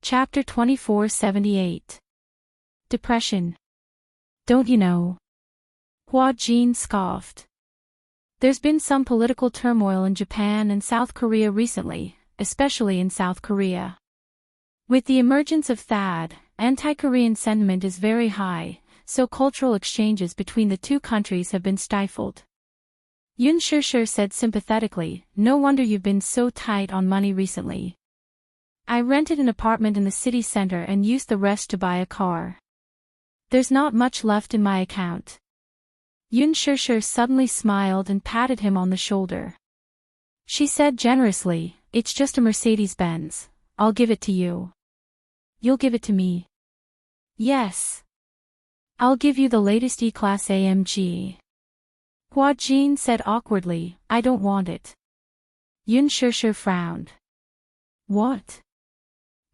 Chapter 2478. Depression. Don't you know? Hua Jin scoffed. There's been some political turmoil in Japan and South Korea recently, especially in South Korea. With the emergence of THAAD, anti-Korean sentiment is very high, so cultural exchanges between the two countries have been stifled. Yun Shishir said sympathetically, no wonder you've been so tight on money recently. I rented an apartment in the city center and used the rest to buy a car. There's not much left in my account. Yun Shishir suddenly smiled and patted him on the shoulder. She said generously, it's just a Mercedes-Benz, I'll give it to you. You'll give it to me? Yes. I'll give you the latest E-Class AMG. Hua Jin said awkwardly, I don't want it. Yun Shishir frowned. What?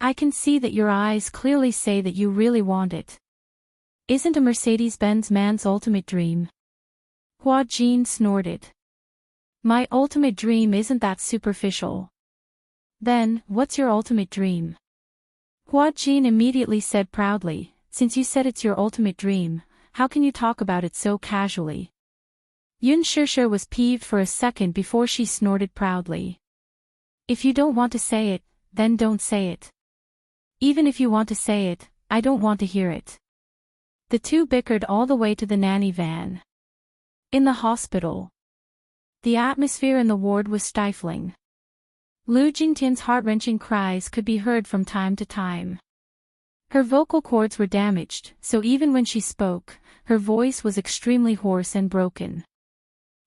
I can see that your eyes clearly say that you really want it. Isn't a Mercedes-Benz man's ultimate dream? Hua Jin snorted. My ultimate dream isn't that superficial. Then, what's your ultimate dream? Hua Jin immediately said proudly, since you said it's your ultimate dream, how can you talk about it so casually? Yun Shishir was peeved for a second before she snorted proudly. If you don't want to say it, then don't say it. Even if you want to say it, I don't want to hear it. The two bickered all the way to the nanny van. In the hospital. The atmosphere in the ward was stifling. Lu Jingtian's heart-wrenching cries could be heard from time to time. Her vocal cords were damaged, so even when she spoke, her voice was extremely hoarse and broken.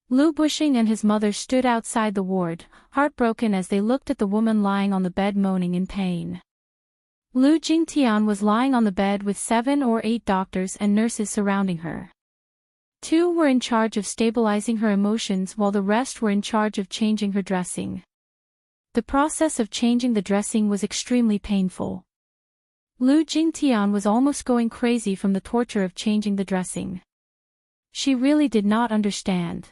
Lu Bushing and his mother stood outside the ward, heartbroken as they looked at the woman lying on the bed moaning in pain. Lu Jingtian was lying on the bed with 7 or 8 doctors and nurses surrounding her. 2 were in charge of stabilizing her emotions while the rest were in charge of changing her dressing. The process of changing the dressing was extremely painful. Lu Jingtian was almost going crazy from the torture of changing the dressing. She really did not understand.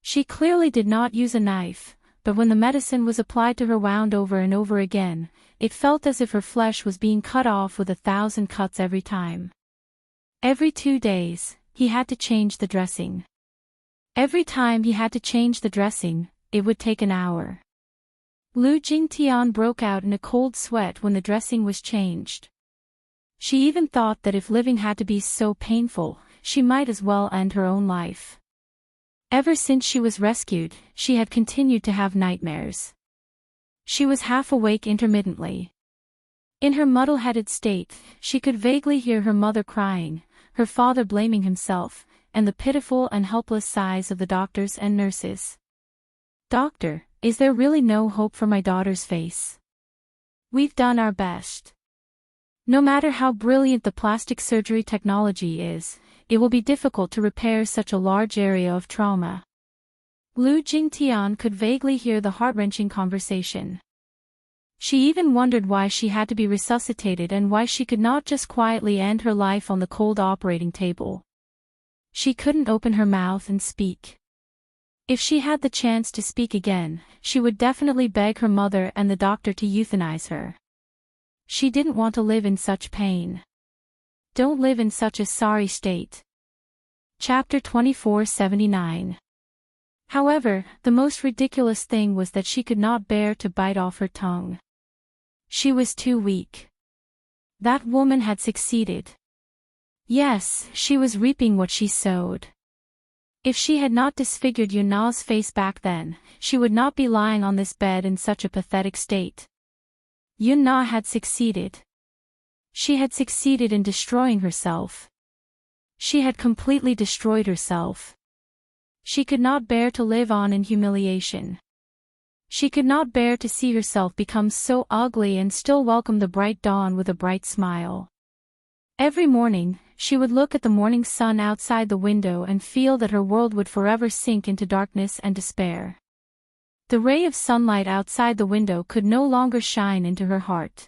She clearly did not use a knife, but when the medicine was applied to her wound over and over again, it felt as if her flesh was being cut off with 1,000 cuts every time. Every 2 days, he had to change the dressing. Every time he had to change the dressing, it would take an hour. Lu Jingtian broke out in a cold sweat when the dressing was changed. She even thought that if living had to be so painful, she might as well end her own life. Ever since she was rescued, she had continued to have nightmares. She was half awake intermittently. In her muddle-headed state, she could vaguely hear her mother crying, her father blaming himself, and the pitiful and helpless sighs of the doctors and nurses. Doctor, is there really no hope for my daughter's face? We've done our best. No matter how brilliant the plastic surgery technology is, it will be difficult to repair such a large area of trauma. Lu Jingtian could vaguely hear the heart-wrenching conversation. She even wondered why she had to be resuscitated and why she could not just quietly end her life on the cold operating table. She couldn't open her mouth and speak. If she had the chance to speak again, she would definitely beg her mother and the doctor to euthanize her. She didn't want to live in such pain. Don't live in such a sorry state. Chapter 2479. However, the most ridiculous thing was that she could not bear to bite off her tongue. She was too weak. That woman had succeeded. Yes, she was reaping what she sowed. If she had not disfigured Yuna's face back then, she would not be lying on this bed in such a pathetic state. Yuna had succeeded. She had succeeded in destroying herself. She had completely destroyed herself. She could not bear to live on in humiliation. She could not bear to see herself become so ugly and still welcome the bright dawn with a bright smile. Every morning, she would look at the morning sun outside the window and feel that her world would forever sink into darkness and despair. The ray of sunlight outside the window could no longer shine into her heart.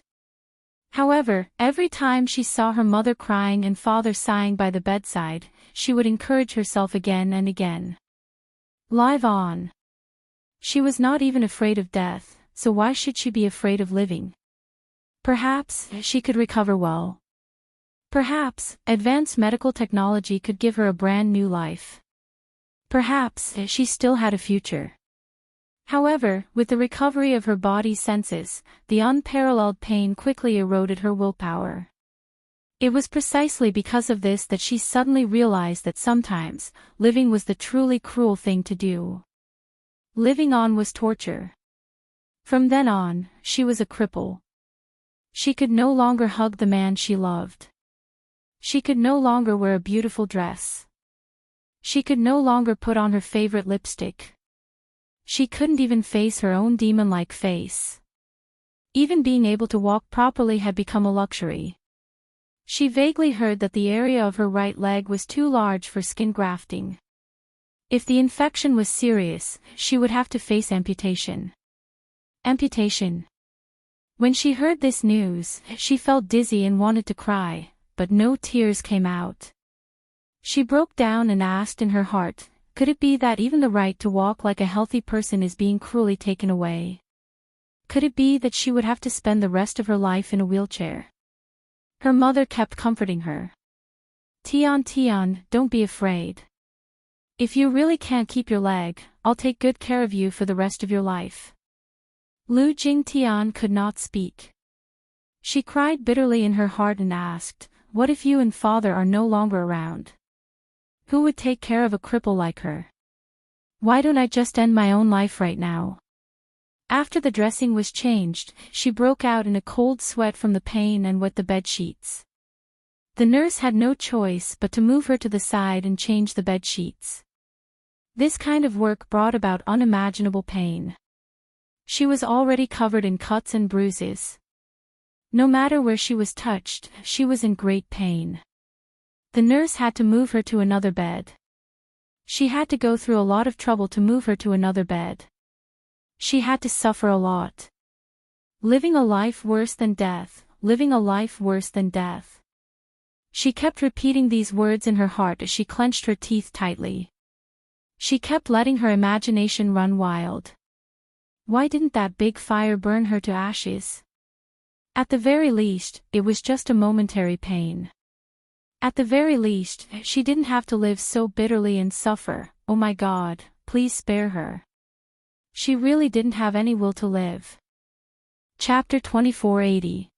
However, every time she saw her mother crying and father sighing by the bedside, she would encourage herself again and again. Live on. She was not even afraid of death, so why should she be afraid of living? Perhaps she could recover well. Perhaps advanced medical technology could give her a brand new life. Perhaps she still had a future. However, with the recovery of her body's senses, the unparalleled pain quickly eroded her willpower. It was precisely because of this that she suddenly realized that sometimes, living was the truly cruel thing to do. Living on was torture. From then on, she was a cripple. She could no longer hug the man she loved. She could no longer wear a beautiful dress. She could no longer put on her favorite lipstick. She couldn't even face her own demon-like face. Even being able to walk properly had become a luxury. She vaguely heard that the area of her right leg was too large for skin grafting. If the infection was serious, she would have to face amputation. Amputation. When she heard this news, she felt dizzy and wanted to cry, but no tears came out. She broke down and asked in her heart, could it be that even the right to walk like a healthy person is being cruelly taken away? Could it be that she would have to spend the rest of her life in a wheelchair? Her mother kept comforting her. Tian, don't be afraid. If you really can't keep your leg, I'll take good care of you for the rest of your life. Lu Jingtian could not speak. She cried bitterly in her heart and asked, what if you and father are no longer around? Who would take care of a cripple like her? Why don't I just end my own life right now? After the dressing was changed, she broke out in a cold sweat from the pain and wet the bed sheets. The nurse had no choice but to move her to the side and change the bed sheets. This kind of work brought about unimaginable pain. She was already covered in cuts and bruises. No matter where she was touched, she was in great pain. The nurse had to move her to another bed. She had to go through a lot of trouble to move her to another bed. She had to suffer a lot. Living a life worse than death, living a life worse than death. She kept repeating these words in her heart as she clenched her teeth tightly. She kept letting her imagination run wild. Why didn't that big fire burn her to ashes? At the very least, it was just a momentary pain. At the very least, she didn't have to live so bitterly and suffer. Oh my God, please spare her. She really didn't have any will to live. Chapter 2480.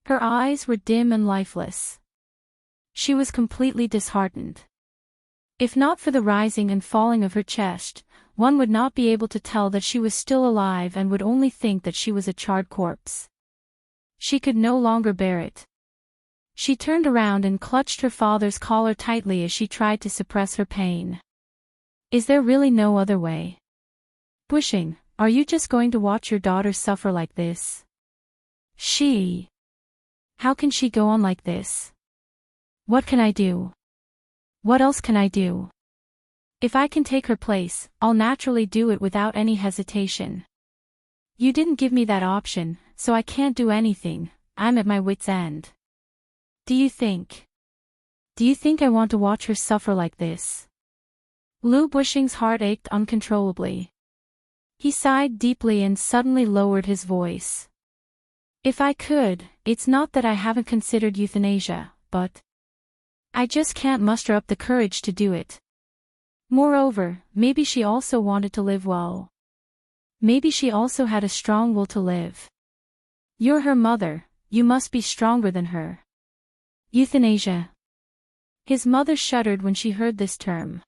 Her eyes were dim and lifeless. She was completely disheartened. If not for the rising and falling of her chest, one would not be able to tell that she was still alive and would only think that she was a charred corpse. She could no longer bear it. She turned around and clutched her father's collar tightly as she tried to suppress her pain. Is there really no other way? Bushing, are you just going to watch your daughter suffer like this? How can she go on like this? What can I do? What else can I do? If I can take her place, I'll naturally do it without any hesitation. You didn't give me that option, so I can't do anything. I'm at my wit's end. Do you think I want to watch her suffer like this? Lu Bushing's heart ached uncontrollably. He sighed deeply and suddenly lowered his voice. If I could, it's not that I haven't considered euthanasia, but I just can't muster up the courage to do it. Moreover, maybe she also wanted to live well. Maybe she also had a strong will to live. You're her mother, you must be stronger than her. Euthanasia. His mother shuddered when she heard this term.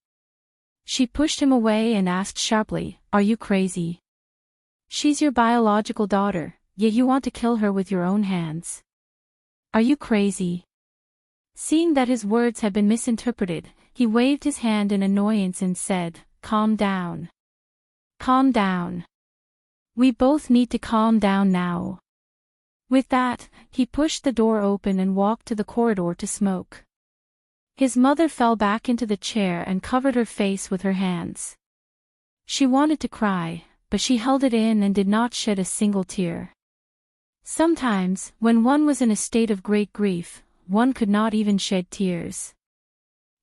She pushed him away and asked sharply, are you crazy? She's your biological daughter, yet you want to kill her with your own hands. Are you crazy? Seeing that his words had been misinterpreted, he waved his hand in annoyance and said, calm down. Calm down. We both need to calm down now. With that, he pushed the door open and walked to the corridor to smoke. His mother fell back into the chair and covered her face with her hands. She wanted to cry, but she held it in and did not shed a single tear. Sometimes, when one was in a state of great grief, one could not even shed tears.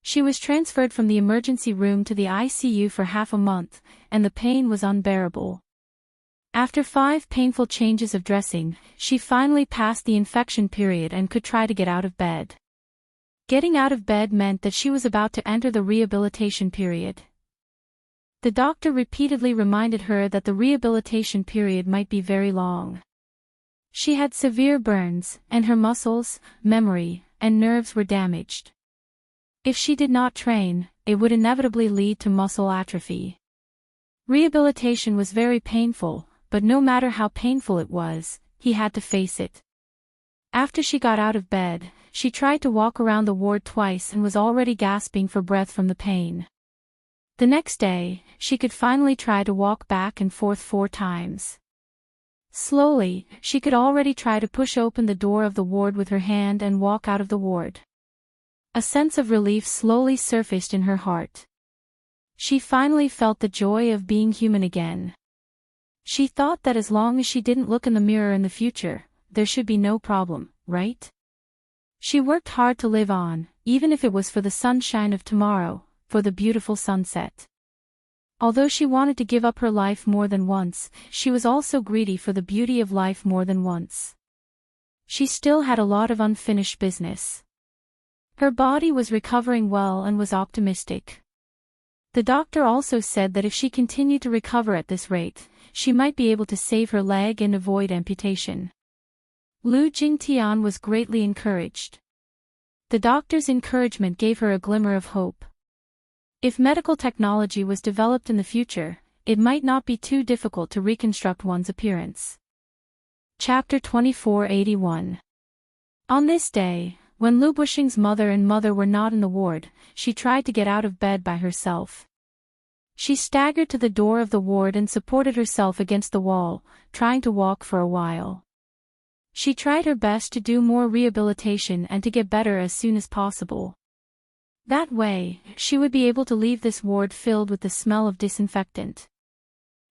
She was transferred from the emergency room to the ICU for half a month, and the pain was unbearable. After 5 painful changes of dressing, she finally passed the infection period and could try to get out of bed. Getting out of bed meant that she was about to enter the rehabilitation period. The doctor repeatedly reminded her that the rehabilitation period might be very long. She had severe burns, and her muscles, memory, and nerves were damaged. If she did not train, it would inevitably lead to muscle atrophy. Rehabilitation was very painful, but no matter how painful it was, he had to face it. After she got out of bed, she tried to walk around the ward twice and was already gasping for breath from the pain. The next day, she could finally try to walk back and forth 4 times. Slowly, she could already try to push open the door of the ward with her hand and walk out of the ward. A sense of relief slowly surfaced in her heart. She finally felt the joy of being human again. She thought that as long as she didn't look in the mirror in the future, there should be no problem, right? She worked hard to live on, even if it was for the sunshine of tomorrow, for the beautiful sunset. Although she wanted to give up her life more than once, she was also greedy for the beauty of life more than once. She still had a lot of unfinished business. Her body was recovering well and was optimistic. The doctor also said that if she continued to recover at this rate, she might be able to save her leg and avoid amputation. Lu Jingtian was greatly encouraged. The doctor's encouragement gave her a glimmer of hope. If medical technology was developed in the future, it might not be too difficult to reconstruct one's appearance. Chapter 2481. On this day, when Lu Bushing's mother and mother were not in the ward, she tried to get out of bed by herself. She staggered to the door of the ward and supported herself against the wall, trying to walk for a while. She tried her best to do more rehabilitation and to get better as soon as possible. That way, she would be able to leave this ward filled with the smell of disinfectant.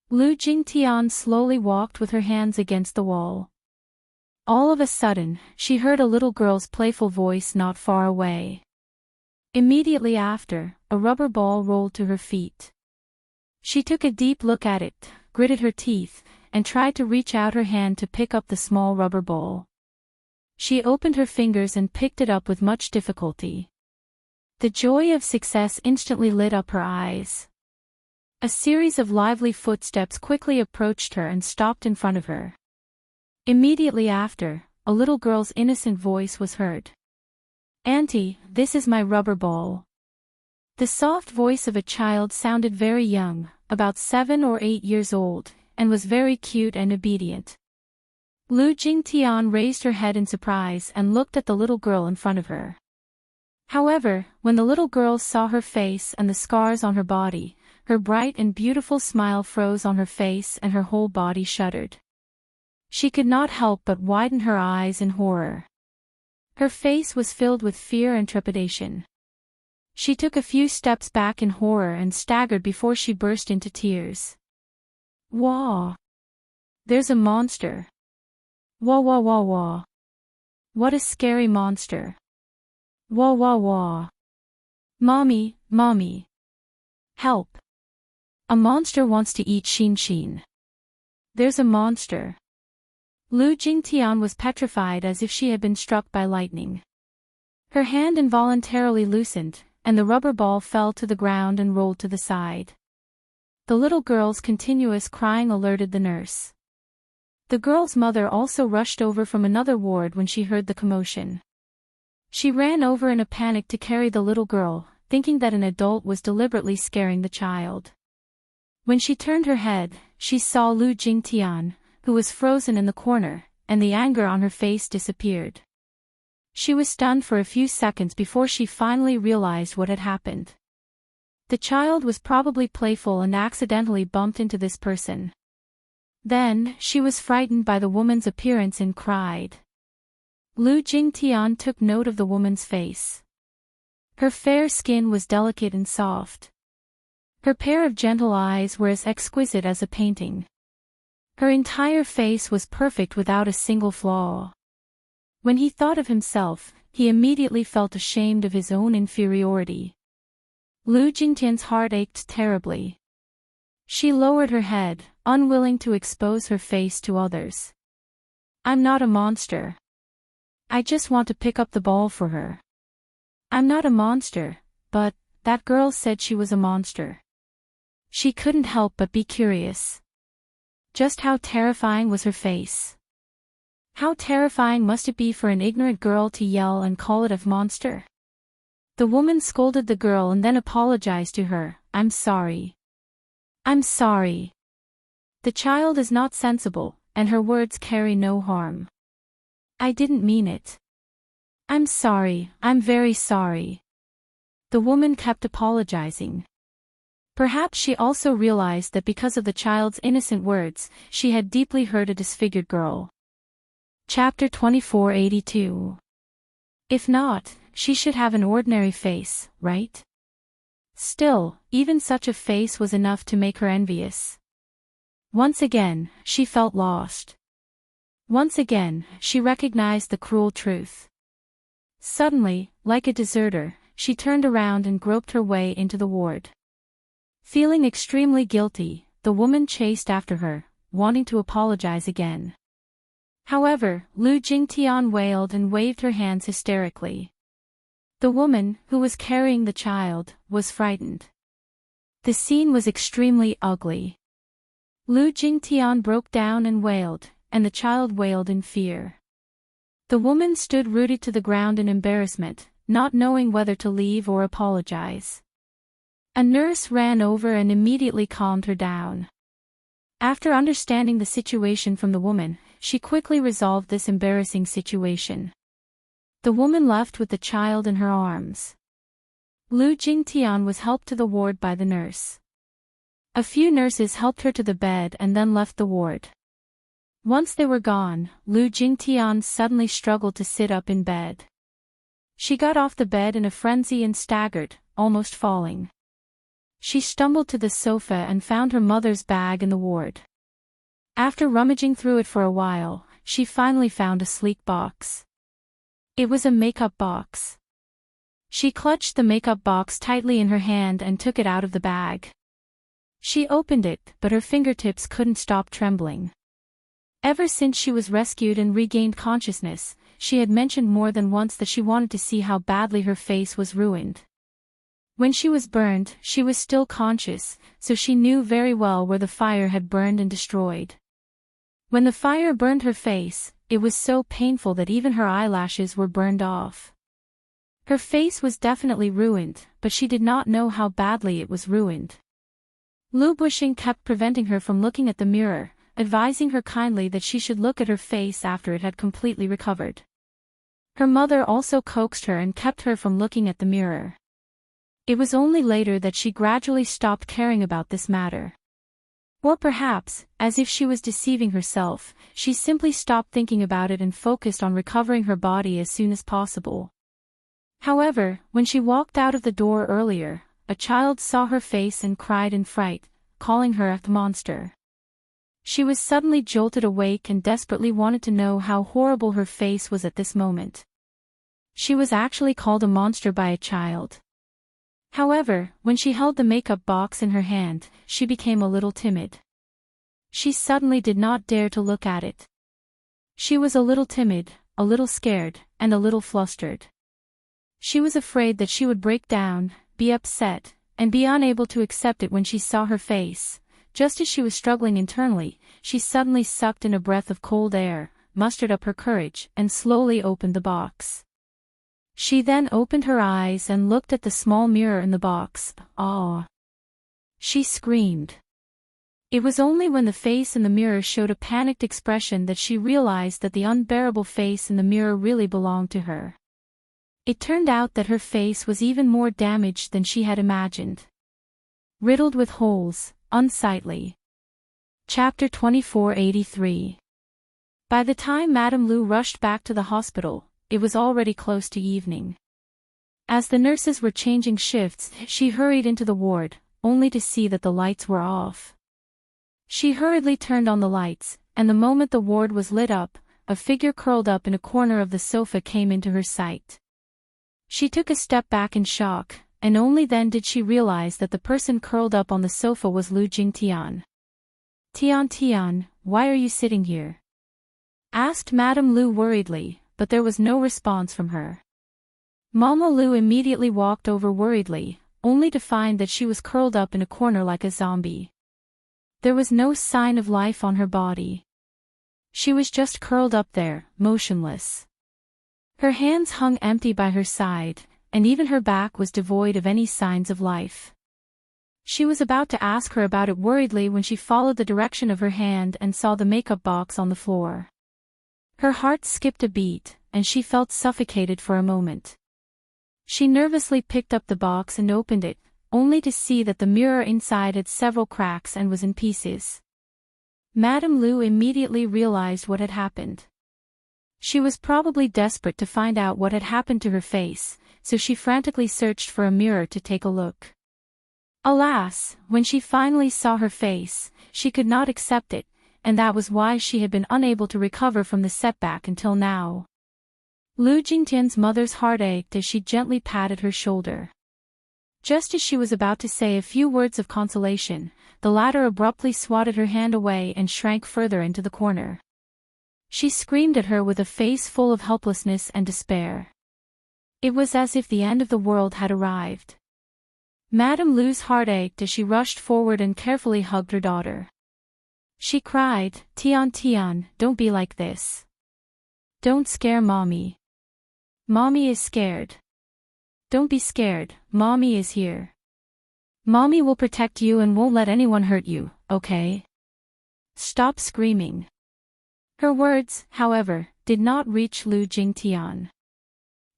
Lu Jingtian slowly walked with her hands against the wall. All of a sudden, she heard a little girl's playful voice not far away. Immediately after, a rubber ball rolled to her feet. She took a deep look at it, gritted her teeth, and tried to reach out her hand to pick up the small rubber ball. She opened her fingers and picked it up with much difficulty. The joy of success instantly lit up her eyes. A series of lively footsteps quickly approached her and stopped in front of her. Immediately after, a little girl's innocent voice was heard. "Auntie, this is my rubber ball." The soft voice of a child sounded very young, about 7 or 8 years old, and was very cute and obedient. Lu Jingtian raised her head in surprise and looked at the little girl in front of her. However, when the little girl saw her face and the scars on her body, her bright and beautiful smile froze on her face and her whole body shuddered. She could not help but widen her eyes in horror. Her face was filled with fear and trepidation. She took a few steps back in horror and staggered before she burst into tears. "Wah! There's a monster! Wah wah wah wah! What a scary monster! Wah wah wah! Mommy, mommy! Help! A monster wants to eat Xin Xin! There's a monster!" Lu Jingtian was petrified as if she had been struck by lightning. Her hand involuntarily loosened, and the rubber ball fell to the ground and rolled to the side. The little girl's continuous crying alerted the nurse. The girl's mother also rushed over from another ward when she heard the commotion. She ran over in a panic to carry the little girl, thinking that an adult was deliberately scaring the child. When she turned her head, she saw Lu Jingtian, who was frozen in the corner, and the anger on her face disappeared. She was stunned for a few seconds before she finally realized what had happened. The child was probably playful and accidentally bumped into this person. Then, she was frightened by the woman's appearance and cried. Lu Jingtian took note of the woman's face. Her fair skin was delicate and soft. Her pair of gentle eyes were as exquisite as a painting. Her entire face was perfect without a single flaw. When he thought of himself, he immediately felt ashamed of his own inferiority. Lu Jingtian's heart ached terribly. She lowered her head, unwilling to expose her face to others. "I'm not a monster. I just want to pick up the ball for her." "I'm not a monster, but that girl said she was a monster." She couldn't help but be curious. Just how terrifying was her face? How terrifying must it be for an ignorant girl to yell and call it a monster? The woman scolded the girl and then apologized to her. "I'm sorry. I'm sorry." The child is not sensible, and her words carry no harm. "I didn't mean it. I'm sorry, I'm very sorry." The woman kept apologizing. Perhaps she also realized that because of the child's innocent words, she had deeply hurt a disfigured girl. Chapter 2482. If not, she should have an ordinary face, right? Still, even such a face was enough to make her envious. Once again, she felt lost. Once again, she recognized the cruel truth. Suddenly, like a deserter, she turned around and groped her way into the ward. Feeling extremely guilty, the woman chased after her, wanting to apologize again. However, Lu Jingtian wailed and waved her hands hysterically. The woman, who was carrying the child, was frightened. The scene was extremely ugly. Lu Jingtian broke down and wailed, and the child wailed in fear. The woman stood rooted to the ground in embarrassment, not knowing whether to leave or apologize. A nurse ran over and immediately calmed her down. After understanding the situation from the woman, she quickly resolved this embarrassing situation. The woman left with the child in her arms. Lu Jingtian was helped to the ward by the nurse. A few nurses helped her to the bed and then left the ward. Once they were gone, Lu Jingtian suddenly struggled to sit up in bed. She got off the bed in a frenzy and staggered, almost falling. She stumbled to the sofa and found her mother's bag in the ward. After rummaging through it for a while, she finally found a sleek box. It was a makeup box. She clutched the makeup box tightly in her hand and took it out of the bag. She opened it, but her fingertips couldn't stop trembling. Ever since she was rescued and regained consciousness, she had mentioned more than once that she wanted to see how badly her face was ruined. When she was burned, she was still conscious, so she knew very well where the fire had burned and destroyed. When the fire burned her face, it was so painful that even her eyelashes were burned off. Her face was definitely ruined, but she did not know how badly it was ruined. Lu Bushing kept preventing her from looking at the mirror, advising her kindly that she should look at her face after it had completely recovered. Her mother also coaxed her and kept her from looking at the mirror. It was only later that she gradually stopped caring about this matter. Or perhaps, as if she was deceiving herself, she simply stopped thinking about it and focused on recovering her body as soon as possible. However, when she walked out of the door earlier, a child saw her face and cried in fright, calling her a monster. She was suddenly jolted awake and desperately wanted to know how horrible her face was at this moment. She was actually called a monster by a child. However, when she held the makeup box in her hand, she became a little timid. She suddenly did not dare to look at it. She was a little timid, a little scared, and a little flustered. She was afraid that she would break down, be upset, and be unable to accept it when she saw her face. Just as she was struggling internally, she suddenly sucked in a breath of cold air, mustered up her courage, and slowly opened the box. She then opened her eyes and looked at the small mirror in the box. "Ah!" She screamed. It was only when the face in the mirror showed a panicked expression that she realized that the unbearable face in the mirror really belonged to her. It turned out that her face was even more damaged than she had imagined. Riddled with holes, unsightly. Chapter 2483. By the time Madame Lu rushed back to the hospital, it was already close to evening. As the nurses were changing shifts, she hurried into the ward, only to see that the lights were off. She hurriedly turned on the lights, and the moment the ward was lit up, a figure curled up in a corner of the sofa came into her sight. She took a step back in shock, and only then did she realize that the person curled up on the sofa was Lu Jingtian. Tian Tian, why are you sitting here? Asked Madame Lu worriedly, but there was no response from her. Mama Lu immediately walked over worriedly, only to find that she was curled up in a corner like a zombie. There was no sign of life on her body. She was just curled up there, motionless. Her hands hung empty by her side, and even her back was devoid of any signs of life. She was about to ask her about it worriedly when she followed the direction of her hand and saw the makeup box on the floor. Her heart skipped a beat, and she felt suffocated for a moment. She nervously picked up the box and opened it, only to see that the mirror inside had several cracks and was in pieces. Madame Lu immediately realized what had happened. She was probably desperate to find out what had happened to her face, so she frantically searched for a mirror to take a look. Alas, when she finally saw her face, she could not accept it, and that was why she had been unable to recover from the setback until now. Lu Jingtian's mother's heart ached as she gently patted her shoulder. Just as she was about to say a few words of consolation, the latter abruptly swatted her hand away and shrank further into the corner. She screamed at her with a face full of helplessness and despair. It was as if the end of the world had arrived. Madame Lu's heart ached as she rushed forward and carefully hugged her daughter. She cried, "Tian Tian, don't be like this. Don't scare Mommy. Mommy is scared. Don't be scared, Mommy is here. Mommy will protect you and won't let anyone hurt you, okay? Stop screaming." Her words, however, did not reach Lu Jingtian.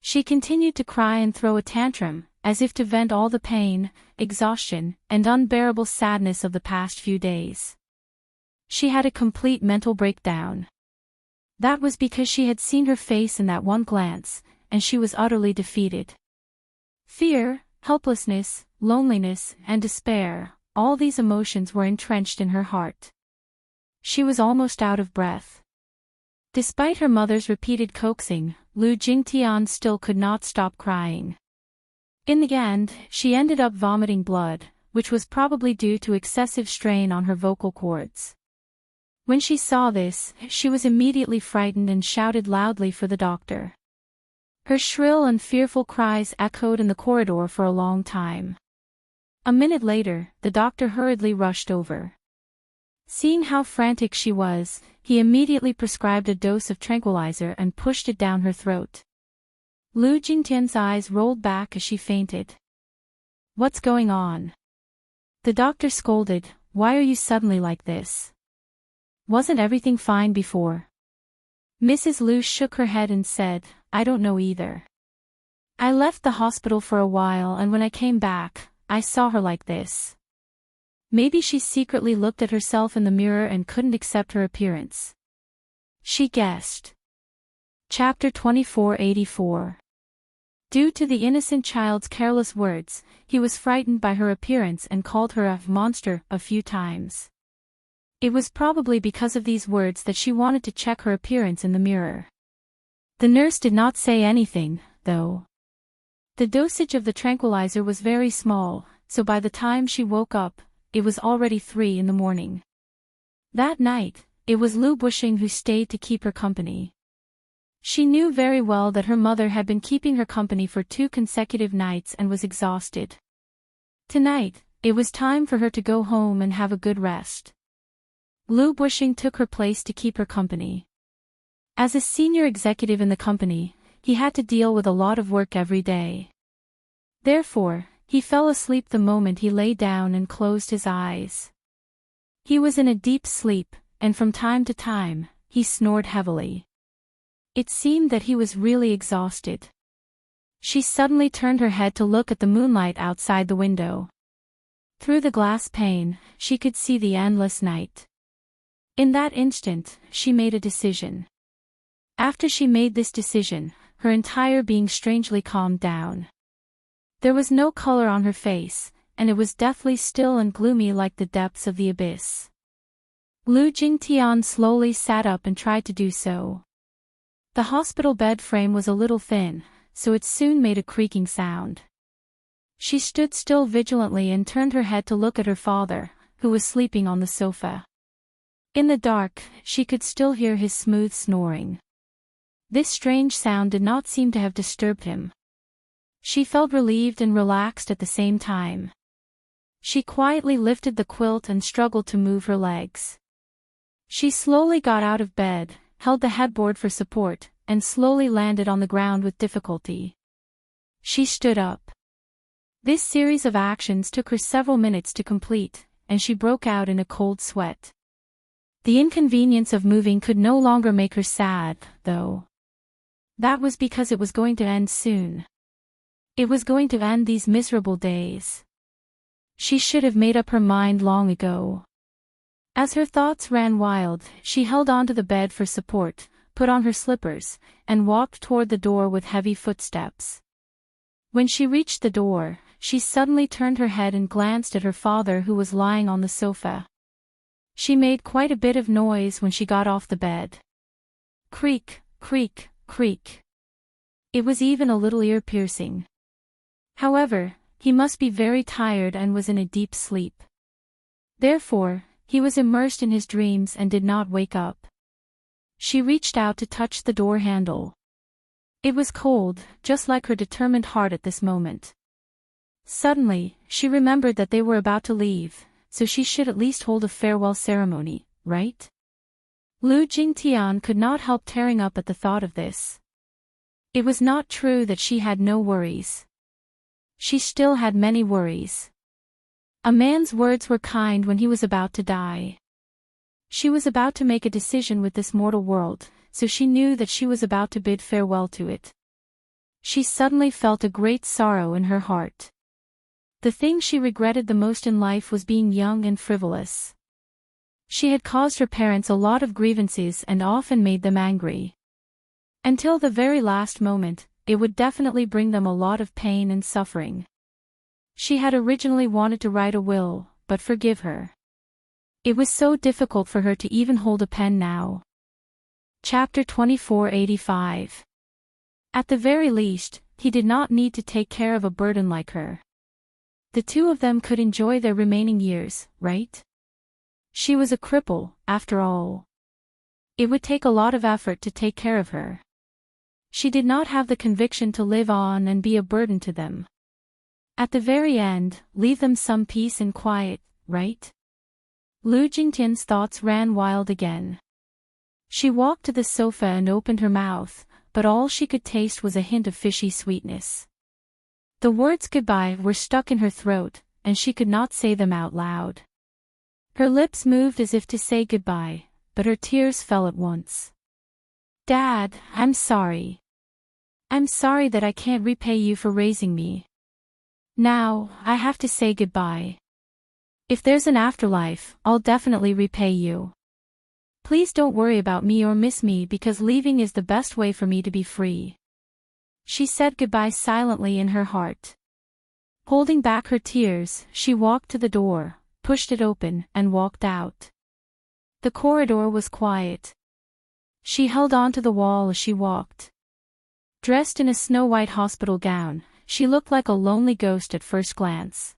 She continued to cry and throw a tantrum, as if to vent all the pain, exhaustion, and unbearable sadness of the past few days. She had a complete mental breakdown. That was because she had seen her face in that one glance, and she was utterly defeated. Fear, helplessness, loneliness, and despair, all these emotions were entrenched in her heart. She was almost out of breath. Despite her mother's repeated coaxing, Lu Jingtian still could not stop crying. In the end, she ended up vomiting blood, which was probably due to excessive strain on her vocal cords. When she saw this, she was immediately frightened and shouted loudly for the doctor. Her shrill and fearful cries echoed in the corridor for a long time. A minute later, the doctor hurriedly rushed over. Seeing how frantic she was, he immediately prescribed a dose of tranquilizer and pushed it down her throat. Lu Jingtian's eyes rolled back as she fainted. "What's going on?" The doctor scolded, "Why are you suddenly like this? Wasn't everything fine before?" Mrs. Lu shook her head and said, "I don't know either. I left the hospital for a while and when I came back, I saw her like this. Maybe she secretly looked at herself in the mirror and couldn't accept her appearance." She guessed. Chapter 2484. Due to the innocent child's careless words, he was frightened by her appearance and called her a monster a few times. It was probably because of these words that she wanted to check her appearance in the mirror. The nurse did not say anything, though. The dosage of the tranquilizer was very small, so by the time she woke up, it was already 3 in the morning. That night, it was Lu Bushing who stayed to keep her company. She knew very well that her mother had been keeping her company for 2 consecutive nights and was exhausted. Tonight, it was time for her to go home and have a good rest. Lu Bushing took her place to keep her company. As a senior executive in the company, he had to deal with a lot of work every day. Therefore, he fell asleep the moment he lay down and closed his eyes. He was in a deep sleep, and from time to time, he snored heavily. It seemed that he was really exhausted. She suddenly turned her head to look at the moonlight outside the window. Through the glass pane, she could see the endless night. In that instant, she made a decision. After she made this decision, her entire being strangely calmed down. There was no color on her face, and it was deathly still and gloomy like the depths of the abyss. Lu Jingtian slowly sat up and tried to do so. The hospital bed frame was a little thin, so it soon made a creaking sound. She stood still vigilantly and turned her head to look at her father, who was sleeping on the sofa. In the dark, she could still hear his smooth snoring. This strange sound did not seem to have disturbed him. She felt relieved and relaxed at the same time. She quietly lifted the quilt and struggled to move her legs. She slowly got out of bed, held the headboard for support, and slowly landed on the ground with difficulty. She stood up. This series of actions took her several minutes to complete, and she broke out in a cold sweat. The inconvenience of moving could no longer make her sad, though. That was because it was going to end soon. It was going to end these miserable days. She should have made up her mind long ago. As her thoughts ran wild, she held onto the bed for support, put on her slippers, and walked toward the door with heavy footsteps. When she reached the door, she suddenly turned her head and glanced at her father, who was lying on the sofa. She made quite a bit of noise when she got off the bed. Creak, creak, creak. It was even a little ear-piercing. However, he must be very tired and was in a deep sleep. Therefore, he was immersed in his dreams and did not wake up. She reached out to touch the door handle. It was cold, just like her determined heart at this moment. Suddenly, she remembered that they were about to leave, so she should at least hold a farewell ceremony, right? Lu Jingtian could not help tearing up at the thought of this. It was not true that she had no worries. She still had many worries. A man's words were kind when he was about to die. She was about to make a decision with this mortal world, so she knew that she was about to bid farewell to it. She suddenly felt a great sorrow in her heart. The thing she regretted the most in life was being young and frivolous. She had caused her parents a lot of grievances and often made them angry. Until the very last moment, it would definitely bring them a lot of pain and suffering. She had originally wanted to write a will, but forgive her. It was so difficult for her to even hold a pen now. Chapter 2485. At the very least, he did not need to take care of a burden like her. The two of them could enjoy their remaining years, right? She was a cripple, after all. It would take a lot of effort to take care of her. She did not have the conviction to live on and be a burden to them. At the very end, leave them some peace and quiet, right? Lu Jingtian's thoughts ran wild again. She walked to the sofa and opened her mouth, but all she could taste was a hint of fishy sweetness. The words goodbye were stuck in her throat, and she could not say them out loud. Her lips moved as if to say goodbye, but her tears fell at once. Dad, I'm sorry. I'm sorry that I can't repay you for raising me. Now, I have to say goodbye. If there's an afterlife, I'll definitely repay you. Please don't worry about me or miss me, because leaving is the best way for me to be free. She said goodbye silently in her heart. Holding back her tears, she walked to the door, pushed it open, and walked out. The corridor was quiet. She held on to the wall as she walked. Dressed in a snow-white hospital gown, she looked like a lonely ghost at first glance.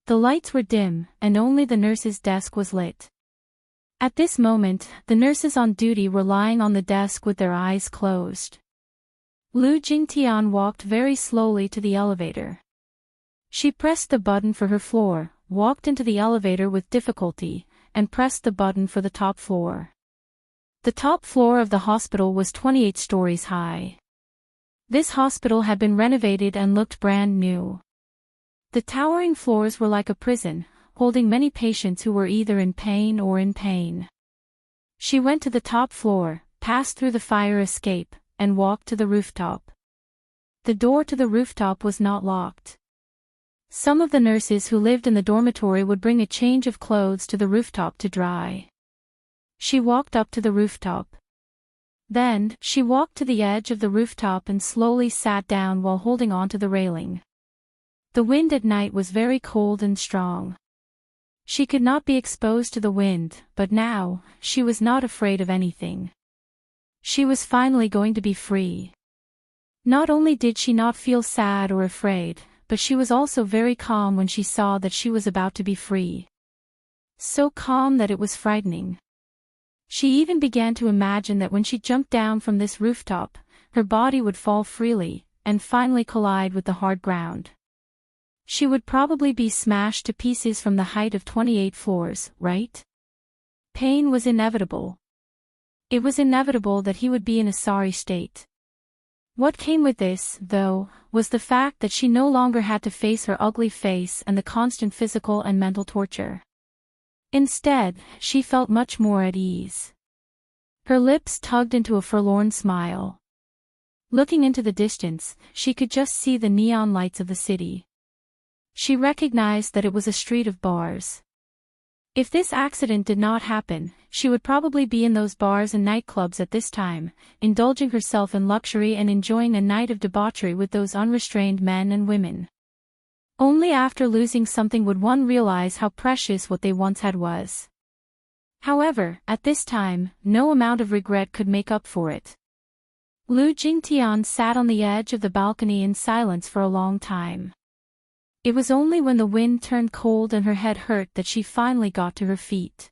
The lights were dim, and only the nurse's desk was lit. At this moment, the nurses on duty were lying on the desk with their eyes closed. Lu Jingtian walked very slowly to the elevator. She pressed the button for her floor, walked into the elevator with difficulty, and pressed the button for the top floor. The top floor of the hospital was 28 stories high. This hospital had been renovated and looked brand new. The towering floors were like a prison, holding many patients who were either in pain or in pain. She went to the top floor, passed through the fire escape, and walked to the rooftop. The door to the rooftop was not locked. Some of the nurses who lived in the dormitory would bring a change of clothes to the rooftop to dry. She walked up to the rooftop. Then, she walked to the edge of the rooftop and slowly sat down while holding on to the railing. The wind at night was very cold and strong. She could not be exposed to the wind, but now, she was not afraid of anything. She was finally going to be free. Not only did she not feel sad or afraid, but she was also very calm when she saw that she was about to be free. So calm that it was frightening. She even began to imagine that when she jumped down from this rooftop, her body would fall freely, and finally collide with the hard ground. She would probably be smashed to pieces from the height of 28 floors, right? Pain was inevitable. It was inevitable that he would be in a sorry state. What came with this, though, was the fact that she no longer had to face her ugly face and the constant physical and mental torture. Instead, she felt much more at ease. Her lips tugged into a forlorn smile. Looking into the distance, she could just see the neon lights of the city. She recognized that it was a street of bars. If this accident did not happen, she would probably be in those bars and nightclubs at this time, indulging herself in luxury and enjoying a night of debauchery with those unrestrained men and women. Only after losing something would one realize how precious what they once had was. However, at this time, no amount of regret could make up for it. Lu Jingtian sat on the edge of the balcony in silence for a long time. It was only when the wind turned cold and her head hurt that she finally got to her feet.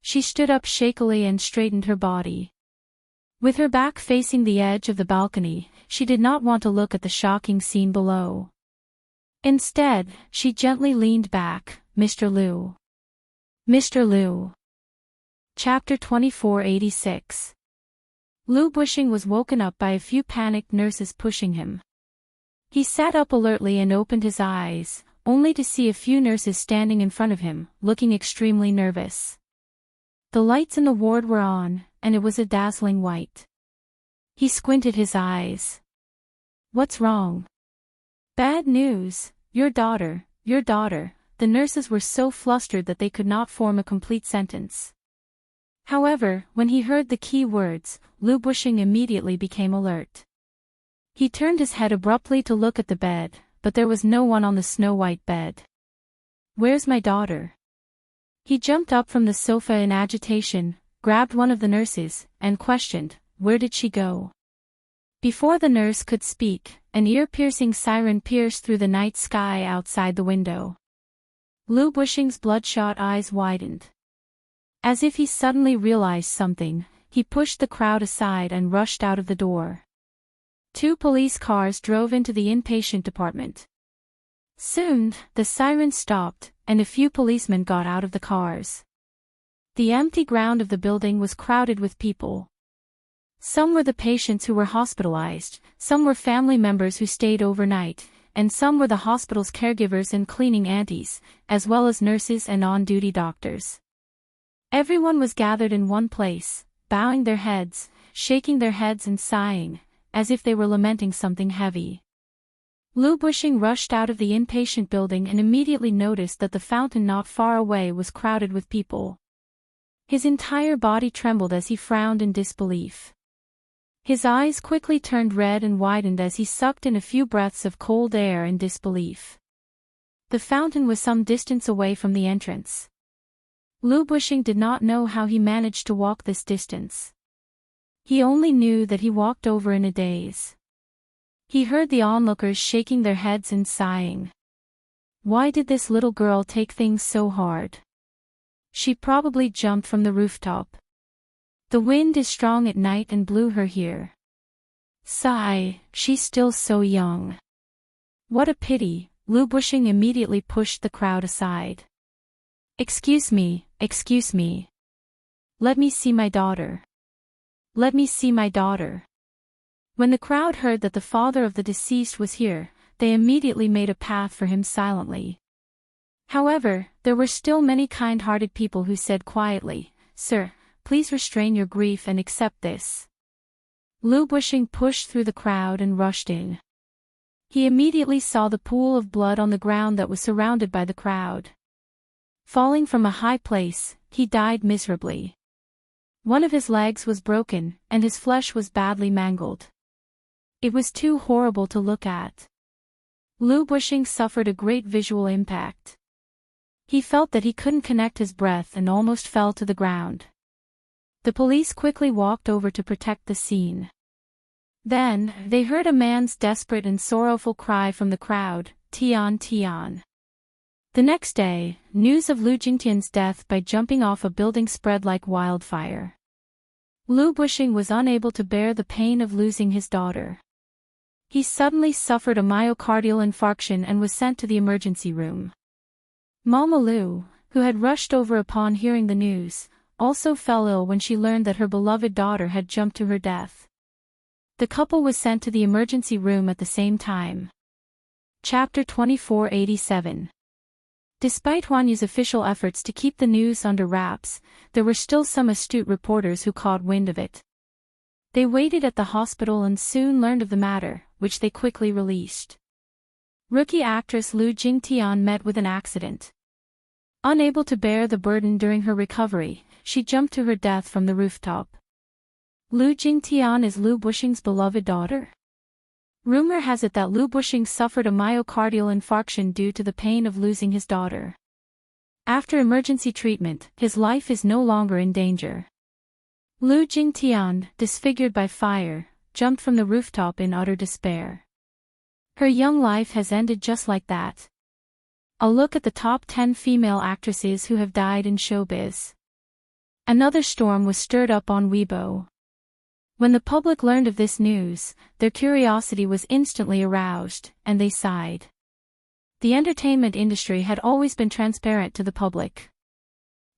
She stood up shakily and straightened her body. With her back facing the edge of the balcony, she did not want to look at the shocking scene below. Instead, she gently leaned back. Mr. Liu. Mr. Liu. Chapter 2486. Lu Bushing was woken up by a few panicked nurses pushing him. He sat up alertly and opened his eyes, only to see a few nurses standing in front of him, looking extremely nervous. The lights in the ward were on, and it was a dazzling white. He squinted his eyes. What's wrong? Bad news, your daughter. The nurses were so flustered that they could not form a complete sentence. However, when he heard the key words, Lu Bushing immediately became alert. He turned his head abruptly to look at the bed, but there was no one on the snow-white bed. Where's my daughter? He jumped up from the sofa in agitation, grabbed one of the nurses, and questioned, where did she go? Before the nurse could speak, an ear-piercing siren pierced through the night sky outside the window. Lu Bushing's bloodshot eyes widened. As if he suddenly realized something, he pushed the crowd aside and rushed out of the door. 2 police cars drove into the inpatient department. Soon, the sirens stopped, and a few policemen got out of the cars. The empty ground of the building was crowded with people. Some were the patients who were hospitalized, some were family members who stayed overnight, and some were the hospital's caregivers and cleaning aunties, as well as nurses and on-duty doctors. Everyone was gathered in one place, bowing their heads, shaking their heads and sighing, as if they were lamenting something heavy. Lu Bushing rushed out of the inpatient building and immediately noticed that the fountain not far away was crowded with people. His entire body trembled as he frowned in disbelief. His eyes quickly turned red and widened as he sucked in a few breaths of cold air in disbelief. The fountain was some distance away from the entrance. Lu Bushing did not know how he managed to walk this distance. He only knew that he walked over in a daze. He heard the onlookers shaking their heads and sighing. Why did this little girl take things so hard? She probably jumped from the rooftop. The wind is strong at night and blew her here. Sigh, she's still so young. What a pity. Lu Bushing immediately pushed the crowd aside. Excuse me. Let me see my daughter. Let me see my daughter. When the crowd heard that the father of the deceased was here, they immediately made a path for him silently. However, there were still many kind-hearted people who said quietly, Sir, please restrain your grief and accept this. Lu Bushing pushed through the crowd and rushed in. He immediately saw the pool of blood on the ground that was surrounded by the crowd. Falling from a high place, he died miserably. One of his legs was broken, and his flesh was badly mangled. It was too horrible to look at. Lu Bushing suffered a great visual impact. He felt that he couldn't connect his breath and almost fell to the ground. The police quickly walked over to protect the scene. Then, they heard a man's desperate and sorrowful cry from the crowd, Tian Tian. The next day, news of Lu Jingtian's death by jumping off a building spread like wildfire. Lu Bushing was unable to bear the pain of losing his daughter. He suddenly suffered a myocardial infarction and was sent to the emergency room. Mama Lu, who had rushed over upon hearing the news, also fell ill when she learned that her beloved daughter had jumped to her death. The couple was sent to the emergency room at the same time. Chapter 2487. Despite Huanyu's official efforts to keep the news under wraps, there were still some astute reporters who caught wind of it. They waited at the hospital and soon learned of the matter, which they quickly released. Rookie actress Lu Jingtian met with an accident. Unable to bear the burden during her recovery, she jumped to her death from the rooftop. Lu Jingtian is Lu Bushing's beloved daughter? Rumor has it that Lu Bushing suffered a myocardial infarction due to the pain of losing his daughter. After emergency treatment, his life is no longer in danger. Lu Jingtian, disfigured by fire, jumped from the rooftop in utter despair. Her young life has ended just like that. A look at the top 10 female actresses who have died in showbiz. Another storm was stirred up on Weibo. When the public learned of this news, their curiosity was instantly aroused, and they sighed. The entertainment industry had always been transparent to the public.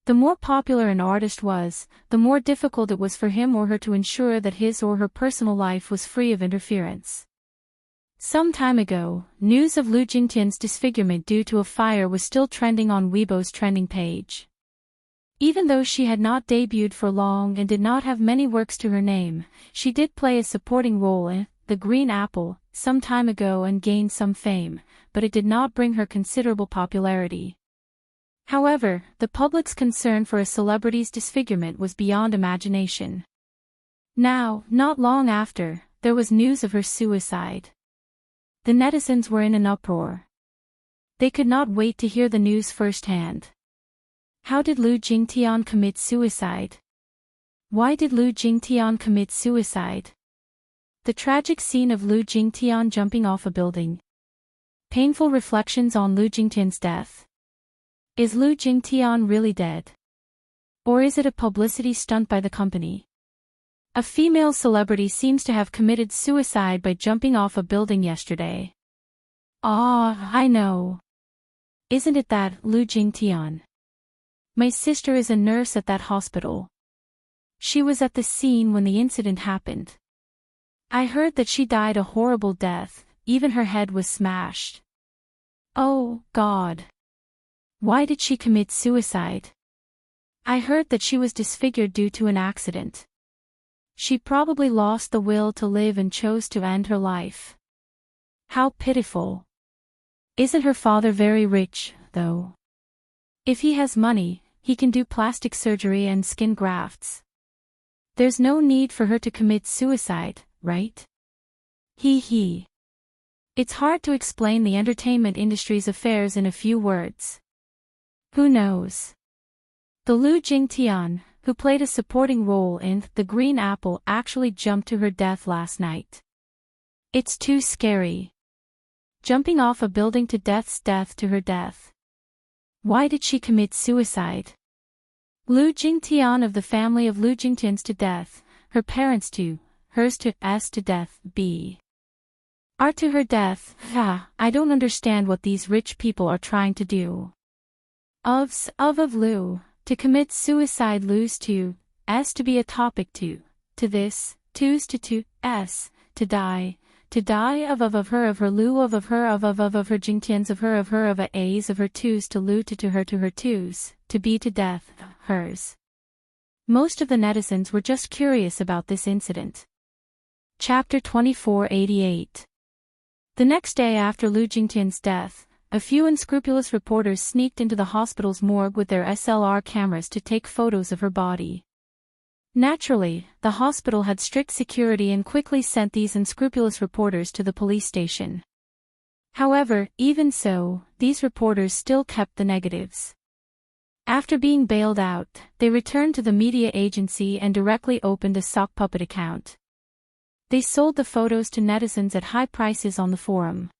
The more popular an artist was, the more difficult it was for him or her to ensure that his or her personal life was free of interference. Some time ago, news of Lu Jingtian's disfigurement due to a fire was still trending on Weibo's trending page. Even though she had not debuted for long and did not have many works to her name, she did play a supporting role in The Green Apple some time ago and gained some fame, but it did not bring her considerable popularity. However, the public's concern for a celebrity's disfigurement was beyond imagination. Now, not long after, there was news of her suicide. The netizens were in an uproar. They could not wait to hear the news firsthand. How did Lu Jingtian commit suicide? Why did Lu Jingtian commit suicide? The tragic scene of Lu Jingtian jumping off a building. Painful reflections on Lu Jingtian's death. Is Lu Jingtian really dead? Or is it a publicity stunt by the company? A female celebrity seems to have committed suicide by jumping off a building yesterday. Ah, I know. Isn't it that, Lu Jingtian? My sister is a nurse at that hospital. She was at the scene when the incident happened. I heard that she died a horrible death, even her head was smashed. Oh, God. Why did she commit suicide? I heard that she was disfigured due to an accident. She probably lost the will to live and chose to end her life. How pitiful. Isn't her father very rich, though? If he has money, he can do plastic surgery and skin grafts. There's no need for her to commit suicide, right? He. It's hard to explain the entertainment industry's affairs in a few words. Who knows? The Lu Jingtian, who played a supporting role in The Green Apple, actually jumped to her death last night. It's too scary. Jumping off a building to death to her death. Why did she commit suicide? Lu Jingtian of the family of Lu Jingtians to death, her parents to, hers to, S to death, B. R to her death, I don't understand what these rich people are trying to do. Of Lu, to commit suicide, Lu's to, S to be a topic to this, to's to, S, to die of her Lu of her Jingtians of her of A's of her twos to Lu to her twos, to be to death, hers. Most of the netizens were just curious about this incident. Chapter 2488. The next day after Lu Jingtian's death, a few unscrupulous reporters sneaked into the hospital's morgue with their SLR cameras to take photos of her body. Naturally, the hospital had strict security and quickly sent these unscrupulous reporters to the police station. However, even so, these reporters still kept the negatives. After being bailed out, they returned to the media agency and directly opened a sock puppet account. They sold the photos to netizens at high prices on the forum.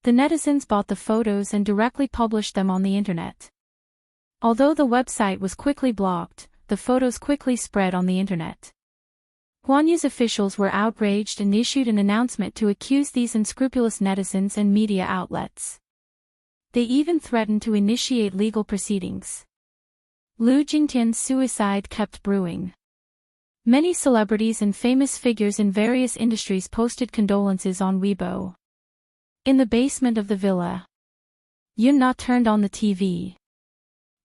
The netizens bought the photos and directly published them on the internet. Although the website was quickly blocked, the photos quickly spread on the internet. Huanyu's officials were outraged and issued an announcement to accuse these unscrupulous netizens and media outlets. They even threatened to initiate legal proceedings. Lu Jingtian's suicide kept brewing. Many celebrities and famous figures in various industries posted condolences on Weibo. In the basement of the villa, Yun Na turned on the TV.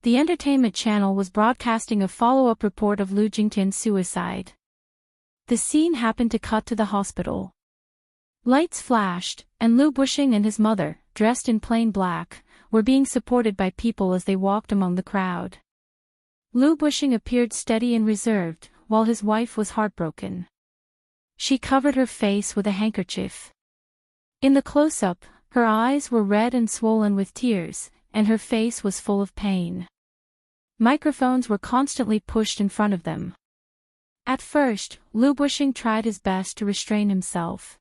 The entertainment channel was broadcasting a follow-up report of Lu Jingtian's suicide. The scene happened to cut to the hospital. Lights flashed, and Lu Bushing and his mother, dressed in plain black, were being supported by people as they walked among the crowd. Lu Bushing appeared steady and reserved, while his wife was heartbroken. She covered her face with a handkerchief. In the close-up, her eyes were red and swollen with tears, and her face was full of pain. Microphones were constantly pushed in front of them. At first, Lu Bushing tried his best to restrain himself.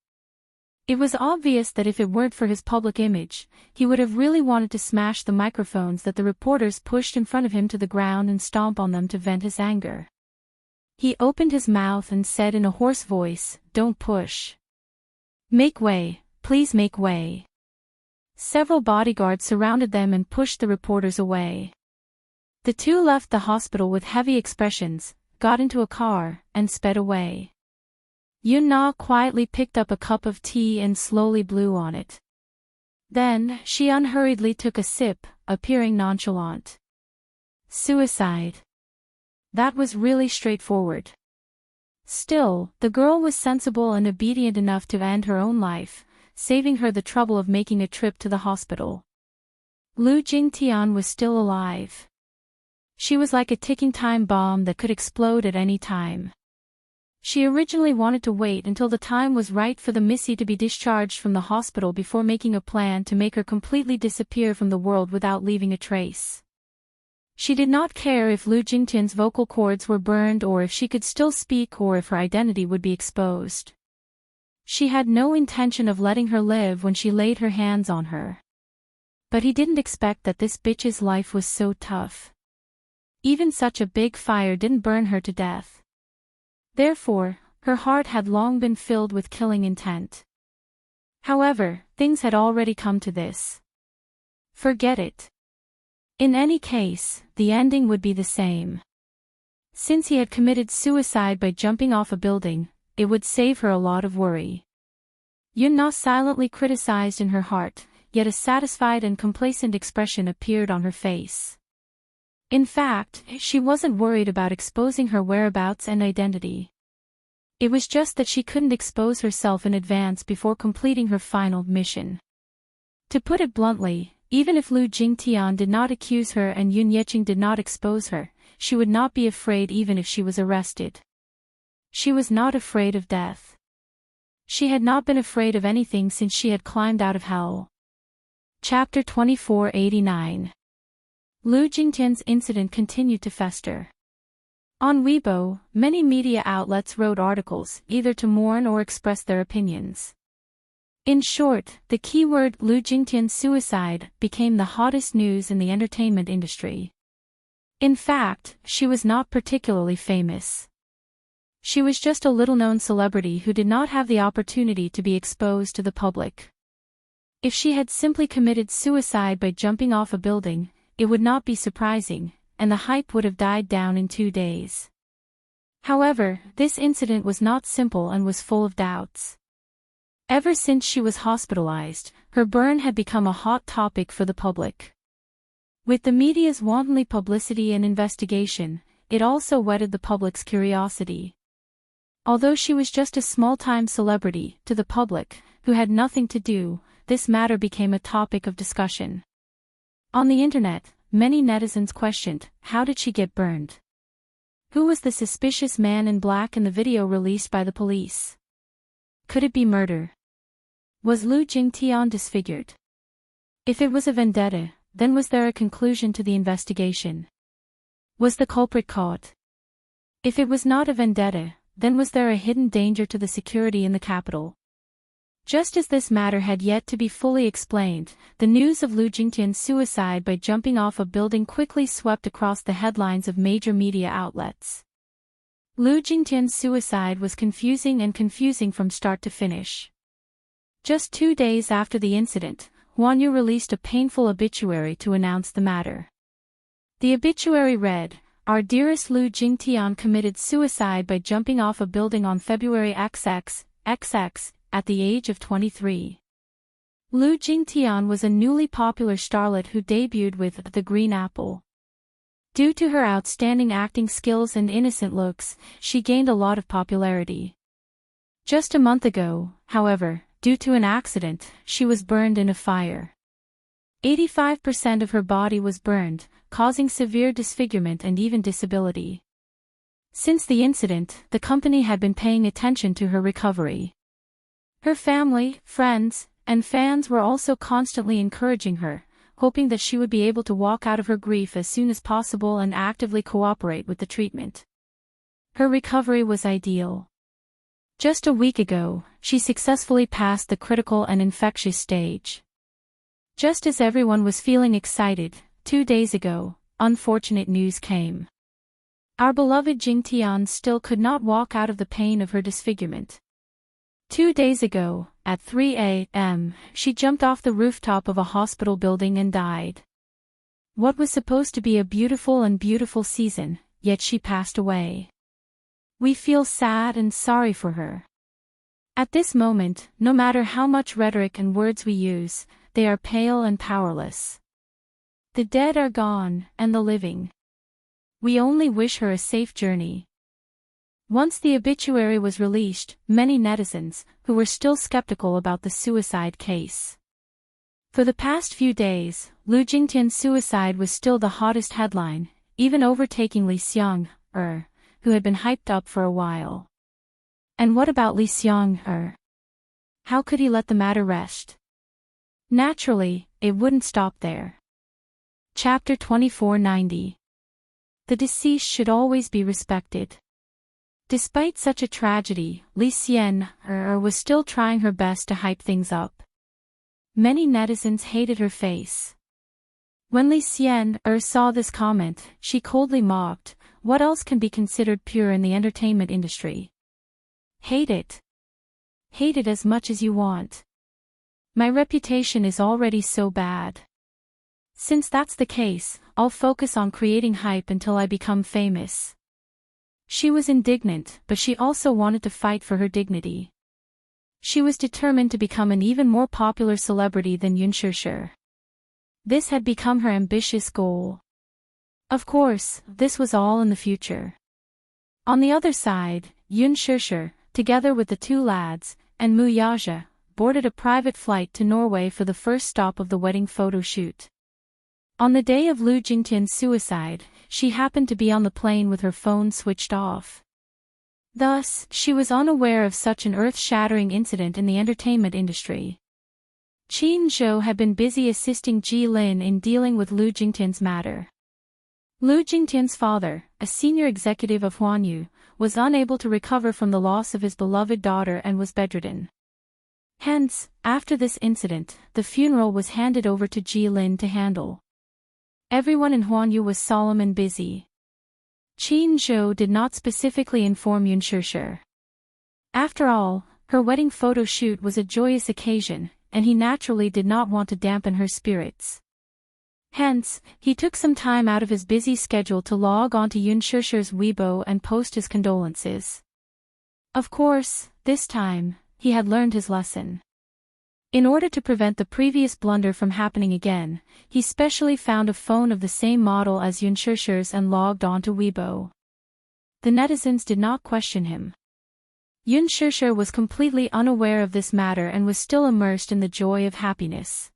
It was obvious that if it weren't for his public image, he would have really wanted to smash the microphones that the reporters pushed in front of him to the ground and stomp on them to vent his anger. He opened his mouth and said in a hoarse voice, "Don't push. Make way, please make way." Several bodyguards surrounded them and pushed the reporters away. The two left the hospital with heavy expressions, got into a car, and sped away. Yun Na quietly picked up a cup of tea and slowly blew on it. Then, she unhurriedly took a sip, appearing nonchalant. Suicide. That was really straightforward. Still, the girl was sensible and obedient enough to end her own life, saving her the trouble of making a trip to the hospital. Lu Jingtian was still alive. She was like a ticking time bomb that could explode at any time. She originally wanted to wait until the time was right for the Missy to be discharged from the hospital before making a plan to make her completely disappear from the world without leaving a trace. She did not care if Lu Jingtian's vocal cords were burned or if she could still speak or if her identity would be exposed. She had no intention of letting her live when she laid her hands on her. But he didn't expect that this bitch's life was so tough. Even such a big fire didn't burn her to death. Therefore, her heart had long been filled with killing intent. However, things had already come to this. Forget it. In any case, the ending would be the same. Since he had committed suicide by jumping off a building, it would save her a lot of worry. Yun Na silently criticized in her heart, yet a satisfied and complacent expression appeared on her face. In fact, she wasn't worried about exposing her whereabouts and identity. It was just that she couldn't expose herself in advance before completing her final mission. To put it bluntly, even if Lu Jingtian did not accuse her and Yun Yeqing did not expose her, she would not be afraid even if she was arrested. She was not afraid of death. She had not been afraid of anything since she had climbed out of hell. Chapter 2489. Lu Jingtian's incident continued to fester. On Weibo, many media outlets wrote articles, either to mourn or express their opinions. In short, the keyword Lu Jingtian's suicide became the hottest news in the entertainment industry. In fact, she was not particularly famous. She was just a little-known celebrity who did not have the opportunity to be exposed to the public. If she had simply committed suicide by jumping off a building, it would not be surprising, and the hype would have died down in 2 days. However, this incident was not simple and was full of doubts. Ever since she was hospitalized, her burn had become a hot topic for the public. With the media's wantonly publicity and investigation, it also whetted the public's curiosity. Although she was just a small-time celebrity, to the public, who had nothing to do, this matter became a topic of discussion. On the internet, many netizens questioned, how did she get burned? Who was the suspicious man in black in the video released by the police? Could it be murder? Was Lu Jingtian disfigured? If it was a vendetta, then was there a conclusion to the investigation? Was the culprit caught? If it was not a vendetta, then was there a hidden danger to the security in the capital? Just as this matter had yet to be fully explained, the news of Lu Jingtian's suicide by jumping off a building quickly swept across the headlines of major media outlets. Lu Jingtian's suicide was confusing from start to finish. Just 2 days after the incident, Huanyu released a painful obituary to announce the matter. The obituary read, "Our dearest Lu Jingtian committed suicide by jumping off a building on February XX, at the age of 23. Lu Jingtian was a newly popular starlet who debuted with The Green Apple. Due to her outstanding acting skills and innocent looks, she gained a lot of popularity. Just a month ago, however, due to an accident, she was burned in a fire. 85% of her body was burned, causing severe disfigurement and even disability. Since the incident, the company had been paying attention to her recovery. Her family, friends, and fans were also constantly encouraging her, hoping that she would be able to walk out of her grief as soon as possible and actively cooperate with the treatment. Her recovery was ideal. Just a week ago, she successfully passed the critical and infectious stage. Just as everyone was feeling excited, 2 days ago, unfortunate news came. Our beloved Jingtian still could not walk out of the pain of her disfigurement. 2 days ago, at 3 a.m., she jumped off the rooftop of a hospital building and died. What was supposed to be a beautiful season, yet she passed away. We feel sad and sorry for her. At this moment, no matter how much rhetoric and words we use, they are pale and powerless. The dead are gone, and the living. We only wish her a safe journey. Once the obituary was released, many netizens, who were still skeptical about the suicide case. For the past few days, Lu Jingtian's suicide was still the hottest headline, even overtaking Li Xiang, who had been hyped up for a while. And what about Li Xiang, How could he let the matter rest? Naturally, it wouldn't stop there. Chapter 2490. The deceased should always be respected. Despite such a tragedy, Li Xian was still trying her best to hype things up. Many netizens hated her face. When Li Xian saw this comment, she coldly mocked, "What else can be considered pure in the entertainment industry? Hate it. Hate it as much as you want. My reputation is already so bad. Since that's the case, I'll focus on creating hype until I become famous." She was indignant, but she also wanted to fight for her dignity. She was determined to become an even more popular celebrity than Yun Shishir. This had become her ambitious goal. Of course, this was all in the future. On the other side, Yun Shishir, together with the 2 lads, and Mu Yaja, boarded a private flight to Norway for the first stop of the wedding photo shoot. On the day of Lu Jingtian's suicide, she happened to be on the plane with her phone switched off. Thus, she was unaware of such an earth-shattering incident in the entertainment industry. Qin Zhou had been busy assisting Ji Lin in dealing with Lu Jingtian's matter. Lu Jingtian's father, a senior executive of Huanyu, was unable to recover from the loss of his beloved daughter and was bedridden. Hence, after this incident, the funeral was handed over to Ji Lin to handle. Everyone in Huanyu was solemn and busy. Qin Zhou did not specifically inform Yun Shishir. After all, her wedding photo shoot was a joyous occasion, and he naturally did not want to dampen her spirits. Hence, he took some time out of his busy schedule to log on to Yun Shishir's Weibo and post his condolences. Of course, this time, he had learned his lesson. In order to prevent the previous blunder from happening again, he specially found a phone of the same model as Yun Shishir's and logged on to Weibo. The netizens did not question him. Yun Shishir was completely unaware of this matter and was still immersed in the joy of happiness.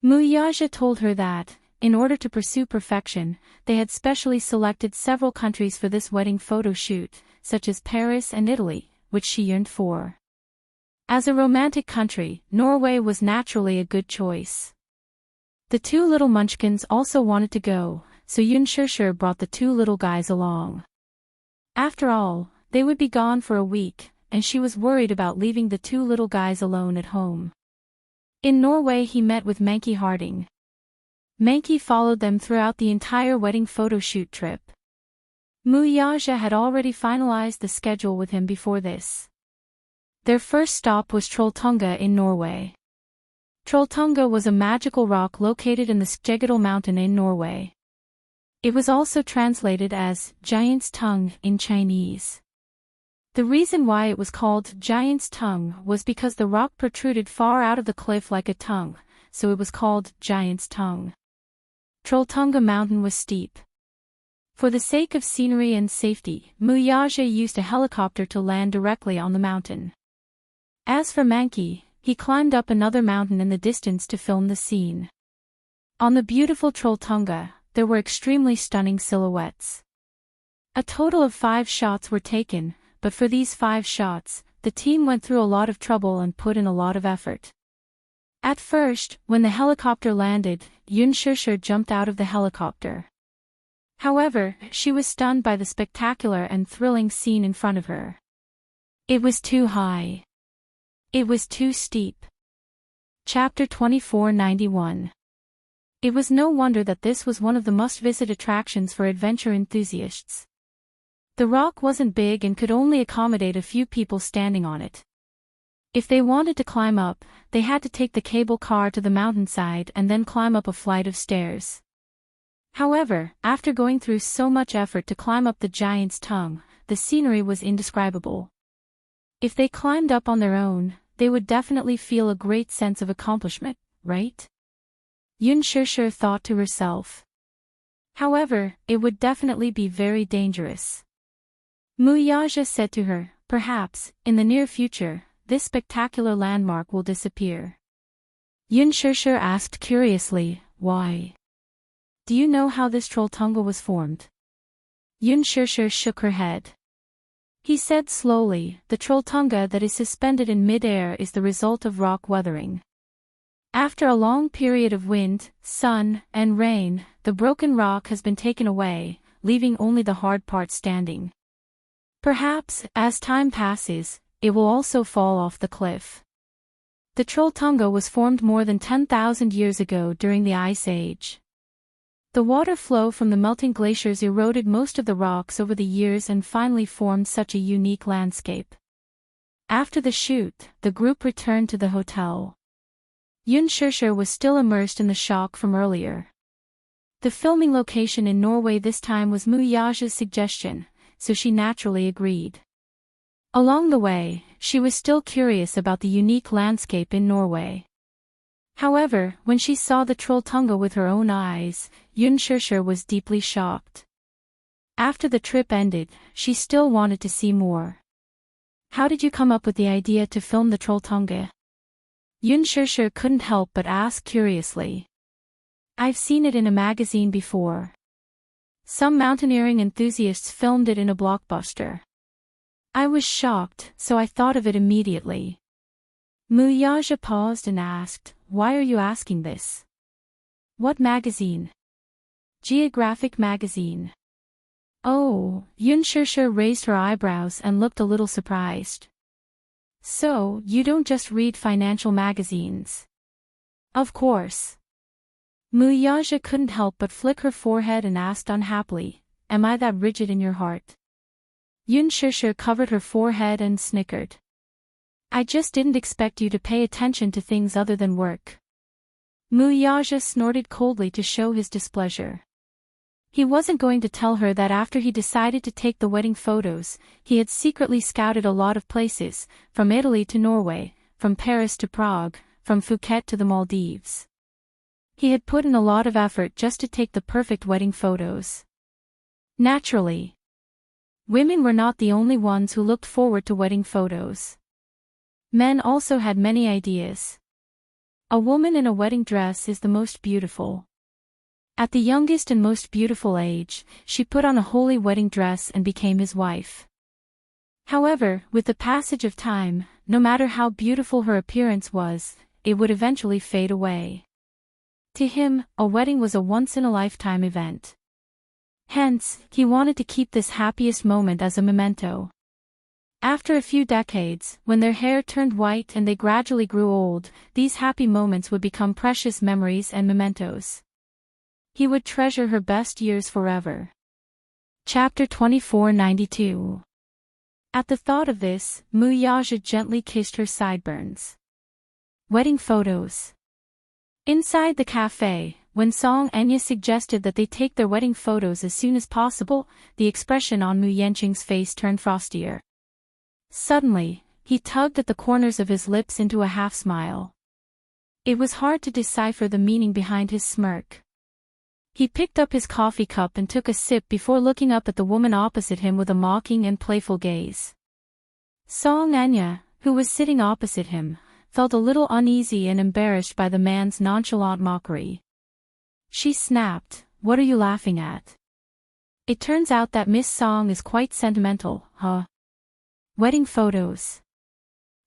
Mu Yaja told her that, in order to pursue perfection, they had specially selected several countries for this wedding photo shoot, such as Paris and Italy, which she yearned for. As a romantic country, Norway was naturally a good choice. The 2 little munchkins also wanted to go, so Yun Shishir brought the 2 little guys along. After all, they would be gone for a week, and she was worried about leaving the two little guys alone at home. In Norway he met with Mankey Harding. Mankey followed them throughout the entire wedding photo shoot trip. Muyaja had already finalized the schedule with him before this. Their first stop was Trolltunga in Norway. Trolltunga was a magical rock located in the Skjeggedal mountain in Norway. It was also translated as Giant's Tongue in Chinese. The reason why it was called Giant's Tongue was because the rock protruded far out of the cliff like a tongue, so it was called Giant's Tongue. Trolltunga mountain was steep. For the sake of scenery and safety, Muyaja used a helicopter to land directly on the mountain. As for Mankey, he climbed up another mountain in the distance to film the scene. On the beautiful Trolltunga, there were extremely stunning silhouettes. A total of 5 shots were taken, but for these 5 shots, the team went through a lot of trouble and put in a lot of effort. At first, when the helicopter landed, Yun Shusher jumped out of the helicopter. However, she was stunned by the spectacular and thrilling scene in front of her. It was too high. It was too steep. Chapter 2491. It was no wonder that this was one of the must-visit attractions for adventure enthusiasts. The rock wasn't big and could only accommodate a few people standing on it. If they wanted to climb up, they had to take the cable car to the mountainside and then climb up a flight of stairs. However, after going through so much effort to climb up the Giant's Tongue, the scenery was indescribable. If they climbed up on their own, they would definitely feel a great sense of accomplishment, right? Yun Shusher thought to herself. However, it would definitely be very dangerous. Muyaja said to her, perhaps, in the near future, this spectacular landmark will disappear. Yun Shusher asked curiously, why? Do you know how this Trolltunga was formed? Yun Shusher shook her head. He said slowly, the Trolltunga that is suspended in mid-air is the result of rock weathering. After a long period of wind, sun, and rain, the broken rock has been taken away, leaving only the hard part standing. Perhaps, as time passes, it will also fall off the cliff. The Trolltunga was formed more than 10,000 years ago during the Ice Age. The water flow from the melting glaciers eroded most of the rocks over the years and finally formed such a unique landscape. After the shoot, the group returned to the hotel. Yun Shusher was still immersed in the shock from earlier. The filming location in Norway this time was Muyaja's suggestion, so she naturally agreed. Along the way, she was still curious about the unique landscape in Norway. However, when she saw the Trolltunga with her own eyes, Yun Shusher was deeply shocked. After the trip ended, she still wanted to see more. How did you come up with the idea to film the Trolltunga? Yun Shusher couldn't help but ask curiously. I've seen it in a magazine before. Some mountaineering enthusiasts filmed it in a blockbuster. I was shocked, so I thought of it immediately. Muyaja paused and asked, why are you asking this? What magazine? Geographic magazine. Oh, Yun Shusher raised her eyebrows and looked a little surprised. So, you don't just read financial magazines? Of course. Muyaja couldn't help but flick her forehead and asked unhappily, am I that rigid in your heart? Yun Shusher covered her forehead and snickered. I just didn't expect you to pay attention to things other than work. Muyaja snorted coldly to show his displeasure. He wasn't going to tell her that after he decided to take the wedding photos, he had secretly scouted a lot of places, from Italy to Norway, from Paris to Prague, from Phuket to the Maldives. He had put in a lot of effort just to take the perfect wedding photos. Naturally, women were not the only ones who looked forward to wedding photos. Men also had many ideas. A woman in a wedding dress is the most beautiful. At the youngest and most beautiful age, she put on a holy wedding dress and became his wife. However, with the passage of time, no matter how beautiful her appearance was, it would eventually fade away. To him, a wedding was a once-in-a-lifetime event. Hence, he wanted to keep this happiest moment as a memento. After a few decades, when their hair turned white and they gradually grew old, these happy moments would become precious memories and mementos. He would treasure her best years forever. Chapter 2492. At the thought of this, Muyaja gently kissed her sideburns. Wedding photos. Inside the cafe, when Song Enya suggested that they take their wedding photos as soon as possible, the expression on Mu Yanqing's face turned frostier. Suddenly, he tugged at the corners of his lips into a half-smile. It was hard to decipher the meaning behind his smirk. He picked up his coffee cup and took a sip before looking up at the woman opposite him with a mocking and playful gaze. Song Enya, who was sitting opposite him, felt a little uneasy and embarrassed by the man's nonchalant mockery. She snapped, "What are you laughing at? It turns out that Miss Song is quite sentimental, huh? Wedding photos."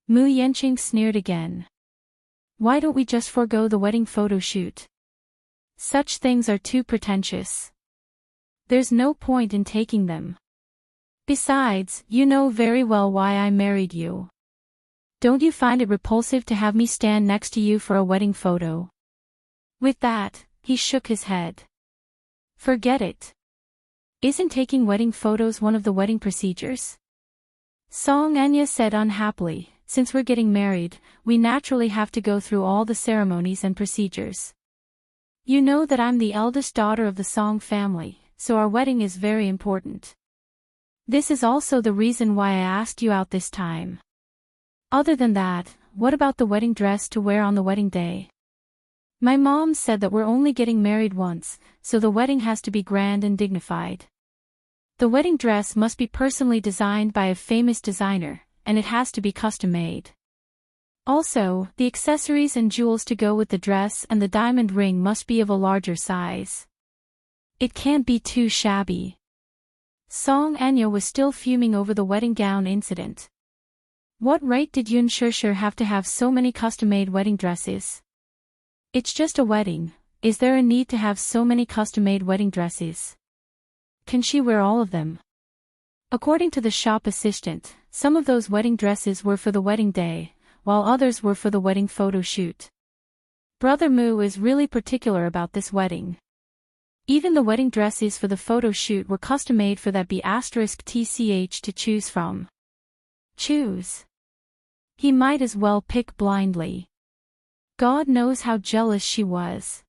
Mu Yanqing sneered again. "Why don't we just forego the wedding photo shoot? Such things are too pretentious. There's no point in taking them. Besides, you know very well why I married you. Don't you find it repulsive to have me stand next to you for a wedding photo?" With that, he shook his head. "Forget it. Isn't taking wedding photos one of the wedding procedures?" Song Enya said unhappily, "Since we're getting married, we naturally have to go through all the ceremonies and procedures. You know that I'm the eldest daughter of the Song family, so our wedding is very important. This is also the reason why I asked you out this time. Other than that, what about the wedding dress to wear on the wedding day? My mom said that we're only getting married once, so the wedding has to be grand and dignified. The wedding dress must be personally designed by a famous designer, and it has to be custom-made. Also, the accessories and jewels to go with the dress and the diamond ring must be of a larger size. It can't be too shabby." Song Enya was still fuming over the wedding gown incident. What right did Yun Shishir have to have so many custom-made wedding dresses? It's just a wedding, is there a need to have so many custom-made wedding dresses? Can she wear all of them? According to the shop assistant, some of those wedding dresses were for the wedding day, while others were for the wedding photo shoot. Brother Mu is really particular about this wedding. Even the wedding dresses for the photo shoot were custom-made for that *TCH to choose from. Choose. He might as well pick blindly. God knows how jealous she was.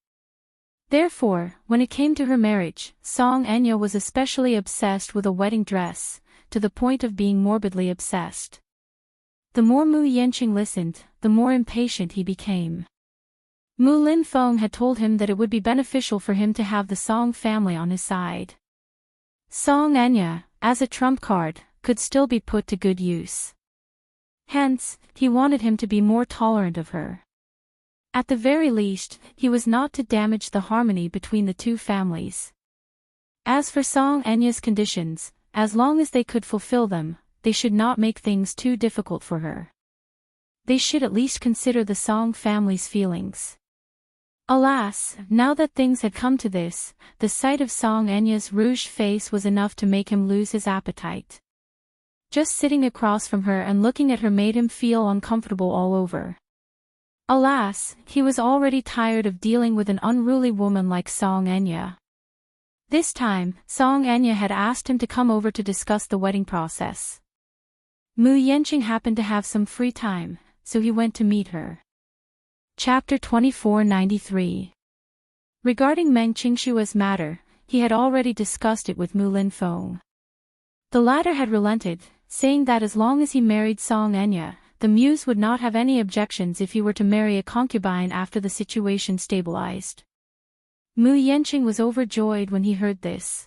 Therefore, when it came to her marriage, Song Enya was especially obsessed with a wedding dress, to the point of being morbidly obsessed. The more Mu Yanqing listened, the more impatient he became. Mu Linfeng had told him that it would be beneficial for him to have the Song family on his side. Song Enya, as a trump card, could still be put to good use. Hence, he wanted him to be more tolerant of her. At the very least, he was not to damage the harmony between the two families. As for Song Enya's conditions, as long as they could fulfill them, they should not make things too difficult for her. They should at least consider the Song family's feelings. Alas, now that things had come to this, the sight of Song Enya's rouged face was enough to make him lose his appetite. Just sitting across from her and looking at her made him feel uncomfortable all over. Alas, he was already tired of dealing with an unruly woman like Song Enya. This time, Song Enya had asked him to come over to discuss the wedding process. Mu Yanqing happened to have some free time, so he went to meet her. Chapter 2493. Regarding Meng Qingshua's matter, he had already discussed it with Mu Linfeng. The latter had relented, saying that as long as he married Song Enya, the muse would not have any objections if he were to marry a concubine after the situation stabilized. Mu Yanqing was overjoyed when he heard this.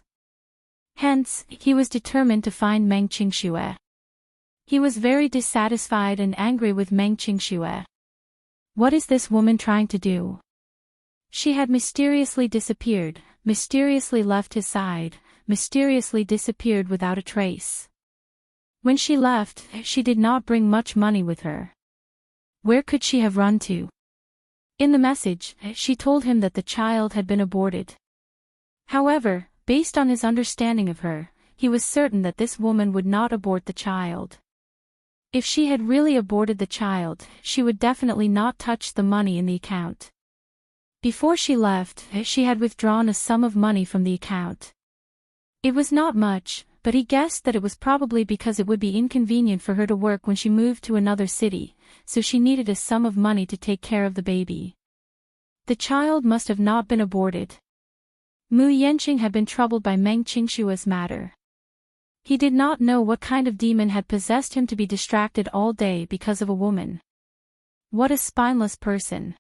Hence, he was determined to find Meng Qingxue. He was very dissatisfied and angry with Meng Qingxue. What is this woman trying to do? She had mysteriously disappeared, mysteriously left his side, mysteriously disappeared without a trace. When she left, she did not bring much money with her. Where could she have run to? In the message, she told him that the child had been aborted. However, based on his understanding of her, he was certain that this woman would not abort the child. If she had really aborted the child, she would definitely not touch the money in the account. Before she left, she had withdrawn a sum of money from the account. It was not much, but he guessed that it was probably because it would be inconvenient for her to work when she moved to another city, so she needed a sum of money to take care of the baby. The child must have not been aborted. Mu Yenqing had been troubled by Meng Qingshua's matter. He did not know what kind of demon had possessed him to be distracted all day because of a woman. What a spineless person.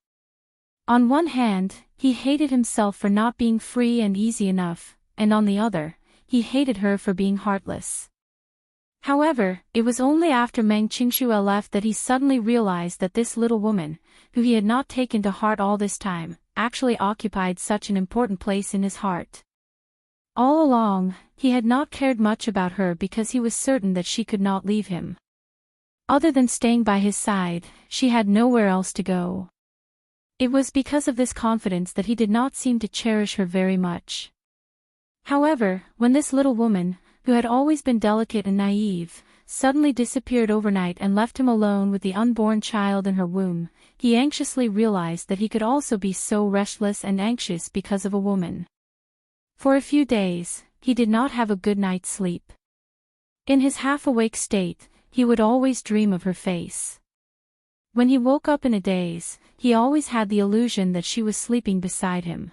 On one hand, he hated himself for not being free and easy enough, and on the other, he hated her for being heartless. However, it was only after Meng Qingxue left that he suddenly realized that this little woman, who he had not taken to heart all this time, actually occupied such an important place in his heart. All along, he had not cared much about her because he was certain that she could not leave him. Other than staying by his side, she had nowhere else to go. It was because of this confidence that he did not seem to cherish her very much. However, when this little woman, who had always been delicate and naive, suddenly disappeared overnight and left him alone with the unborn child in her womb, he anxiously realized that he could also be so restless and anxious because of a woman. For a few days, he did not have a good night's sleep. In his half-awake state, he would always dream of her face. When he woke up in a daze, he always had the illusion that she was sleeping beside him.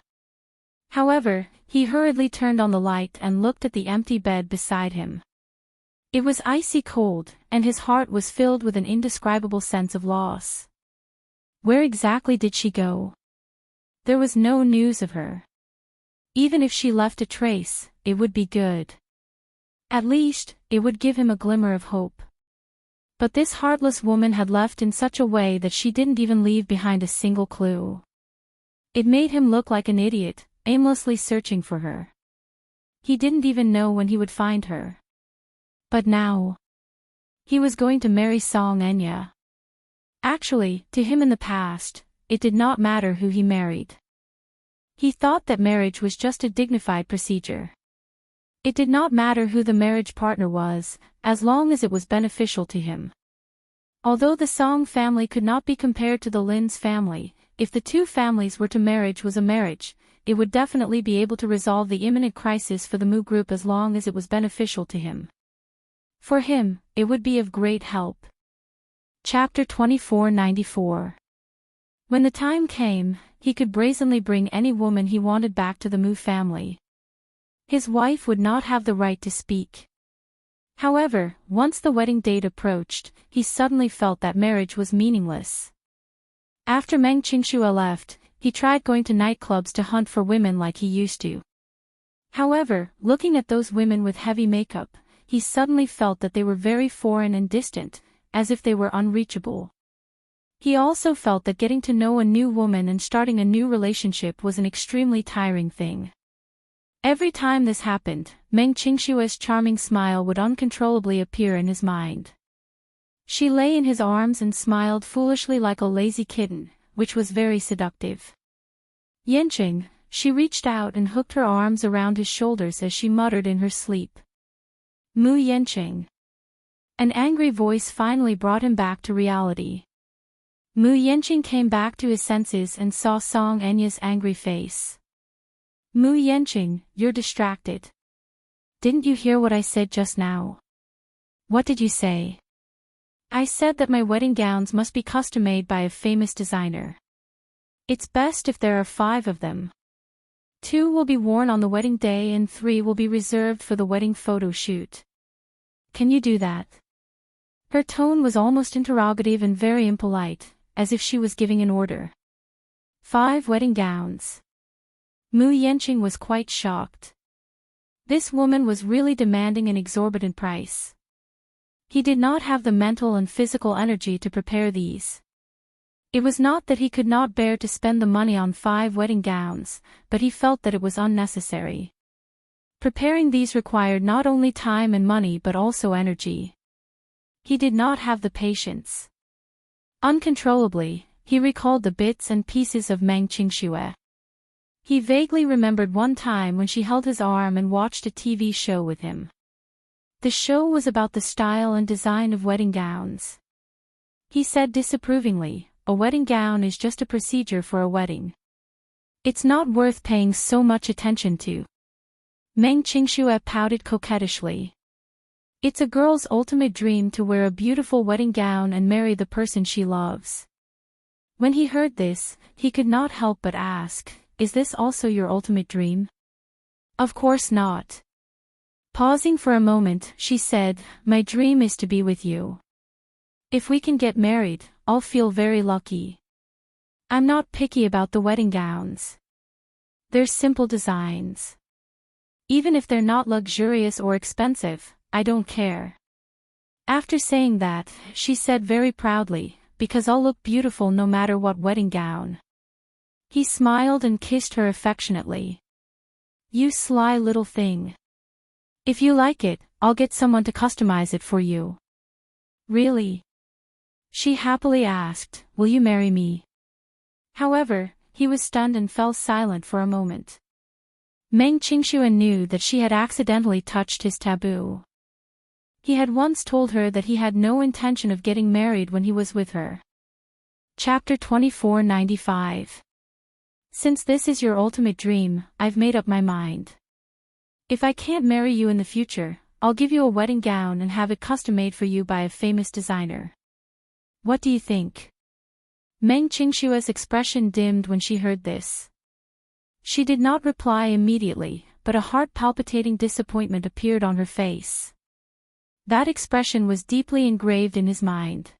However, he hurriedly turned on the light and looked at the empty bed beside him. It was icy cold, and his heart was filled with an indescribable sense of loss. Where exactly did she go? There was no news of her. Even if she left a trace, it would be good. At least, it would give him a glimmer of hope. But this heartless woman had left in such a way that she didn't even leave behind a single clue. It made him look like an idiot, aimlessly searching for her. He didn't even know when he would find her. But now, he was going to marry Song Enya. Actually, to him in the past, it did not matter who he married. He thought that marriage was just a dignified procedure. It did not matter who the marriage partner was, as long as it was beneficial to him. Although the Song family could not be compared to the Lin's family, if the two families were to marriage was a marriage, it would definitely be able to resolve the imminent crisis for the Mu group as long as it was beneficial to him. For him, it would be of great help. Chapter 2494. When the time came, he could brazenly bring any woman he wanted back to the Mu family. His wife would not have the right to speak. However, once the wedding date approached, he suddenly felt that marriage was meaningless. After Meng Qingxue left, he tried going to nightclubs to hunt for women like he used to. However, looking at those women with heavy makeup, he suddenly felt that they were very foreign and distant, as if they were unreachable. He also felt that getting to know a new woman and starting a new relationship was an extremely tiring thing. Every time this happened, Meng Qingshue's charming smile would uncontrollably appear in his mind. She lay in his arms and smiled foolishly like a lazy kitten, which was very seductive. Yenqing, she reached out and hooked her arms around his shoulders as she muttered in her sleep. Mu Yenqing. An angry voice finally brought him back to reality. Mu Yenqing came back to his senses and saw Song Enya's angry face. Mu Yenqing, you're distracted. Didn't you hear what I said just now? What did you say? I said that my wedding gowns must be custom-made by a famous designer. It's best if there are 5 of them. 2 will be worn on the wedding day and 3 will be reserved for the wedding photo shoot. Can you do that? Her tone was almost interrogative and very impolite, as if she was giving an order. 5 wedding gowns. Mu Yenqing was quite shocked. This woman was really demanding an exorbitant price. He did not have the mental and physical energy to prepare these. It was not that he could not bear to spend the money on 5 wedding gowns, but he felt that it was unnecessary. Preparing these required not only time and money but also energy. He did not have the patience. Uncontrollably, he recalled the bits and pieces of Meng Qingsue. He vaguely remembered one time when she held his arm and watched a TV show with him. The show was about the style and design of wedding gowns. He said disapprovingly, a wedding gown is just a procedure for a wedding. It's not worth paying so much attention to. Meng Qingxue pouted coquettishly. It's a girl's ultimate dream to wear a beautiful wedding gown and marry the person she loves. When he heard this, he could not help but ask, is this also your ultimate dream? Of course not. Pausing for a moment, she said, my dream is to be with you. If we can get married, I'll feel very lucky. I'm not picky about the wedding gowns. They're simple designs. Even if they're not luxurious or expensive, I don't care. After saying that, she said very proudly, because I'll look beautiful no matter what wedding gown. He smiled and kissed her affectionately. You sly little thing. If you like it, I'll get someone to customize it for you. Really? She happily asked, will you marry me? However, he was stunned and fell silent for a moment. Meng Qingxue knew that she had accidentally touched his taboo. He had once told her that he had no intention of getting married when he was with her. Chapter 2495. Since this is your ultimate dream, I've made up my mind. If I can't marry you in the future, I'll give you a wedding gown and have it custom-made for you by a famous designer. What do you think? Meng Qingxue's expression dimmed when she heard this. She did not reply immediately, but a heart-palpitating disappointment appeared on her face. That expression was deeply engraved in his mind.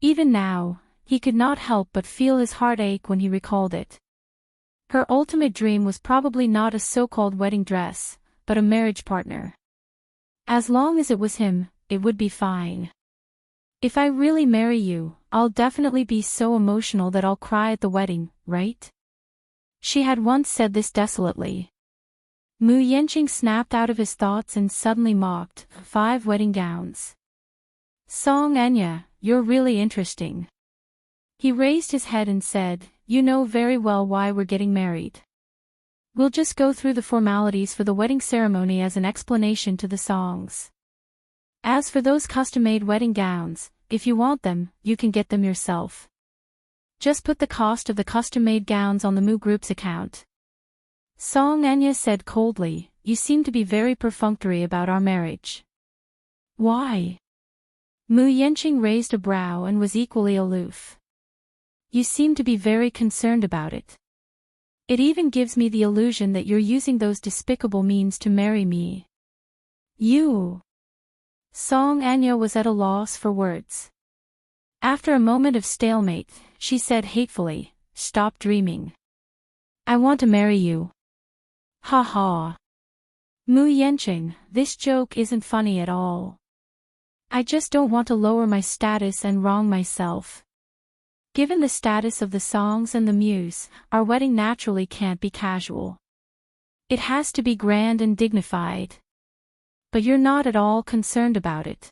Even now, he could not help but feel his heart ache when he recalled it. Her ultimate dream was probably not a so-called wedding dress, but a marriage partner. As long as it was him, it would be fine. If I really marry you, I'll definitely be so emotional that I'll cry at the wedding, right? She had once said this desolately. Mu Yanqing snapped out of his thoughts and suddenly mocked, 5 wedding gowns. Song Enya, you're really interesting. He raised his head and said, you know very well why we're getting married. We'll just go through the formalities for the wedding ceremony as an explanation to the songs. As for those custom-made wedding gowns, if you want them, you can get them yourself. Just put the cost of the custom-made gowns on the Mu Group's account. Song Enya said coldly, you seem to be very perfunctory about our marriage. Why? Mu Yanqing raised a brow and was equally aloof. You seem to be very concerned about it. It even gives me the illusion that you're using those despicable means to marry me. You. Song Enya was at a loss for words. After a moment of stalemate, she said hatefully, stop dreaming. I want to marry you. Ha ha. Mu Yanqing, this joke isn't funny at all. I just don't want to lower my status and wrong myself. Given the status of the songs and the muse, our wedding naturally can't be casual. It has to be grand and dignified. But you're not at all concerned about it.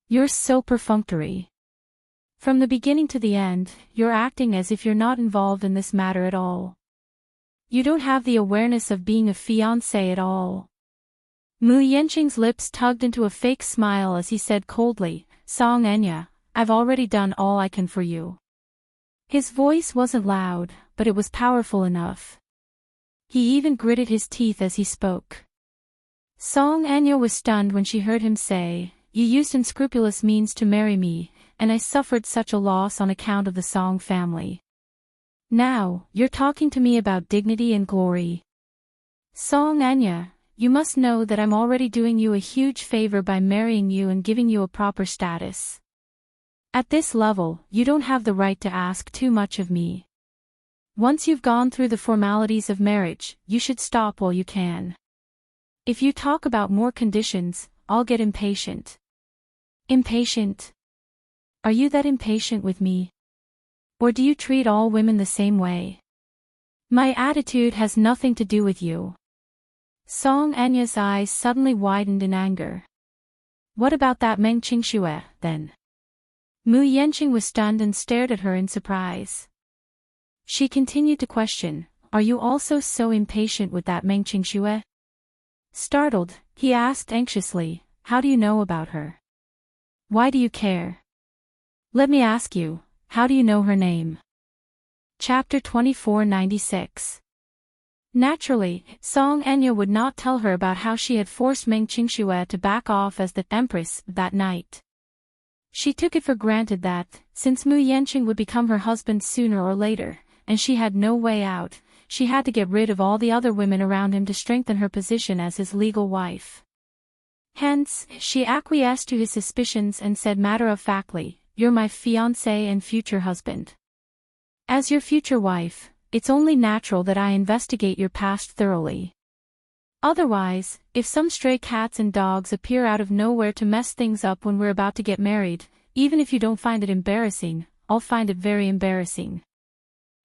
You're so perfunctory. From the beginning to the end, you're acting as if you're not involved in this matter at all. You don't have the awareness of being a fiancé at all. Mu Yanqing's lips tugged into a fake smile as he said coldly, Song Enya, I've already done all I can for you. His voice wasn't loud, but it was powerful enough. He even gritted his teeth as he spoke. Song Enya was stunned when she heard him say, you used unscrupulous means to marry me, and I suffered such a loss on account of the Song family. Now, you're talking to me about dignity and glory. Song Enya, you must know that I'm already doing you a huge favor by marrying you and giving you a proper status. At this level, you don't have the right to ask too much of me. Once you've gone through the formalities of marriage, you should stop while you can. If you talk about more conditions, I'll get impatient. Impatient? Are you that impatient with me? Or do you treat all women the same way? My attitude has nothing to do with you. Song Enya's eyes suddenly widened in anger. What about that Meng Qingxue, then? Mu Yanqing was stunned and stared at her in surprise. She continued to question, are you also so impatient with that Meng Qingxue? Startled, he asked anxiously, how do you know about her? Why do you care? Let me ask you, how do you know her name? Chapter 2496. Naturally, Song Enya would not tell her about how she had forced Meng Qingxue to back off as the empress that night. She took it for granted that, since Mu Yanqing would become her husband sooner or later, and she had no way out, she had to get rid of all the other women around him to strengthen her position as his legal wife. Hence, she acquiesced to his suspicions and said matter-of-factly, "You're my fiancé and future husband. As your future wife, it's only natural that I investigate your past thoroughly. Otherwise, if some stray cats and dogs appear out of nowhere to mess things up when we're about to get married, even if you don't find it embarrassing, I'll find it very embarrassing."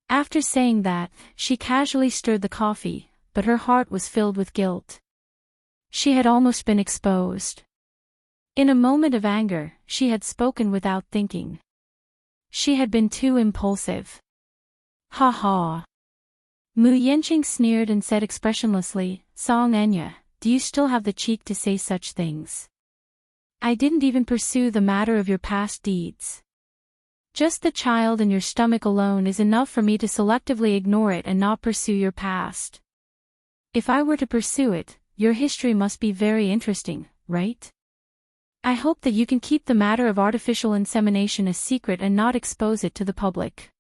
After saying that, she casually stirred the coffee, but her heart was filled with guilt. She had almost been exposed. In a moment of anger, she had spoken without thinking. She had been too impulsive. Ha ha. Mu Yanqing sneered and said expressionlessly, "Song Enya, do you still have the cheek to say such things? I didn't even pursue the matter of your past deeds. Just the child in your stomach alone is enough for me to selectively ignore it and not pursue your past. If I were to pursue it, your history must be very interesting, right? I hope that you can keep the matter of artificial insemination a secret and not expose it to the public.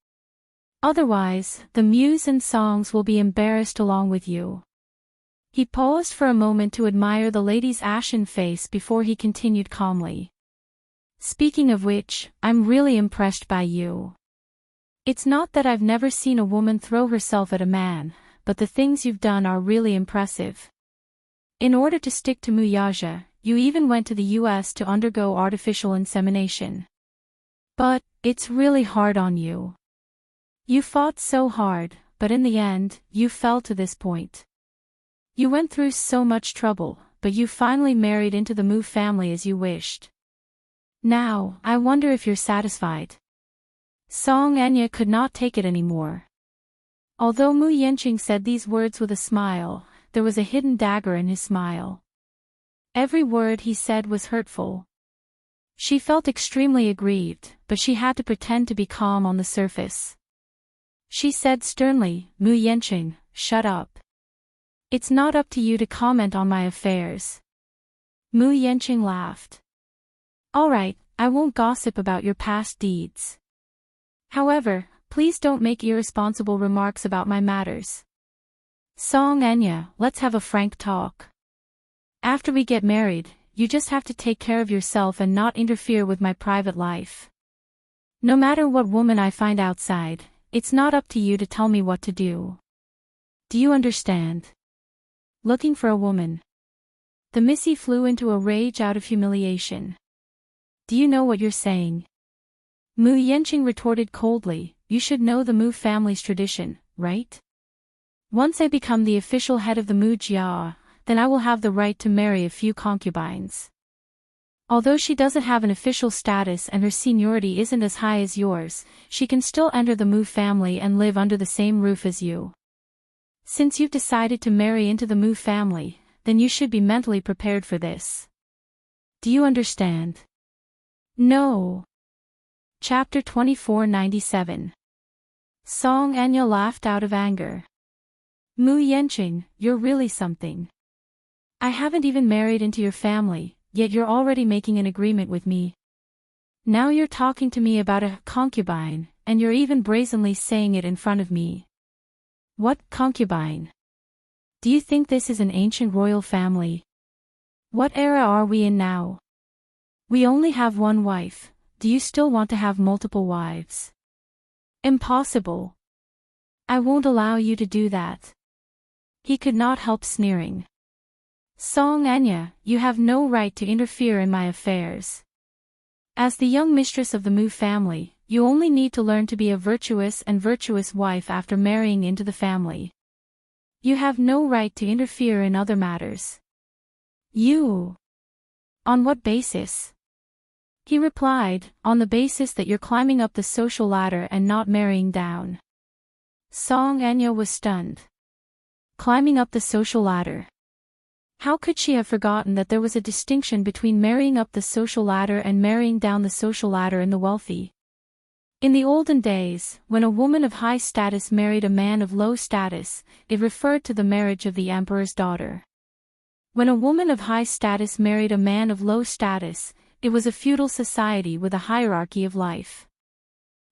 Otherwise, the muse and songs will be embarrassed along with you." He paused for a moment to admire the lady's ashen face before he continued calmly. "Speaking of which, I'm really impressed by you. It's not that I've never seen a woman throw herself at a man, but the things you've done are really impressive. In order to stick to Muyaja, you even went to the US to undergo artificial insemination. But, it's really hard on you. You fought so hard, but in the end, you fell to this point. You went through so much trouble, but you finally married into the Mu family as you wished. Now, I wonder if you're satisfied." Song Enya could not take it anymore. Although Mu Yanqing said these words with a smile, there was a hidden dagger in his smile. Every word he said was hurtful. She felt extremely aggrieved, but she had to pretend to be calm on the surface. She said sternly, "Mu Yanqing, shut up. It's not up to you to comment on my affairs." Mu Yanqing laughed. "All right, I won't gossip about your past deeds. However, please don't make irresponsible remarks about my matters. Song Enya, let's have a frank talk. After we get married, you just have to take care of yourself and not interfere with my private life. No matter what woman I find outside, it's not up to you to tell me what to do. Do you understand?" Looking for a woman. The Missy flew into a rage out of humiliation. "Do you know what you're saying?" Mu Yanqing retorted coldly, "You should know the Mu family's tradition, right? Once I become the official head of the Mu Jia, then I will have the right to marry a few concubines. Although she doesn't have an official status and her seniority isn't as high as yours, she can still enter the Mu family and live under the same roof as you. Since you've decided to marry into the Mu family, then you should be mentally prepared for this. Do you understand?" "No." Chapter 2497. Song Enya laughed out of anger. "Mu Yanqing, you're really something. I haven't even married into your family, yet you're already making an agreement with me. Now you're talking to me about a concubine, and you're even brazenly saying it in front of me. What concubine? Do you think this is an ancient royal family? What era are we in now? We only have one wife, do you still want to have multiple wives? Impossible. I won't allow you to do that." He could not help sneering. "Song Enya, you have no right to interfere in my affairs. As the young mistress of the Mu family, you only need to learn to be a virtuous wife after marrying into the family. You have no right to interfere in other matters." "You? On what basis?" He replied, "On the basis that you're climbing up the social ladder and not marrying down." Song Enya was stunned. Climbing up the social ladder. How could she have forgotten that there was a distinction between marrying up the social ladder and marrying down the social ladder in the wealthy? In the olden days, when a woman of high status married a man of low status, it referred to the marriage of the emperor's daughter. When a woman of high status married a man of low status, it was a feudal society with a hierarchy of life.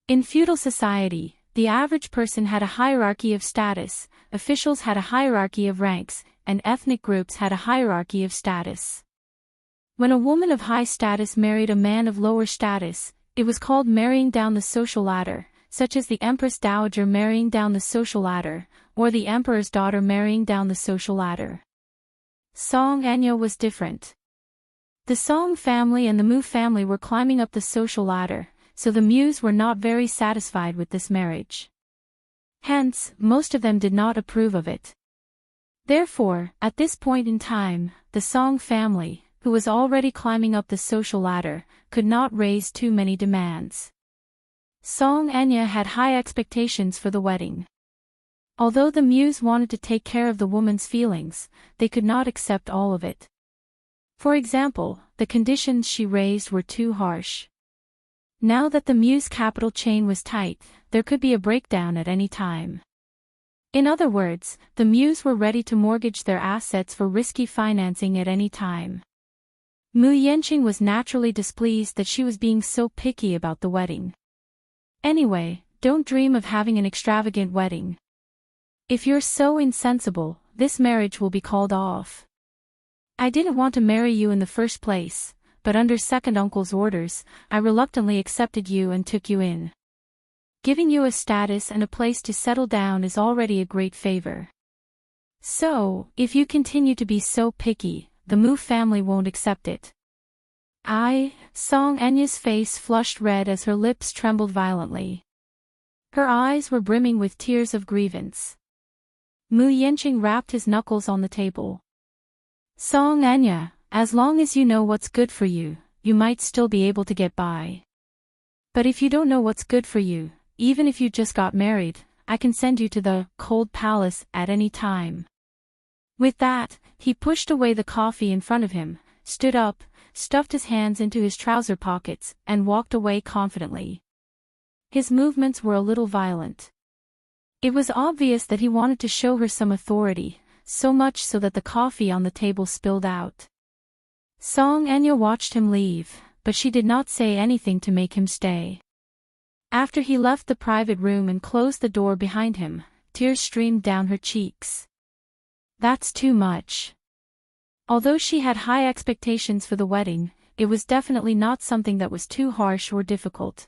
In feudal society, the average person had a hierarchy of status, officials had a hierarchy of ranks, and ethnic groups had a hierarchy of status. When a woman of high status married a man of lower status, it was called marrying down the social ladder, such as the Empress Dowager marrying down the social ladder, or the Emperor's daughter marrying down the social ladder. Song Anya was different. The Song family and the Mu family were climbing up the social ladder, so the Muse were not very satisfied with this marriage. Hence, most of them did not approve of it. Therefore, at this point in time, the Song family, who was already climbing up the social ladder, could not raise too many demands. Song Anya had high expectations for the wedding. Although the Muse wanted to take care of the woman's feelings, they could not accept all of it. For example, the conditions she raised were too harsh. Now that the Muse capital chain was tight, there could be a breakdown at any time. In other words, the Muse were ready to mortgage their assets for risky financing at any time. Mu Yenqing was naturally displeased that she was being so picky about the wedding. Anyway, don't dream of having an extravagant wedding. If you're so insensible, this marriage will be called off. I didn't want to marry you in the first place, but under second uncle's orders, I reluctantly accepted you and took you in. Giving you a status and a place to settle down is already a great favor. So, if you continue to be so picky, the Mu family won't accept it. Song Anya's face flushed red as her lips trembled violently. Her eyes were brimming with tears of grievance. Mu Yenqing rapped his knuckles on the table. Song Anya, as long as you know what's good for you, you might still be able to get by. But if you don't know what's good for you, even if you just got married, I can send you to the cold palace at any time. With that, he pushed away the coffee in front of him, stood up, stuffed his hands into his trouser pockets, and walked away confidently. His movements were a little violent. It was obvious that he wanted to show her some authority, so much so that the coffee on the table spilled out. Song Anya watched him leave, but she did not say anything to make him stay. After he left the private room and closed the door behind him, tears streamed down her cheeks. That's too much. Although she had high expectations for the wedding, it was definitely not something that was too harsh or difficult.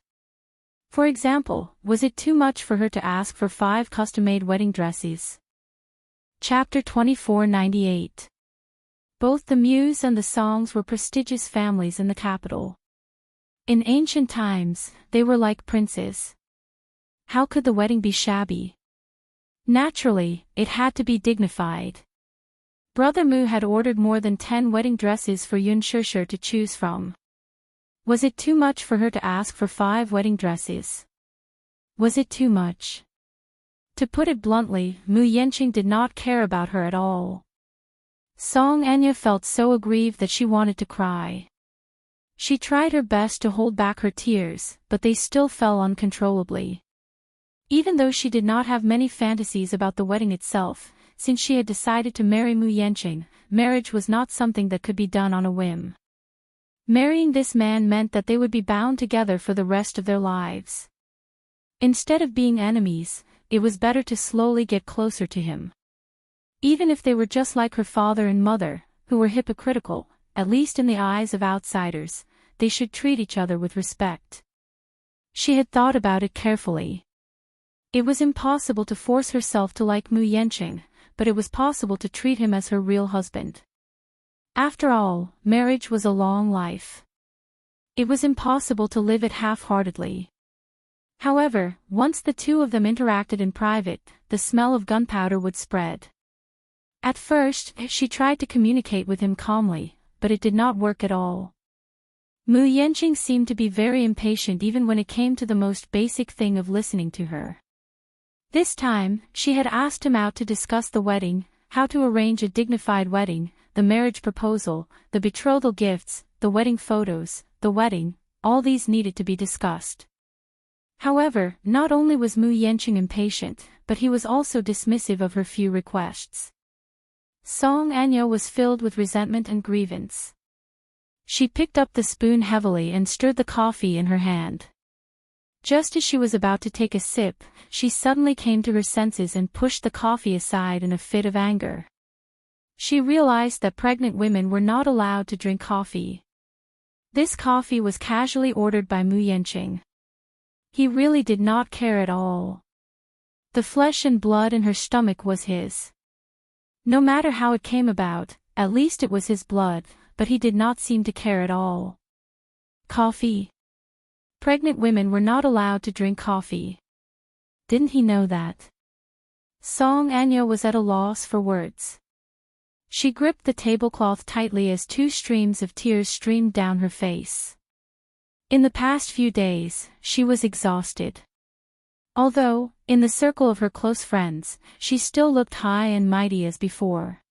For example, was it too much for her to ask for 5 custom-made wedding dresses? Chapter 2498. Both the Muse and the Songs were prestigious families in the capital. In ancient times, they were like princes. How could the wedding be shabby? Naturally, it had to be dignified. Brother Mu had ordered more than 10 wedding dresses for Yun Shishir to choose from. Was it too much for her to ask for 5 wedding dresses? Was it too much? To put it bluntly, Mu Yenqing did not care about her at all. Song Anya felt so aggrieved that she wanted to cry. She tried her best to hold back her tears, but they still fell uncontrollably. Even though she did not have many fantasies about the wedding itself, since she had decided to marry Mu Yenqing, marriage was not something that could be done on a whim. Marrying this man meant that they would be bound together for the rest of their lives. Instead of being enemies, it was better to slowly get closer to him. Even if they were just like her father and mother, who were hypocritical, at least in the eyes of outsiders, they should treat each other with respect. She had thought about it carefully. It was impossible to force herself to like Mu Yenqing, but it was possible to treat him as her real husband. After all, marriage was a long life. It was impossible to live it half-heartedly. However, once the two of them interacted in private, the smell of gunpowder would spread. At first, she tried to communicate with him calmly, but it did not work at all. Mu Yenqing seemed to be very impatient even when it came to the most basic thing of listening to her. This time, she had asked him out to discuss the wedding, how to arrange a dignified wedding, the marriage proposal, the betrothal gifts, the wedding photos, the wedding, all these needed to be discussed. However, not only was Mu Yenqing impatient, but he was also dismissive of her few requests. Song Anya was filled with resentment and grievance. She picked up the spoon heavily and stirred the coffee in her hand. Just as she was about to take a sip, she suddenly came to her senses and pushed the coffee aside in a fit of anger. She realized that pregnant women were not allowed to drink coffee. This coffee was casually ordered by Mu Yenqing. He really did not care at all. The flesh and blood in her stomach was his. No matter how it came about, at least it was his blood, but he did not seem to care at all. Coffee. Pregnant women were not allowed to drink coffee. Didn't he know that? Song Anya was at a loss for words. She gripped the tablecloth tightly as 2 streams of tears streamed down her face. In the past few days, she was exhausted. Although, in the circle of her close friends, she still looked high and mighty as before.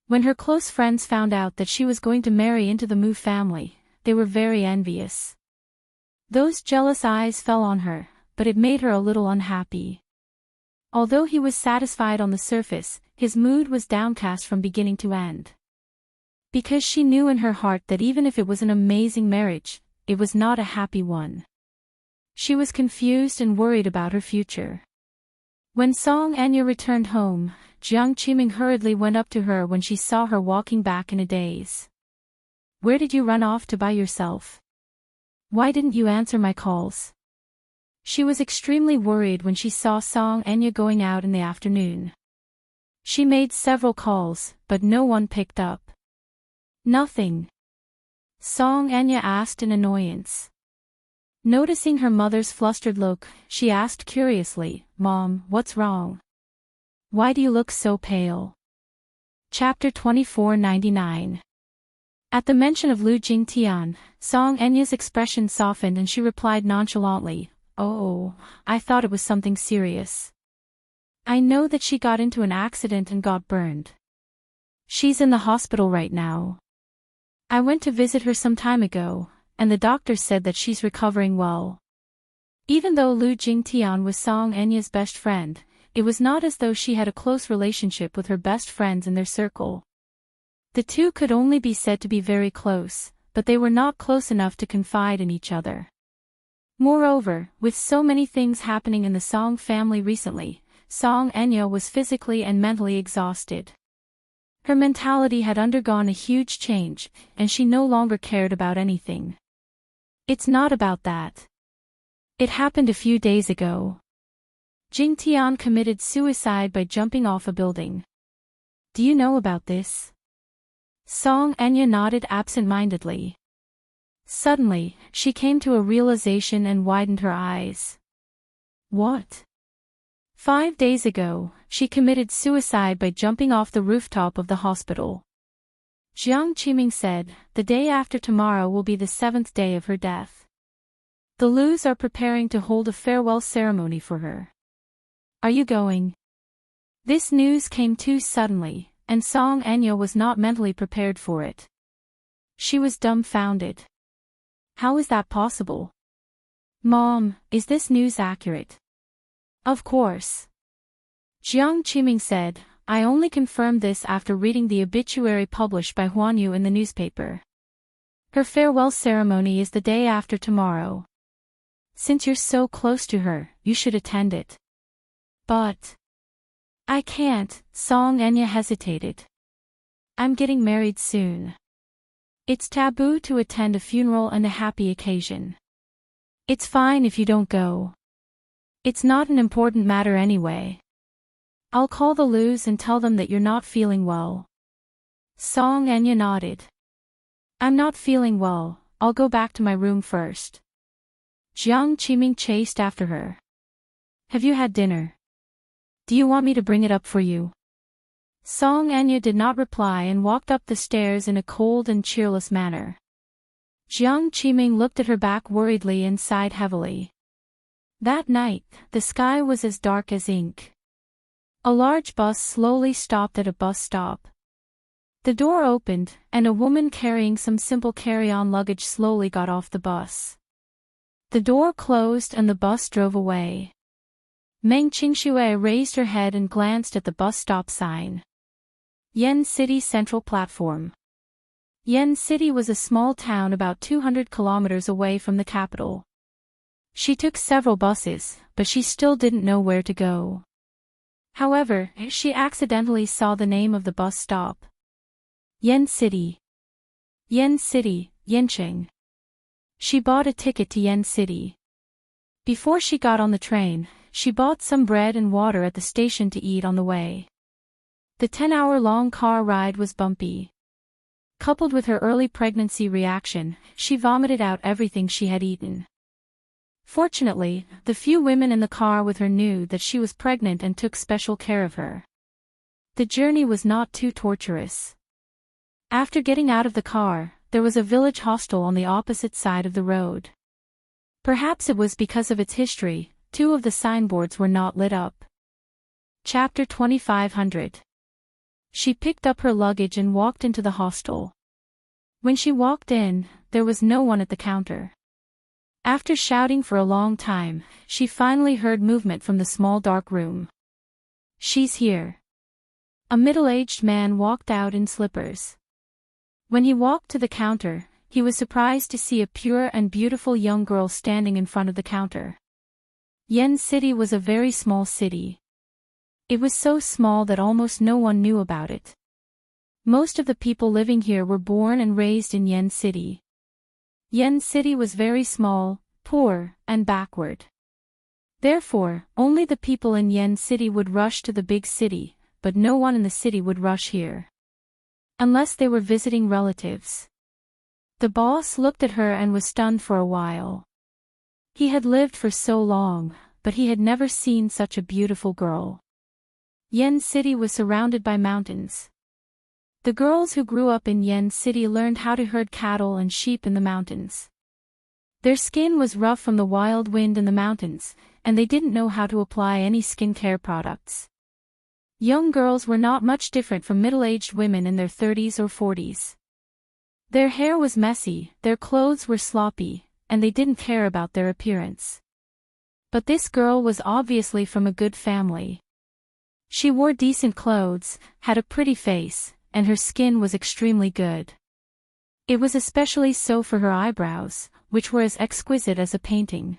When her close friends found out that she was going to marry into the Mu family, they were very envious. Those jealous eyes fell on her, but it made her a little unhappy. Although he was satisfied on the surface, his mood was downcast from beginning to end. Because she knew in her heart that even if it was an amazing marriage, it was not a happy one. She was confused and worried about her future. When Song Anya returned home, Jiang Qiming hurriedly went up to her when she saw her walking back in a daze. "Where did you run off to by yourself? Why didn't you answer my calls?" She was extremely worried when she saw Song Anya going out in the afternoon. She made several calls, but no one picked up. "Nothing?" Song Anya asked in annoyance. Noticing her mother's flustered look, she asked curiously, "Mom, what's wrong? Why do you look so pale?" Chapter 2499. At the mention of Lu Jingtian, Song Enya's expression softened and she replied nonchalantly, "Oh, I thought it was something serious. I know that she got into an accident and got burned. She's in the hospital right now. I went to visit her some time ago, and the doctor said that she's recovering well." Even though Lu Jingtian was Song Enya's best friend, it was not as though she had a close relationship with her best friends in their circle. The two could only be said to be very close, but they were not close enough to confide in each other. Moreover, with so many things happening in the Song family recently, Song Enya was physically and mentally exhausted. Her mentality had undergone a huge change, and she no longer cared about anything. "It's not about that. It happened a few days ago. Jingtian committed suicide by jumping off a building. Do you know about this?" Song Enya nodded absent-mindedly. Suddenly, she came to a realization and widened her eyes. "What?" 5 days ago, she committed suicide by jumping off the rooftop of the hospital. Jiang Qiming said, "The day after tomorrow will be the 7th day of her death. The Lus are preparing to hold a farewell ceremony for her. Are you going?" This news came too suddenly, and Song Enya was not mentally prepared for it. She was dumbfounded. How is that possible? "Mom, is this news accurate?" "Of course." Jiang Qiming said, "I only confirmed this after reading the obituary published by Huanyu in the newspaper. Her farewell ceremony is the day after tomorrow. Since you're so close to her, you should attend it." "But I can't," Song Enya hesitated. "I'm getting married soon. It's taboo to attend a funeral and a happy occasion. It's fine if you don't go. It's not an important matter anyway. I'll call the Lus and tell them that you're not feeling well." Song Enya nodded. "I'm not feeling well, I'll go back to my room first." Jiang Qiming chased after her. "Have you had dinner? Do you want me to bring it up for you?" Song Enya did not reply and walked up the stairs in a cold and cheerless manner. Jiang Qiming looked at her back worriedly and sighed heavily. That night, the sky was as dark as ink. A large bus slowly stopped at a bus stop. The door opened, and a woman carrying some simple carry-on luggage slowly got off the bus. The door closed and the bus drove away. Meng Qingxue raised her head and glanced at the bus stop sign. Yen City Central Platform. Yen City was a small town about 200 kilometers away from the capital. She took several buses, but she still didn't know where to go. However, she accidentally saw the name of the bus stop. Yen City. Yen City, Yencheng. She bought a ticket to Yen City. Before she got on the train, she bought some bread and water at the station to eat on the way. The 10-hour-long car ride was bumpy. Coupled with her early pregnancy reaction, she vomited out everything she had eaten. Fortunately, the few women in the car with her knew that she was pregnant and took special care of her. The journey was not too torturous. After getting out of the car, there was a village hostel on the opposite side of the road. Perhaps it was because of its history, 2 of the signboards were not lit up. Chapter 2500. She picked up her luggage and walked into the hostel. When she walked in, there was no one at the counter. After shouting for a long time, she finally heard movement from the small dark room. "She's here." A middle-aged man walked out in slippers. When he walked to the counter, he was surprised to see a pure and beautiful young girl standing in front of the counter. Yen City was a very small city. It was so small that almost no one knew about it. Most of the people living here were born and raised in Yen City. Yen City was very small, poor, and backward. Therefore, only the people in Yen City would rush to the big city, but no one in the city would rush here. Unless they were visiting relatives. The boss looked at her and was stunned for a while. He had lived for so long, but he had never seen such a beautiful girl. Yen City was surrounded by mountains. The girls who grew up in Yen City learned how to herd cattle and sheep in the mountains. Their skin was rough from the wild wind in the mountains, and they didn't know how to apply any skincare products. Young girls were not much different from middle-aged women in their 30s or 40s. Their hair was messy, their clothes were sloppy, and they didn't care about their appearance. But this girl was obviously from a good family. She wore decent clothes, had a pretty face, and her skin was extremely good. It was especially so for her eyebrows, which were as exquisite as a painting.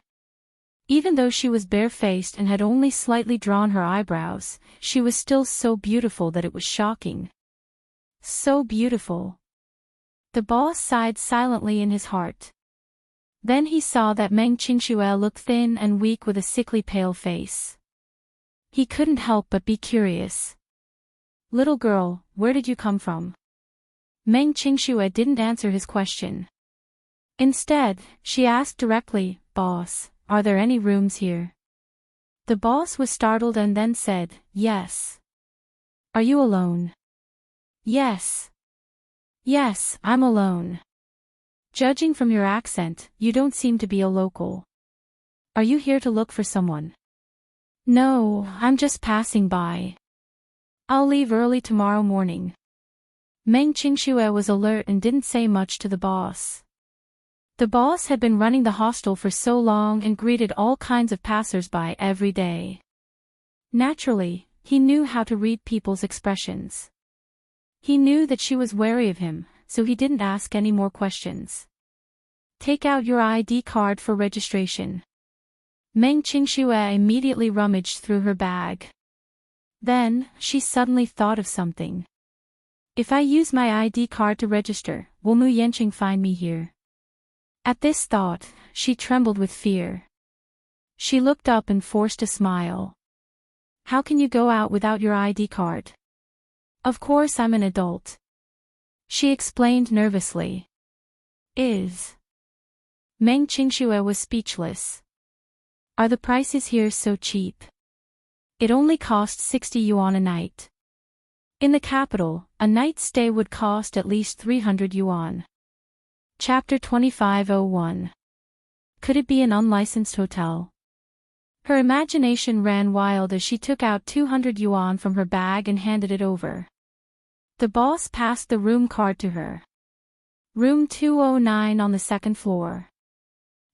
Even though she was bare-faced and had only slightly drawn her eyebrows, she was still so beautiful that it was shocking. So beautiful. The boss sighed silently in his heart. Then he saw that Meng Qingxue looked thin and weak with a sickly pale face. He couldn't help but be curious. "Little girl, where did you come from?" Meng Qingxue didn't answer his question. Instead, she asked directly, "Boss, are there any rooms here?" The boss was startled and then said, "Yes." "Are you alone?" "Yes. Yes, I'm alone." "Judging from your accent, you don't seem to be a local. Are you here to look for someone?" "No, I'm just passing by. I'll leave early tomorrow morning." Meng Qingxue was alert and didn't say much to the boss. The boss had been running the hostel for so long and greeted all kinds of passers-by every day. Naturally, he knew how to read people's expressions. He knew that she was wary of him, so he didn't ask any more questions. "Take out your ID card for registration." Meng Qingxue immediately rummaged through her bag. Then, she suddenly thought of something. "If I use my ID card to register, will Mu Yanqing find me here?" At this thought, she trembled with fear. She looked up and forced a smile. "How can you go out without your ID card?" "Of course I'm an adult," she explained nervously. Meng Qingxue was speechless. "Are the prices here so cheap?" "It only costs 60 yuan a night. In the capital, a night's stay would cost at least 300 yuan. Chapter 2501. Could it be an unlicensed hotel? Her imagination ran wild as she took out 200 yuan from her bag and handed it over. The boss passed the room card to her. Room 209 on the second floor.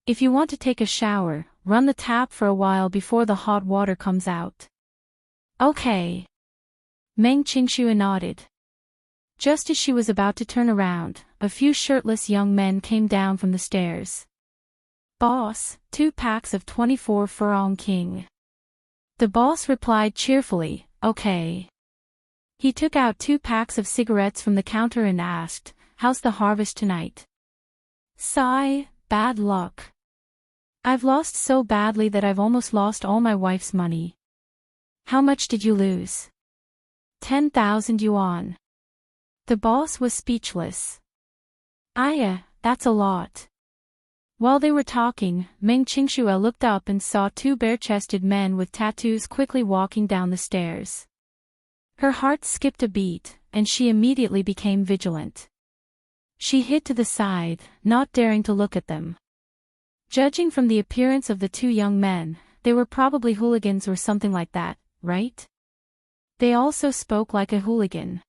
If you want to take a shower, run the tap for a while before the hot water comes out. Okay. Meng Qingxue nodded. Just as she was about to turn around, a few shirtless young men came down from the stairs. Boss, 2 packs of 24 Furong King. The boss replied cheerfully, okay. He took out 2 packs of cigarettes from the counter and asked, how's the harvest tonight? Sigh, bad luck. I've lost so badly that I've almost lost all my wife's money. How much did you lose? 10,000 yuan. The boss was speechless. That's a lot. While they were talking, Meng Qingxue looked up and saw 2 bare-chested men with tattoos quickly walking down the stairs. Her heart skipped a beat, and she immediately became vigilant. She hid to the side, not daring to look at them. Judging from the appearance of the 2 young men, they were probably hooligans or something like that, right? They also spoke like a hooligan.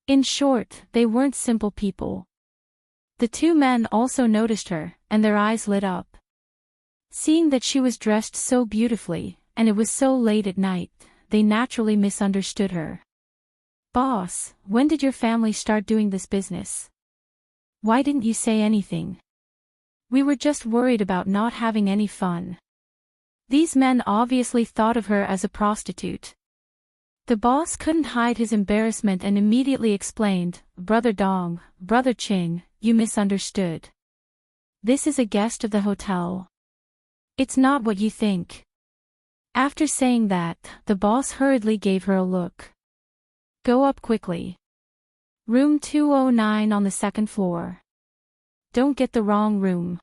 In short, they weren't simple people. The 2 men also noticed her, and their eyes lit up. Seeing that she was dressed so beautifully, and it was so late at night, they naturally misunderstood her. Boss, when did your family start doing this business? Why didn't you say anything? We were just worried about not having any fun. These men obviously thought of her as a prostitute. The boss couldn't hide his embarrassment and immediately explained, Brother Dong, Brother Qing, you misunderstood. This is a guest of the hotel. It's not what you think. After saying that, the boss hurriedly gave her a look. Go up quickly. Room 209 on the second floor. Don't get the wrong room.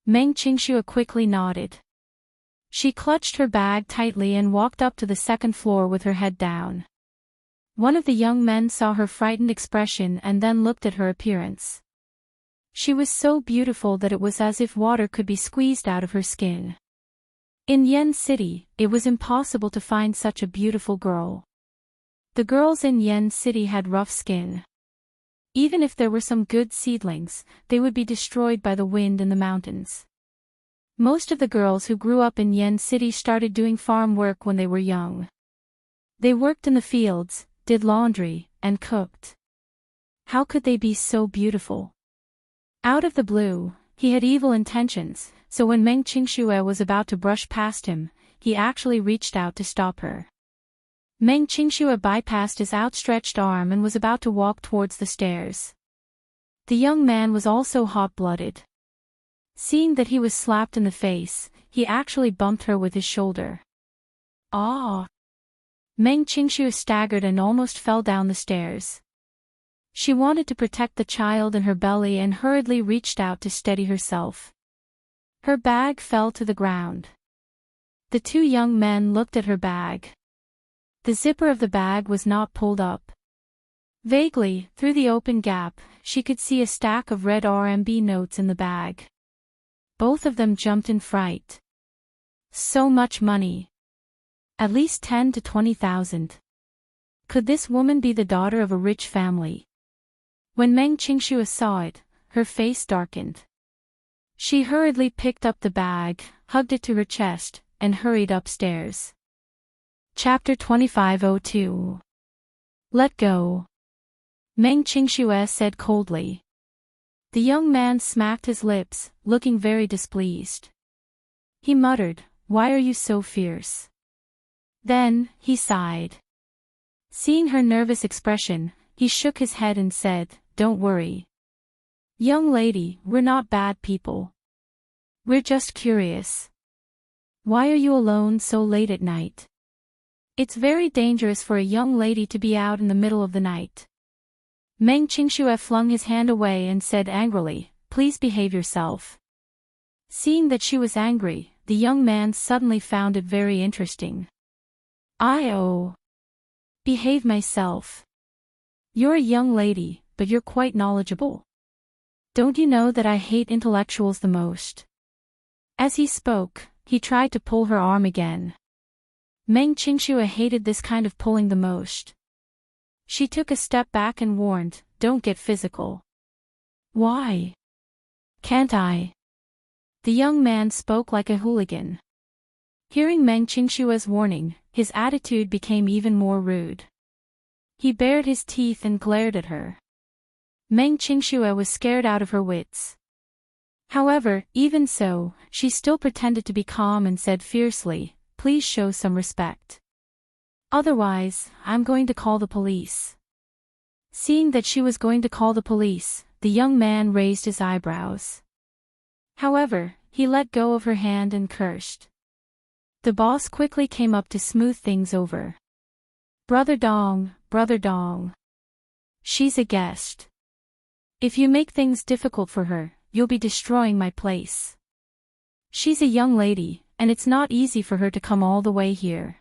Meng Qingxue quickly nodded. She clutched her bag tightly and walked up to the second floor with her head down. One of the young men saw her frightened expression and then looked at her appearance. She was so beautiful that it was as if water could be squeezed out of her skin. In Yen City, it was impossible to find such a beautiful girl. The girls in Yen City had rough skin. Even if there were some good seedlings, they would be destroyed by the wind in the mountains. Most of the girls who grew up in Yen City started doing farm work when they were young. They worked in the fields, did laundry, and cooked. How could they be so beautiful? Out of the blue, he had evil intentions, so when Meng Qingxue was about to brush past him, he actually reached out to stop her. Meng Qingxue bypassed his outstretched arm and was about to walk towards the stairs. The young man was also hot-blooded. Seeing that he was slapped in the face, he actually bumped her with his shoulder. Ah! Meng Qingxue staggered and almost fell down the stairs. She wanted to protect the child in her belly and hurriedly reached out to steady herself. Her bag fell to the ground. The 2 young men looked at her bag. The zipper of the bag was not pulled up. Vaguely, through the open gap, she could see a stack of red RMB notes in the bag. Both of them jumped in fright. So much money. At least 10 to 20,000. Could this woman be the daughter of a rich family? When Meng Qingxue saw it, her face darkened. She hurriedly picked up the bag, hugged it to her chest, and hurried upstairs. Chapter 2502. Let go. Meng Qingxue said coldly. The young man smacked his lips, looking very displeased. He muttered, "Why are you so fierce?" Then, he sighed. Seeing her nervous expression, he shook his head and said, "Don't worry. Young lady, we're not bad people. We're just curious. Why are you alone so late at night? It's very dangerous for a young lady to be out in the middle of the night." Meng Qingxue flung his hand away and said angrily, "Please behave yourself." Seeing that she was angry, the young man suddenly found it very interesting. "I behave myself. You're a young lady, but you're quite knowledgeable. Don't you know that I hate intellectuals the most?" As he spoke, he tried to pull her arm again. Meng Qingxue hated this kind of pulling the most. She took a step back and warned, "Don't get physical." "Why? Can't I?" The young man spoke like a hooligan. Hearing Meng Qingshue's warning, his attitude became even more rude. He bared his teeth and glared at her. Meng Qingxue was scared out of her wits. However, even so, she still pretended to be calm and said fiercely, "Please show some respect. Otherwise, I'm going to call the police." Seeing that she was going to call the police, the young man raised his eyebrows. However, he let go of her hand and cursed. The boss quickly came up to smooth things over. Brother Dong. She's a guest. If you make things difficult for her, you'll be destroying my place. She's a young lady, and it's not easy for her to come all the way here.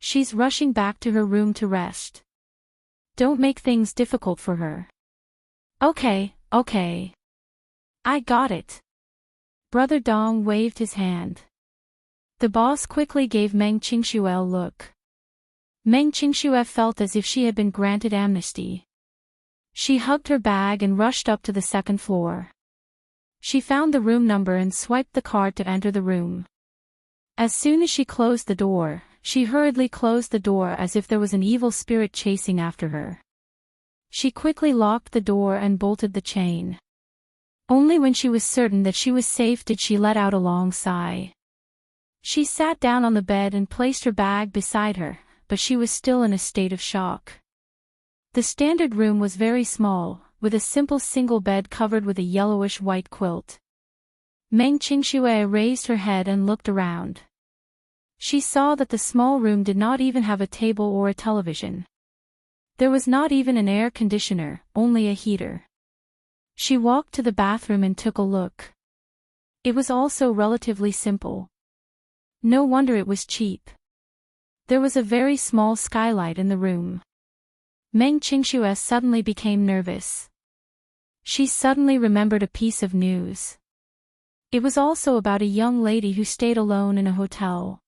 She's rushing back to her room to rest. Don't make things difficult for her." Okay. I got it." Brother Dong waved his hand. The boss quickly gave Meng Qingxue a look. Meng Qingxue felt as if she had been granted amnesty. She hugged her bag and rushed up to the second floor. She found the room number and swiped the card to enter the room. As soon as she closed the door, she hurriedly closed the door as if there was an evil spirit chasing after her. She quickly locked the door and bolted the chain. Only when she was certain that she was safe did she let out a long sigh. She sat down on the bed and placed her bag beside her, but she was still in a state of shock. The standard room was very small, with a simple single bed covered with a yellowish-white quilt. Meng Qingxue raised her head and looked around. She saw that the small room did not even have a table or a television. There was not even an air conditioner, only a heater. She walked to the bathroom and took a look. It was also relatively simple. No wonder it was cheap. There was a very small skylight in the room. Meng Qingxue suddenly became nervous. She suddenly remembered a piece of news. It was also about a young lady who stayed alone in a hotel.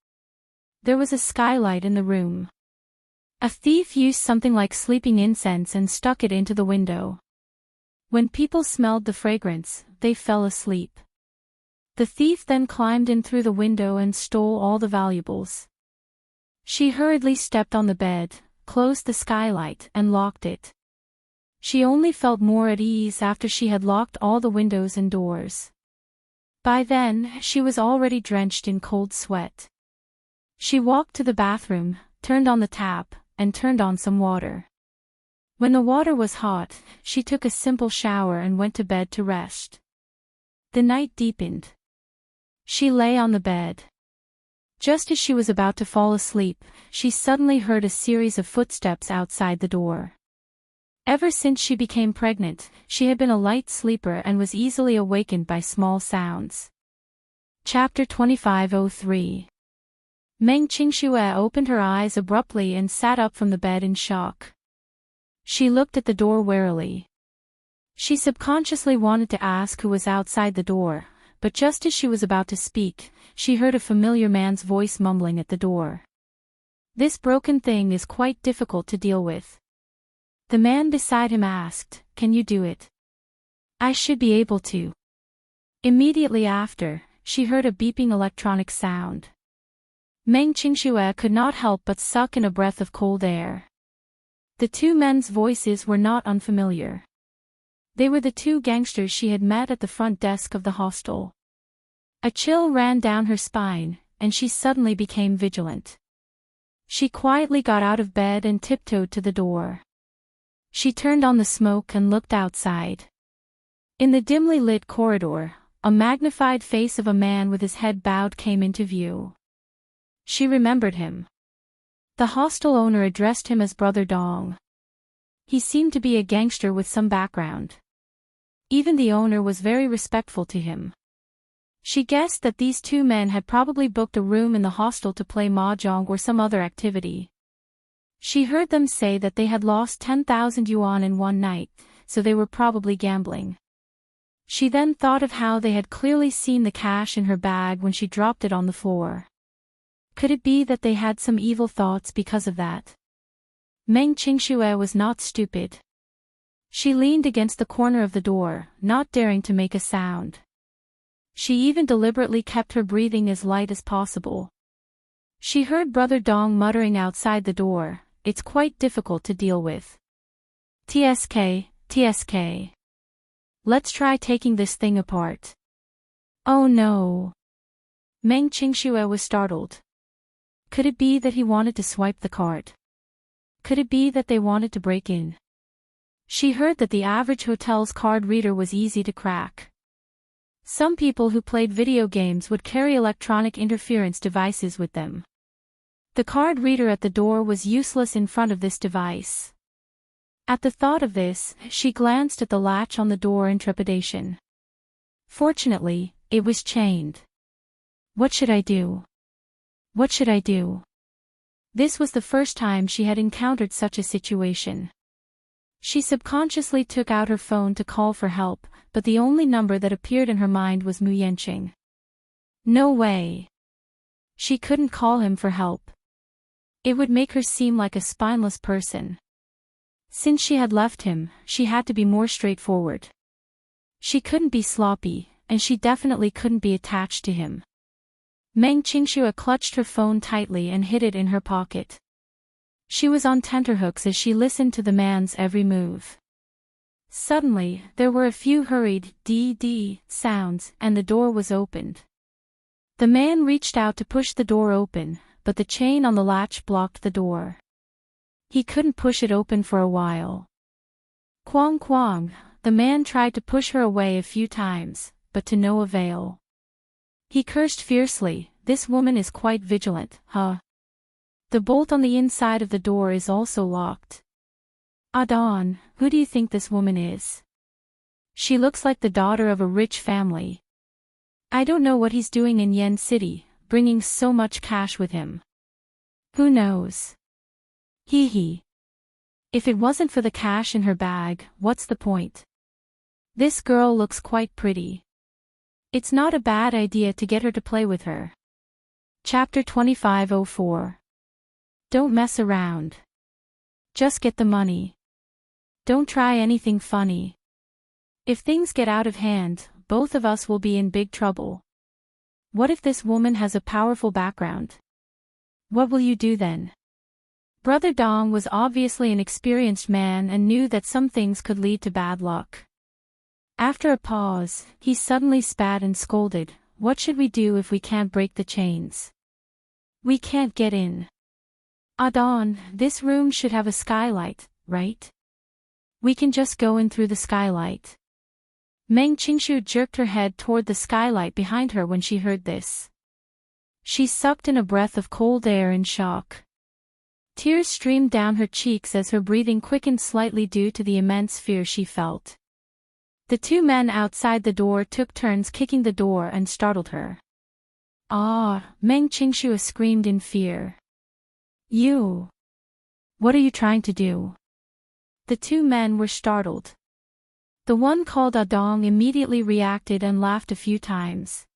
There was a skylight in the room. A thief used something like sleeping incense and stuck it into the window. When people smelled the fragrance, they fell asleep. The thief then climbed in through the window and stole all the valuables. She hurriedly stepped on the bed, closed the skylight, and locked it. She only felt more at ease after she had locked all the windows and doors. By then, she was already drenched in cold sweat. She walked to the bathroom, turned on the tap, and turned on some water. When the water was hot, she took a simple shower and went to bed to rest. The night deepened. She lay on the bed. Just as she was about to fall asleep, she suddenly heard a series of footsteps outside the door. Ever since she became pregnant, she had been a light sleeper and was easily awakened by small sounds. Chapter 2503. Meng Qingxue opened her eyes abruptly and sat up from the bed in shock. She looked at the door warily. She subconsciously wanted to ask who was outside the door, but just as she was about to speak, she heard a familiar man's voice mumbling at the door. "This broken thing is quite difficult to deal with." The man beside him asked, "Can you do it?" "I should be able to." Immediately after, she heard a beeping electronic sound. Meng Qingxue could not help but suck in a breath of cold air. The two men's voices were not unfamiliar. They were the two gangsters she had met at the front desk of the hostel. A chill ran down her spine, and she suddenly became vigilant. She quietly got out of bed and tiptoed to the door. She turned on the smoke and looked outside. In the dimly lit corridor, a magnified face of a man with his head bowed came into view. She remembered him. The hostel owner addressed him as Brother Dong. He seemed to be a gangster with some background. Even the owner was very respectful to him. She guessed that these two men had probably booked a room in the hostel to play mahjong or some other activity. She heard them say that they had lost 10,000 yuan in one night, so they were probably gambling. She then thought of how they had clearly seen the cash in her bag when she dropped it on the floor. Could it be that they had some evil thoughts because of that? Meng Qingxue was not stupid. She leaned against the corner of the door, not daring to make a sound. She even deliberately kept her breathing as light as possible. She heard Brother Dong muttering outside the door, "It's quite difficult to deal with. TSK, TSK. Let's try taking this thing apart." Oh no. Meng Qingxue was startled. Could it be that he wanted to swipe the card? Could it be that they wanted to break in? She heard that the average hotel's card reader was easy to crack. Some people who played video games would carry electronic interference devices with them. The card reader at the door was useless in front of this device. At the thought of this, she glanced at the latch on the door in trepidation. Fortunately, it was chained. What should I do? What should I do? This was the first time she had encountered such a situation. She subconsciously took out her phone to call for help, but the only number that appeared in her mind was Mu Yanqing. No way. She couldn't call him for help. It would make her seem like a spineless person. Since she had left him, she had to be more straightforward. She couldn't be sloppy, and she definitely couldn't be attached to him. Meng Qingxue clutched her phone tightly and hid it in her pocket. She was on tenterhooks as she listened to the man's every move. Suddenly, there were a few hurried "dee-dee" sounds, and the door was opened. The man reached out to push the door open, but the chain on the latch blocked the door. He couldn't push it open for a while. Quang Quang, the man tried to push her away a few times, but to no avail. He cursed fiercely, "This woman is quite vigilant, huh? The bolt on the inside of the door is also locked. Adon, who do you think this woman is? She looks like the daughter of a rich family. I don't know what he's doing in Yen City, bringing so much cash with him. Who knows? Hee hee. If it wasn't for the cash in her bag, what's the point? This girl looks quite pretty. It's not a bad idea to get her to play with her." Chapter 2504. Don't mess around. Just get the money. Don't try anything funny. If things get out of hand, both of us will be in big trouble. What if this woman has a powerful background? What will you do then? Brother Dong was obviously an experienced man and knew that some things could lead to bad luck. After a pause, he suddenly spat and scolded, "What should we do if we can't break the chains? We can't get in. Adon, this room should have a skylight, right? We can just go in through the skylight." Meng Qingxue jerked her head toward the skylight behind her when she heard this. She sucked in a breath of cold air in shock. Tears streamed down her cheeks as her breathing quickened slightly due to the immense fear she felt. The two men outside the door took turns kicking the door and startled her. "Ah!" Meng Qingxue screamed in fear. "You! What are you trying to do?" The two men were startled. The one called Adong immediately reacted and laughed a few times.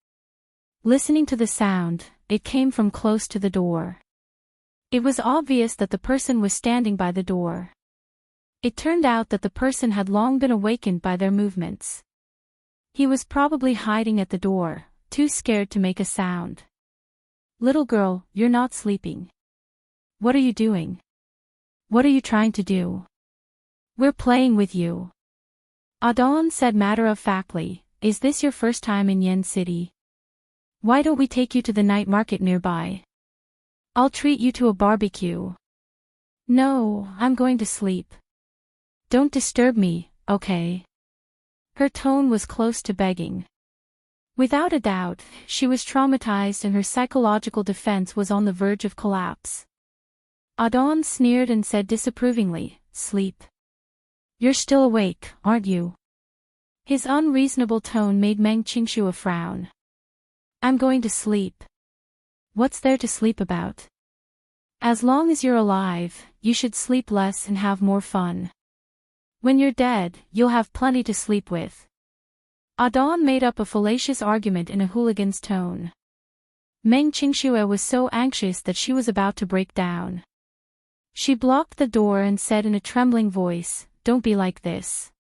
Listening to the sound, it came from close to the door. It was obvious that the person was standing by the door. It turned out that the person had long been awakened by their movements. He was probably hiding at the door, too scared to make a sound. "Little girl, you're not sleeping. What are you doing? What are you trying to do? We're playing with you." Adon said matter-of-factly, "Is this your first time in Yen City? Why don't we take you to the night market nearby? I'll treat you to a barbecue." "No, I'm going to sleep. Don't disturb me, okay?" Her tone was close to begging. Without a doubt, she was traumatized and her psychological defense was on the verge of collapse. Adon sneered and said disapprovingly, "Sleep? You're still awake, aren't you?" His unreasonable tone made Meng Qingxue frown. "I'm going to sleep. What's there to sleep about? As long as you're alive, you should sleep less and have more fun. When you're dead, you'll have plenty to sleep with." Adon made up a fallacious argument in a hooligan's tone. Meng Qingxue was so anxious that she was about to break down. She blocked the door and said in a trembling voice, "Don't be like this.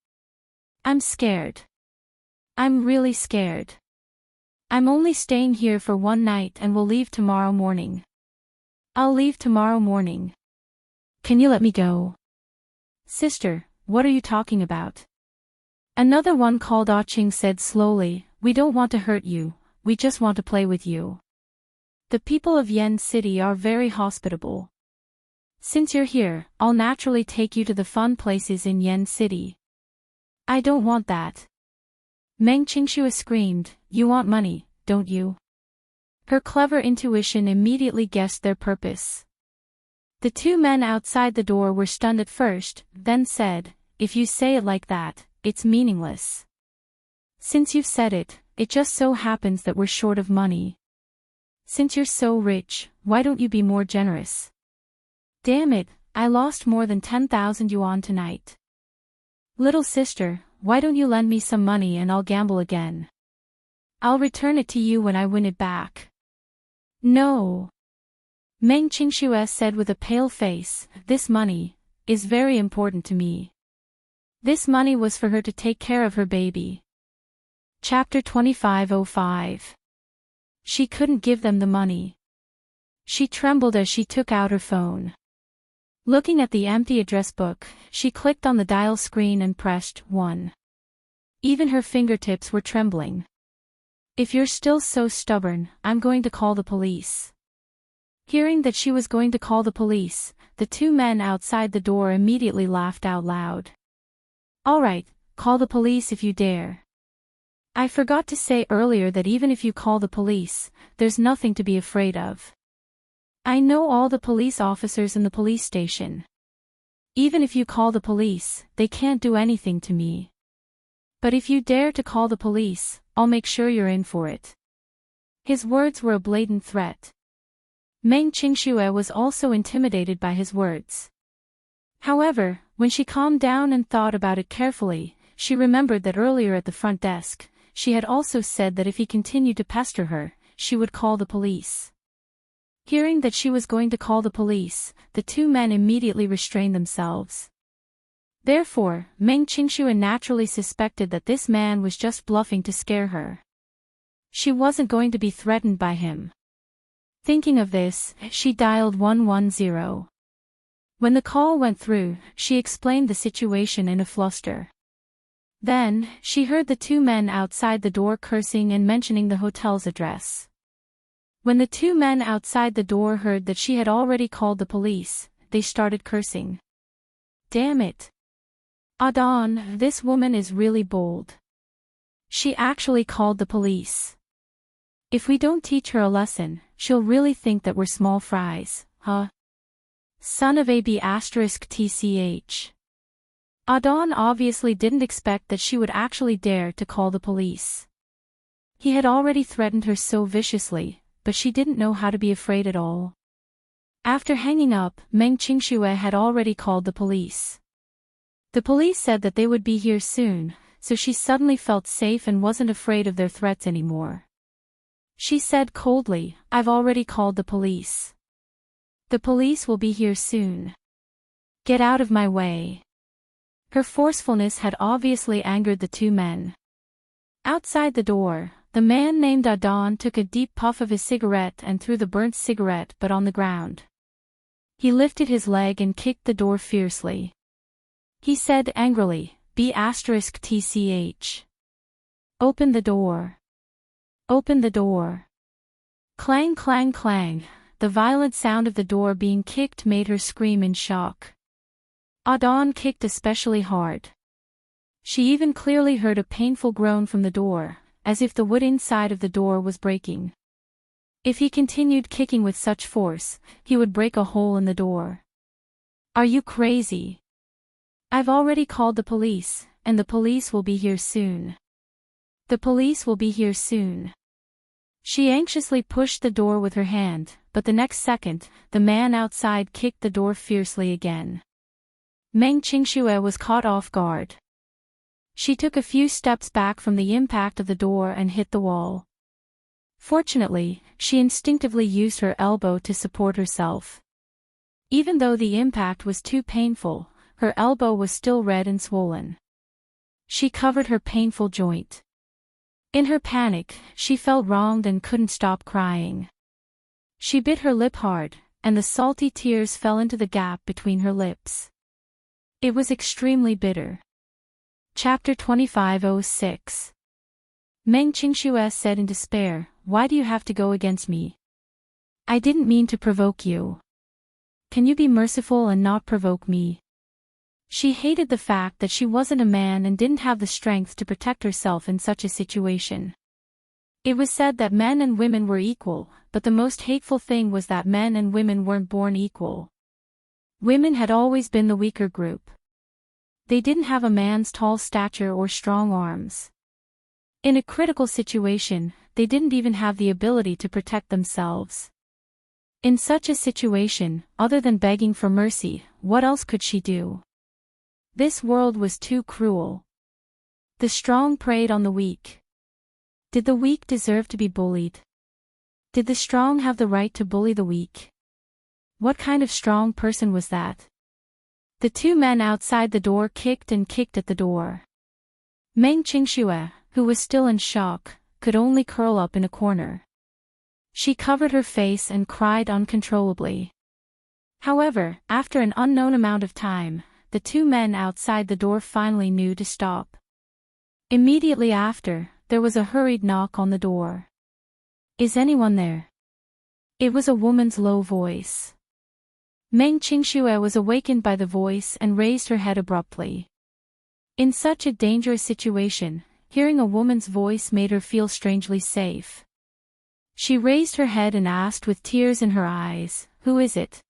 I'm scared. I'm really scared. I'm only staying here for one night and will leave tomorrow morning. I'll leave tomorrow morning. Can you let me go?" "Sister, what are you talking about?" Another one called Ah-Ching said slowly, "We don't want to hurt you, we just want to play with you. The people of Yen City are very hospitable. Since you're here, I'll naturally take you to the fun places in Yen City." "I don't want that." Meng Qingxue screamed, "You want money, don't you?" Her clever intuition immediately guessed their purpose. The two men outside the door were stunned at first, then said, "If you say it like that, it's meaningless. Since you've said it, it just so happens that we're short of money. Since you're so rich, why don't you be more generous?" "Damn it, I lost more than 10,000 yuan tonight. Little sister, why don't you lend me some money and I'll gamble again? I'll return it to you when I win it back." "No." Meng Qingxue said with a pale face, "This money is very important to me." This money was for her to take care of her baby. Chapter 25:05. She couldn't give them the money. She trembled as she took out her phone. Looking at the empty address book, she clicked on the dial screen and pressed 1. Even her fingertips were trembling. "If you're still so stubborn, I'm going to call the police." Hearing that she was going to call the police, the two men outside the door immediately laughed out loud. "All right, call the police if you dare. I forgot to say earlier that even if you call the police, there's nothing to be afraid of. I know all the police officers in the police station. Even if you call the police, they can't do anything to me. But if you dare to call the police, I'll make sure you're in for it." His words were a blatant threat. Meng Qingxue was also intimidated by his words. However, when she calmed down and thought about it carefully, she remembered that earlier at the front desk, she had also said that if he continued to pester her, she would call the police. Hearing that she was going to call the police, the two men immediately restrained themselves. Therefore, Meng Qingxue naturally suspected that this man was just bluffing to scare her. She wasn't going to be threatened by him. Thinking of this, she dialed 110. When the call went through, she explained the situation in a fluster. Then, she heard the two men outside the door cursing and mentioning the hotel's address. When the two men outside the door heard that she had already called the police, they started cursing. "Damn it. Adon, this woman is really bold. She actually called the police. If we don't teach her a lesson, she'll really think that we're small fries, huh? Son of AB*TCH. Adon obviously didn't expect that she would actually dare to call the police. He had already threatened her so viciously, but she didn't know how to be afraid at all. After hanging up, Meng Qingxue had already called the police. The police said that they would be here soon, so she suddenly felt safe and wasn't afraid of their threats anymore. She said coldly, "I've already called the police. The police will be here soon. Get out of my way." Her forcefulness had obviously angered the two men. Outside the door, the man named Adon took a deep puff of his cigarette and threw the burnt cigarette but on the ground. He lifted his leg and kicked the door fiercely. He said angrily, B*TCH. Open the door. Open the door. Clang clang clang, the violent sound of the door being kicked made her scream in shock. Adon kicked especially hard. She even clearly heard a painful groan from the door, as if the wood inside of the door was breaking. If he continued kicking with such force, he would break a hole in the door. "Are you crazy? I've already called the police, and the police will be here soon. The police will be here soon." She anxiously pushed the door with her hand, but the next second, the man outside kicked the door fiercely again. Meng Qingxue was caught off guard. She took a few steps back from the impact of the door and hit the wall. Fortunately, she instinctively used her elbow to support herself. Even though the impact was too painful, her elbow was still red and swollen. She covered her painful joint. In her panic, she felt wronged and couldn't stop crying. She bit her lip hard, and the salty tears fell into the gap between her lips. It was extremely bitter. Chapter 25:06. Meng Qingxue said in despair, "Why do you have to go against me? I didn't mean to provoke you. Can you be merciful and not provoke me?" She hated the fact that she wasn't a man and didn't have the strength to protect herself in such a situation. It was said that men and women were equal, but the most hateful thing was that men and women weren't born equal. Women had always been the weaker group. They didn't have a man's tall stature or strong arms. In a critical situation, they didn't even have the ability to protect themselves. In such a situation, other than begging for mercy, what else could she do? This world was too cruel. The strong preyed on the weak. Did the weak deserve to be bullied? Did the strong have the right to bully the weak? What kind of strong person was that? The two men outside the door kicked and kicked at the door. Meng Qingxue, who was still in shock, could only curl up in a corner. She covered her face and cried uncontrollably. However, after an unknown amount of time, the two men outside the door finally knew to stop. Immediately after, there was a hurried knock on the door. "Is anyone there?" It was a woman's low voice. Meng Qingxue was awakened by the voice and raised her head abruptly. In such a dangerous situation, hearing a woman's voice made her feel strangely safe. She raised her head and asked with tears in her eyes, "Who is it?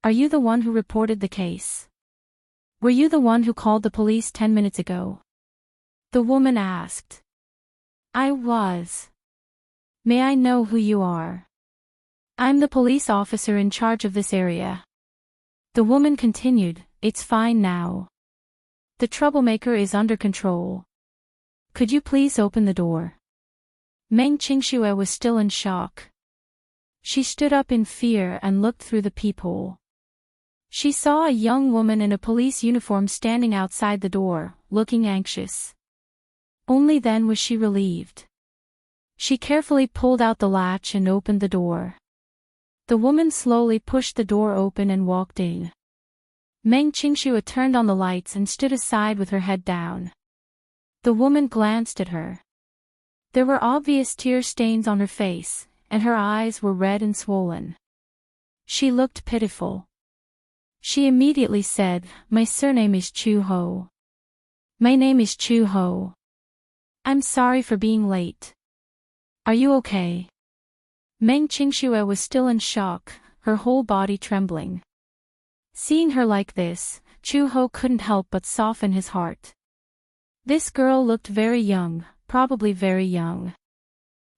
Are you the one who reported the case? Were you the one who called the police 10 minutes ago?" The woman asked. "I was. May I know who you are?" "I'm the police officer in charge of this area." The woman continued, "It's fine now. The troublemaker is under control. Could you please open the door?" Meng Qingxue was still in shock. She stood up in fear and looked through the peephole. She saw a young woman in a police uniform standing outside the door, looking anxious. Only then was she relieved. She carefully pulled out the latch and opened the door. The woman slowly pushed the door open and walked in. Meng Qingxue turned on the lights and stood aside with her head down. The woman glanced at her. There were obvious tear stains on her face, and her eyes were red and swollen. She looked pitiful. She immediately said, "My surname is Chu Ho. My name is Chu Ho. I'm sorry for being late. Are you okay?" Meng Qingxue was still in shock, her whole body trembling. Seeing her like this, Chu Ho couldn't help but soften his heart. This girl looked very young, probably very young.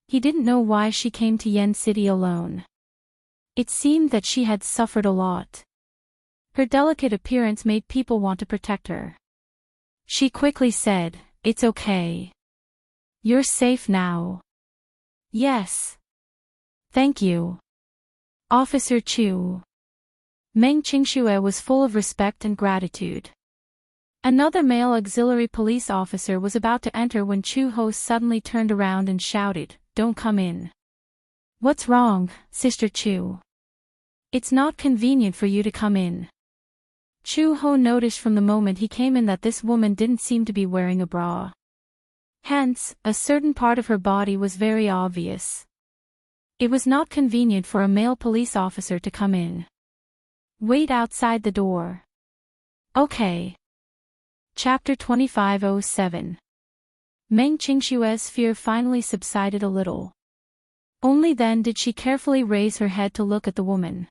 He didn't know why she came to Yen City alone. It seemed that she had suffered a lot. Her delicate appearance made people want to protect her. She quickly said, "It's okay. You're safe now." "Yes. Thank you, Officer Chu." Meng Qingxue was full of respect and gratitude. Another male auxiliary police officer was about to enter when Chu Ho suddenly turned around and shouted, "Don't come in." "What's wrong, Sister Chu? It's not convenient for you to come in." Chu Ho noticed from the moment he came in that this woman didn't seem to be wearing a bra. Hence, a certain part of her body was very obvious. It was not convenient for a male police officer to come in. "Wait outside the door." "Okay." Chapter 25:07. Meng Qingxue's fear finally subsided a little. Only then did she carefully raise her head to look at the woman.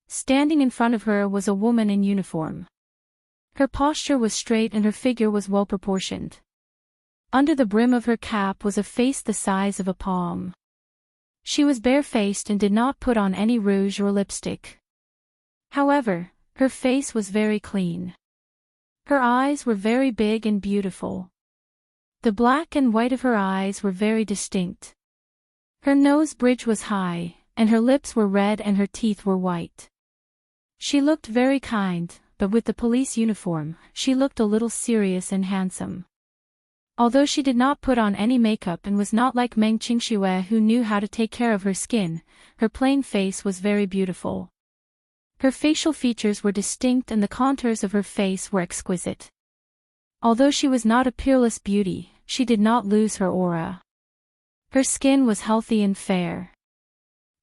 Standing in front of her was a woman in uniform. Her posture was straight and her figure was well proportioned. Under the brim of her cap was a face the size of a palm. She was barefaced and did not put on any rouge or lipstick. However, her face was very clean. Her eyes were very big and beautiful. The black and white of her eyes were very distinct. Her nose bridge was high, and her lips were red and her teeth were white. She looked very kind, but with the police uniform, she looked a little serious and handsome. Although she did not put on any makeup and was not like Meng Qingxue who knew how to take care of her skin, her plain face was very beautiful. Her facial features were distinct and the contours of her face were exquisite. Although she was not a peerless beauty, she did not lose her aura. Her skin was healthy and fair.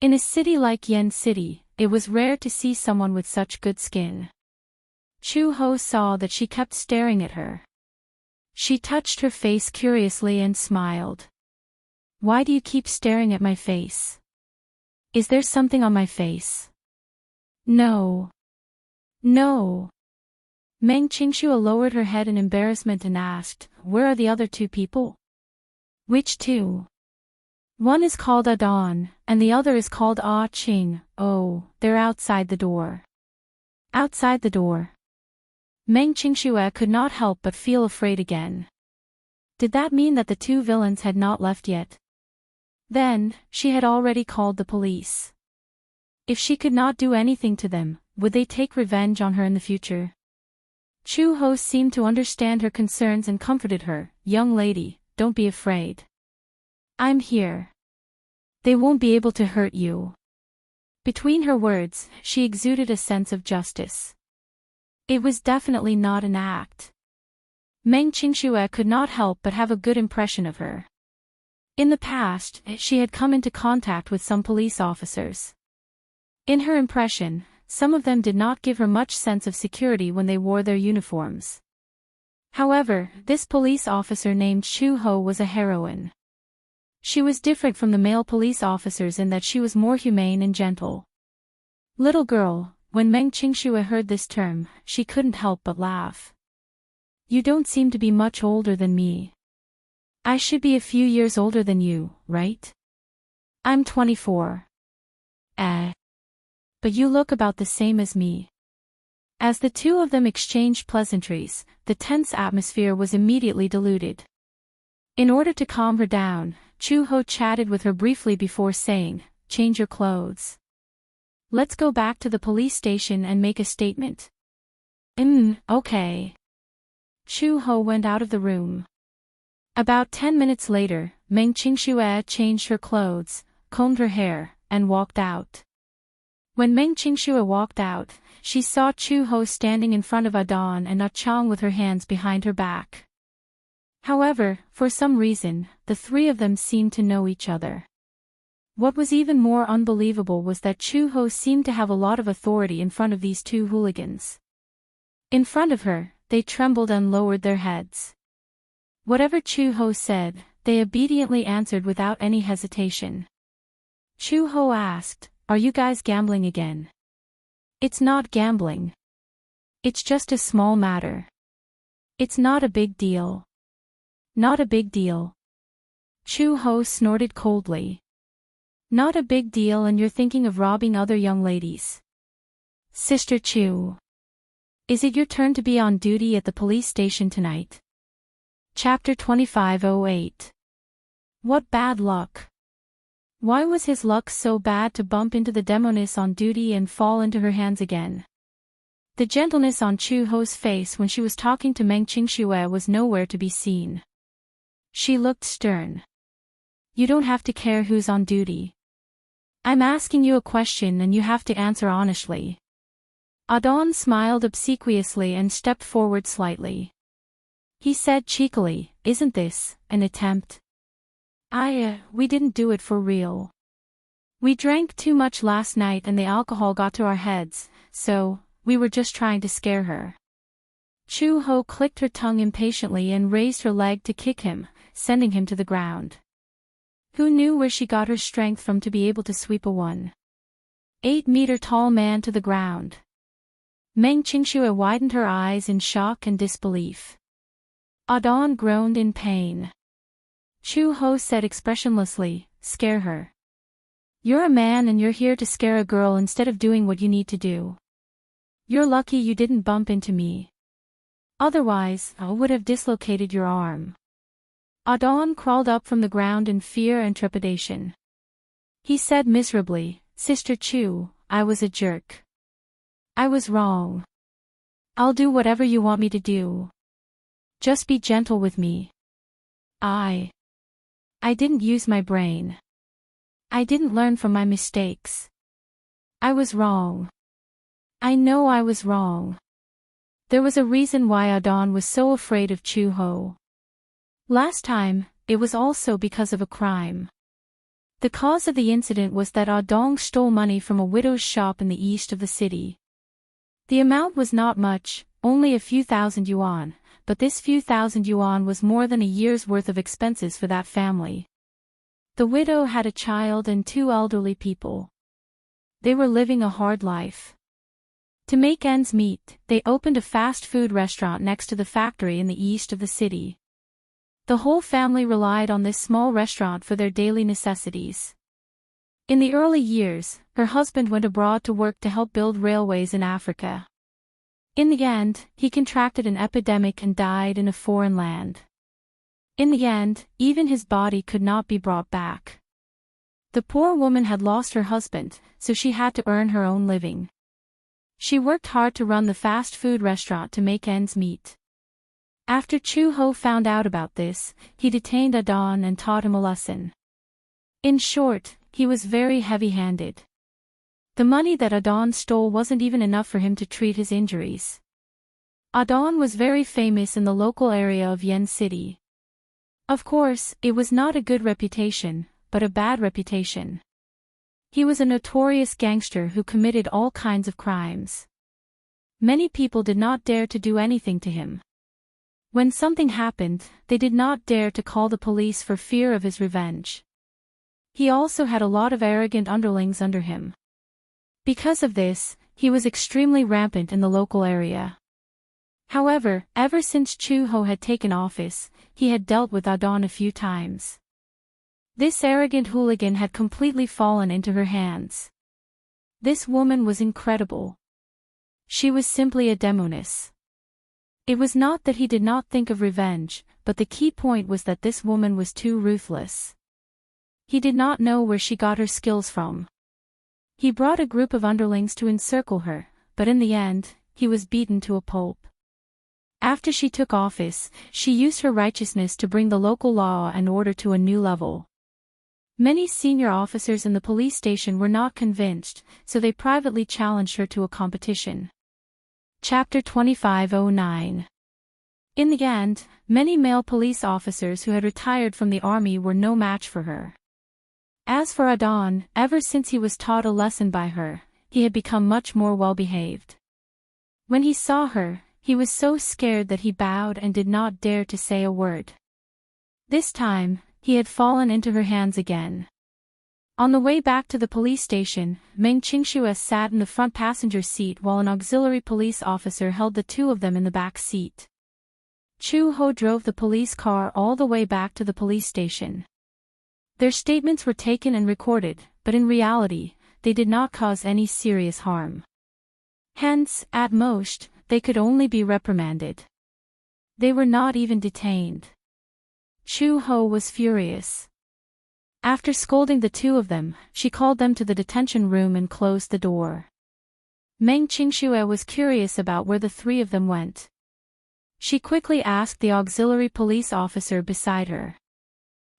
In a city like Yen City, it was rare to see someone with such good skin. Chu Ho saw that she kept staring at her. She touched her face curiously and smiled. "Why do you keep staring at my face? Is there something on my face?" "No. No." Meng Qingxue lowered her head in embarrassment and asked, "Where are the other two people?" "Which two?" "One is called Adon, and the other is called Ah Qing. Oh, they're outside the door." "Outside the door?" Meng Qingxue could not help but feel afraid again. Did that mean that the two villains had not left yet? Then, she had already called the police. If she could not do anything to them, would they take revenge on her in the future? Chu Ho seemed to understand her concerns and comforted her. "Young lady, don't be afraid. I'm here. They won't be able to hurt you." Between her words, she exuded a sense of justice. It was definitely not an act. Meng Qingxue could not help but have a good impression of her. In the past, she had come into contact with some police officers. In her impression, some of them did not give her much sense of security when they wore their uniforms. However, this police officer named Chu Ho was a heroine. She was different from the male police officers in that she was more humane and gentle. "Little girl," when Meng Qingxue heard this term, she couldn't help but laugh. "You don't seem to be much older than me. I should be a few years older than you, right? I'm 24. But you look about the same as me." As the two of them exchanged pleasantries, the tense atmosphere was immediately diluted. In order to calm her down, Chu Ho chatted with her briefly before saying, "Change your clothes. Let's go back to the police station and make a statement." Okay." Chu Ho went out of the room. About 10 minutes later, Meng Qingxue changed her clothes, combed her hair, and walked out. When Meng Qingxue walked out, she saw Chu Ho standing in front of Adon and Ah Chang with her hands behind her back. However, for some reason, the three of them seemed to know each other. What was even more unbelievable was that Chu Ho seemed to have a lot of authority in front of these two hooligans. In front of her, they trembled and lowered their heads. Whatever Chu Ho said, they obediently answered without any hesitation. Chu Ho asked, "Are you guys gambling again?" "It's not gambling. It's just a small matter. It's not a big deal." "Not a big deal." Chu Ho snorted coldly. "Not a big deal, and you're thinking of robbing other young ladies. Sister Chu, is it your turn to be on duty at the police station tonight?" Chapter 2508. What bad luck. Why was his luck so bad to bump into the demoness on duty and fall into her hands again? The gentleness on Chu Ho's face when she was talking to Meng Qingxue was nowhere to be seen. She looked stern. "You don't have to care who's on duty. I'm asking you a question and you have to answer honestly." Adon smiled obsequiously and stepped forward slightly. He said cheekily, "Isn't this an attempt? We didn't do it for real. We drank too much last night and the alcohol got to our heads, so, we were just trying to scare her." Chu Ho clicked her tongue impatiently and raised her leg to kick him, sending him to the ground. Who knew where she got her strength from to be able to sweep a 1.8-meter-tall man to the ground? Meng Qingxue widened her eyes in shock and disbelief. Adon groaned in pain. Chu Ho said expressionlessly, "Scare her. You're a man and you're here to scare a girl instead of doing what you need to do. You're lucky you didn't bump into me. Otherwise, I would have dislocated your arm." Adon crawled up from the ground in fear and trepidation. He said miserably, "Sister Chu, I was a jerk. I was wrong. I'll do whatever you want me to do. Just be gentle with me. I didn't use my brain. I didn't learn from my mistakes. I was wrong. I know I was wrong. There was a reason why Adon was so afraid of Chu-ho. Last time, it was also because of a crime. The cause of the incident was that Adon stole money from a widow's shop in the east of the city. The amount was not much, only a few thousand yuan, but this few thousand yuan was more than a year's worth of expenses for that family. The widow had a child and two elderly people. They were living a hard life. To make ends meet, they opened a fast food restaurant next to the factory in the east of the city. The whole family relied on this small restaurant for their daily necessities. In the early years, her husband went abroad to work to help build railways in Africa. In the end, he contracted an epidemic and died in a foreign land. In the end, even his body could not be brought back. The poor woman had lost her husband, so she had to earn her own living. She worked hard to run the fast food restaurant to make ends meet. After Chu-ho found out about this, he detained Adon and taught him a lesson. In short, he was very heavy-handed. The money that Adon stole wasn't even enough for him to treat his injuries. Adon was very famous in the local area of Yen City. Of course, it was not a good reputation, but a bad reputation. He was a notorious gangster who committed all kinds of crimes. Many people did not dare to do anything to him. When something happened, they did not dare to call the police for fear of his revenge. He also had a lot of arrogant underlings under him. Because of this, he was extremely rampant in the local area. However, ever since Chu-ho had taken office, he had dealt with Adon a few times. This arrogant hooligan had completely fallen into her hands. This woman was incredible. She was simply a demoness. It was not that he did not think of revenge, but the key point was that this woman was too ruthless. He did not know where she got her skills from. He brought a group of underlings to encircle her, but in the end, he was beaten to a pulp. After she took office, she used her righteousness to bring the local law and order to a new level. Many senior officers in the police station were not convinced, so they privately challenged her to a competition. Chapter 2509. In the end, many male police officers who had retired from the army were no match for her. As for Adon, ever since he was taught a lesson by her, he had become much more well-behaved. When he saw her, he was so scared that he bowed and did not dare to say a word. This time, he had fallen into her hands again. On the way back to the police station, Meng Qingxue sat in the front passenger seat while an auxiliary police officer held the two of them in the back seat. Chu-ho drove the police car all the way back to the police station. Their statements were taken and recorded, but in reality, they did not cause any serious harm. Hence, at most, they could only be reprimanded. They were not even detained. Chu-ho was furious. After scolding the two of them, she called them to the detention room and closed the door. Meng Qingxue was curious about where the three of them went. She quickly asked the auxiliary police officer beside her.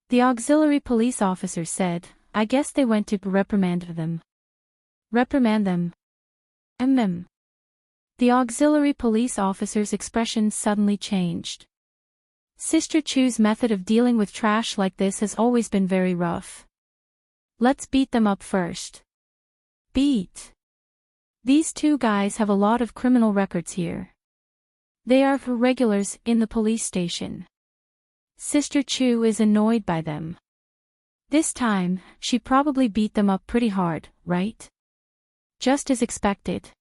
The auxiliary police officer said, "I guess they went to reprimand them." Reprimand them? The auxiliary police officer's expression suddenly changed. Sister Chu's method of dealing with trash like this has always been very rough. Let's beat them up first. Beat? These two guys have a lot of criminal records here. They are regulars in the police station. Sister Chu is annoyed by them. This time, she probably beat them up pretty hard, right? Just as expected.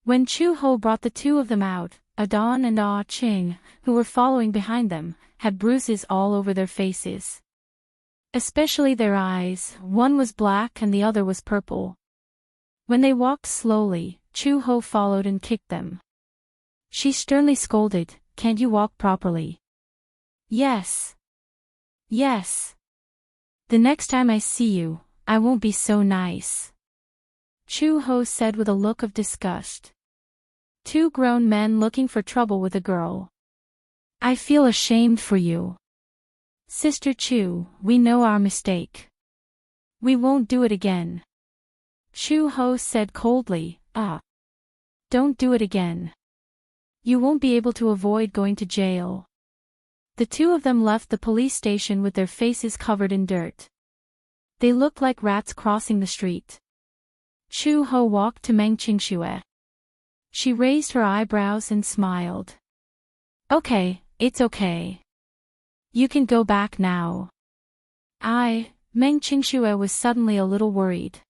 When Chu-ho brought the two of them out, Adon and Ah Ching, who were following behind them, had bruises all over their faces. Especially their eyes, one was black and the other was purple. When they walked slowly, Chu-ho followed and kicked them. She sternly scolded, "Can't you walk properly?" "Yes. Yes. The next time I see you, I won't be so nice." Chu Ho said with a look of disgust. Two grown men looking for trouble with a girl. I feel ashamed for you. Sister Chu, we know our mistake. We won't do it again. Chu Ho said coldly, Don't do it again. You won't be able to avoid going to jail. The two of them left the police station with their faces covered in dirt. They looked like rats crossing the street. Chu Ho walked to Meng Qingxue. She raised her eyebrows and smiled. Okay, it's okay. You can go back now. Meng Qingxue was suddenly a little worried.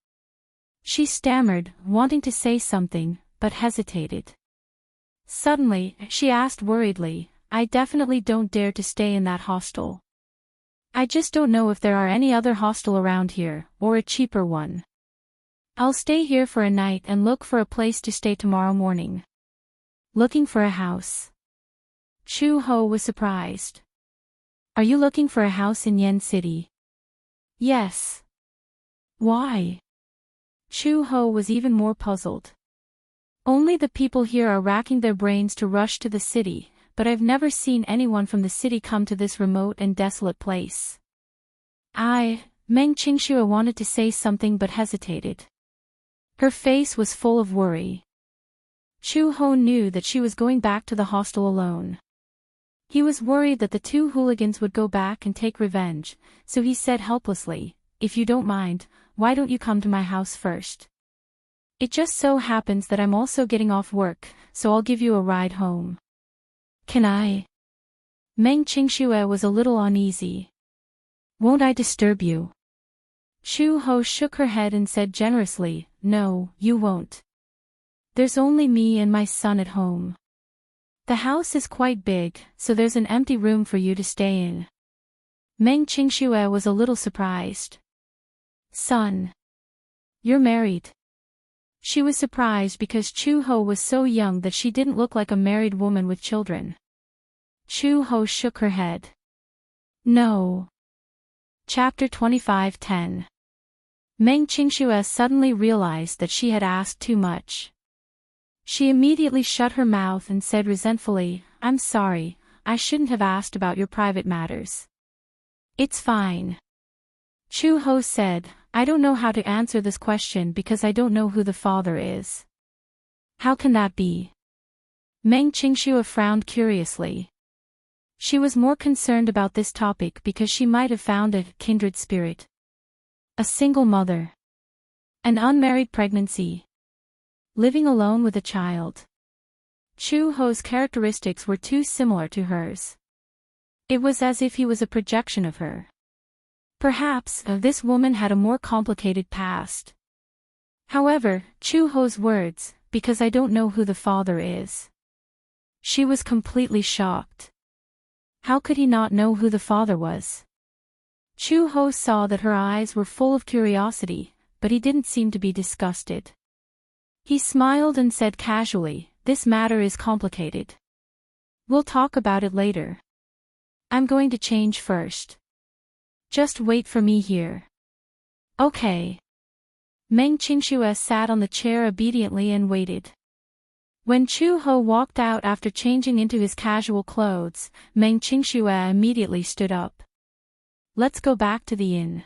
She stammered, wanting to say something, but hesitated. Suddenly, she asked worriedly, I definitely don't dare to stay in that hostel. I just don't know if there are any other hostel around here, or a cheaper one. I'll stay here for a night and look for a place to stay tomorrow morning. Looking for a house. Chu Ho was surprised. Are you looking for a house in Yen City? Yes. Why? Chu Ho was even more puzzled. Only the people here are racking their brains to rush to the city, but I've never seen anyone from the city come to this remote and desolate place. Meng Qingxue wanted to say something but hesitated. Her face was full of worry. Chu Ho knew that she was going back to the hostel alone. He was worried that the two hooligans would go back and take revenge, so he said helplessly, If you don't mind, why don't you come to my house first? It just so happens that I'm also getting off work, so I'll give you a ride home. Can I? Meng Qingxue was a little uneasy. Won't I disturb you? Chu Ho shook her head and said generously, No, you won't. There's only me and my son at home. The house is quite big, so there's an empty room for you to stay in. Meng Qingxue was a little surprised. Son. You're married. She was surprised because Chu Ho was so young that she didn't look like a married woman with children. Chu Ho shook her head. No. Chapter 25:10. Meng Qingxue suddenly realized that she had asked too much. She immediately shut her mouth and said resentfully, I'm sorry, I shouldn't have asked about your private matters. It's fine. Chu Ho said, I don't know how to answer this question because I don't know who the father is. How can that be? Meng Qingxue frowned curiously. She was more concerned about this topic because she might have found a kindred spirit. A single mother. An unmarried pregnancy. Living alone with a child. Chu Ho's characteristics were too similar to hers. It was as if he was a projection of her. Perhaps, this woman had a more complicated past. However, Chu Ho's words, because I don't know who the father is. She was completely shocked. How could he not know who the father was? Chu Ho saw that her eyes were full of curiosity, but he didn't seem to be disgusted. He smiled and said casually, This matter is complicated. We'll talk about it later. I'm going to change first. Just wait for me here. Okay. Meng Qingxue sat on the chair obediently and waited. When Chu Ho walked out after changing into his casual clothes, Meng Qingxue immediately stood up. Let's go back to the inn.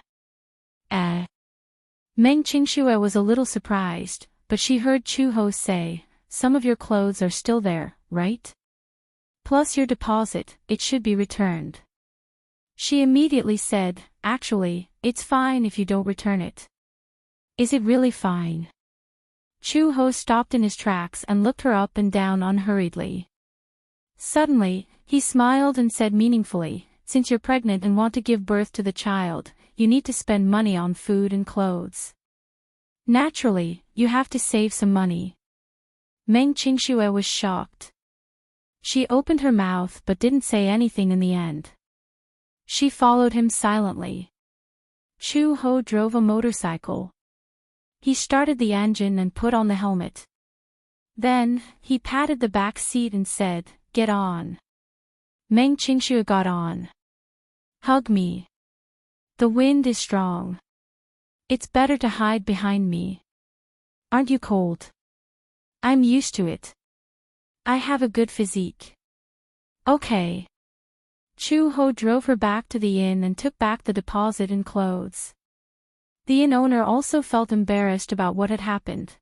Meng Qingxue was a little surprised, but she heard Chu Ho say, Some of your clothes are still there, right? Plus your deposit, it should be returned. She immediately said, Actually, it's fine if you don't return it. Is it really fine? Chu Ho stopped in his tracks and looked her up and down unhurriedly. Suddenly, he smiled and said meaningfully, Since you're pregnant and want to give birth to the child, you need to spend money on food and clothes. Naturally, you have to save some money. Meng Qingxue was shocked. She opened her mouth but didn't say anything in the end. She followed him silently. Chu Ho drove a motorcycle. He started the engine and put on the helmet. Then, he patted the back seat and said, Get on. Meng Qingxue got on. Hug me. The wind is strong. It's better to hide behind me. Aren't you cold? I'm used to it. I have a good physique. Okay. Chu-ho drove her back to the inn and took back the deposit and clothes. The inn owner also felt embarrassed about what had happened.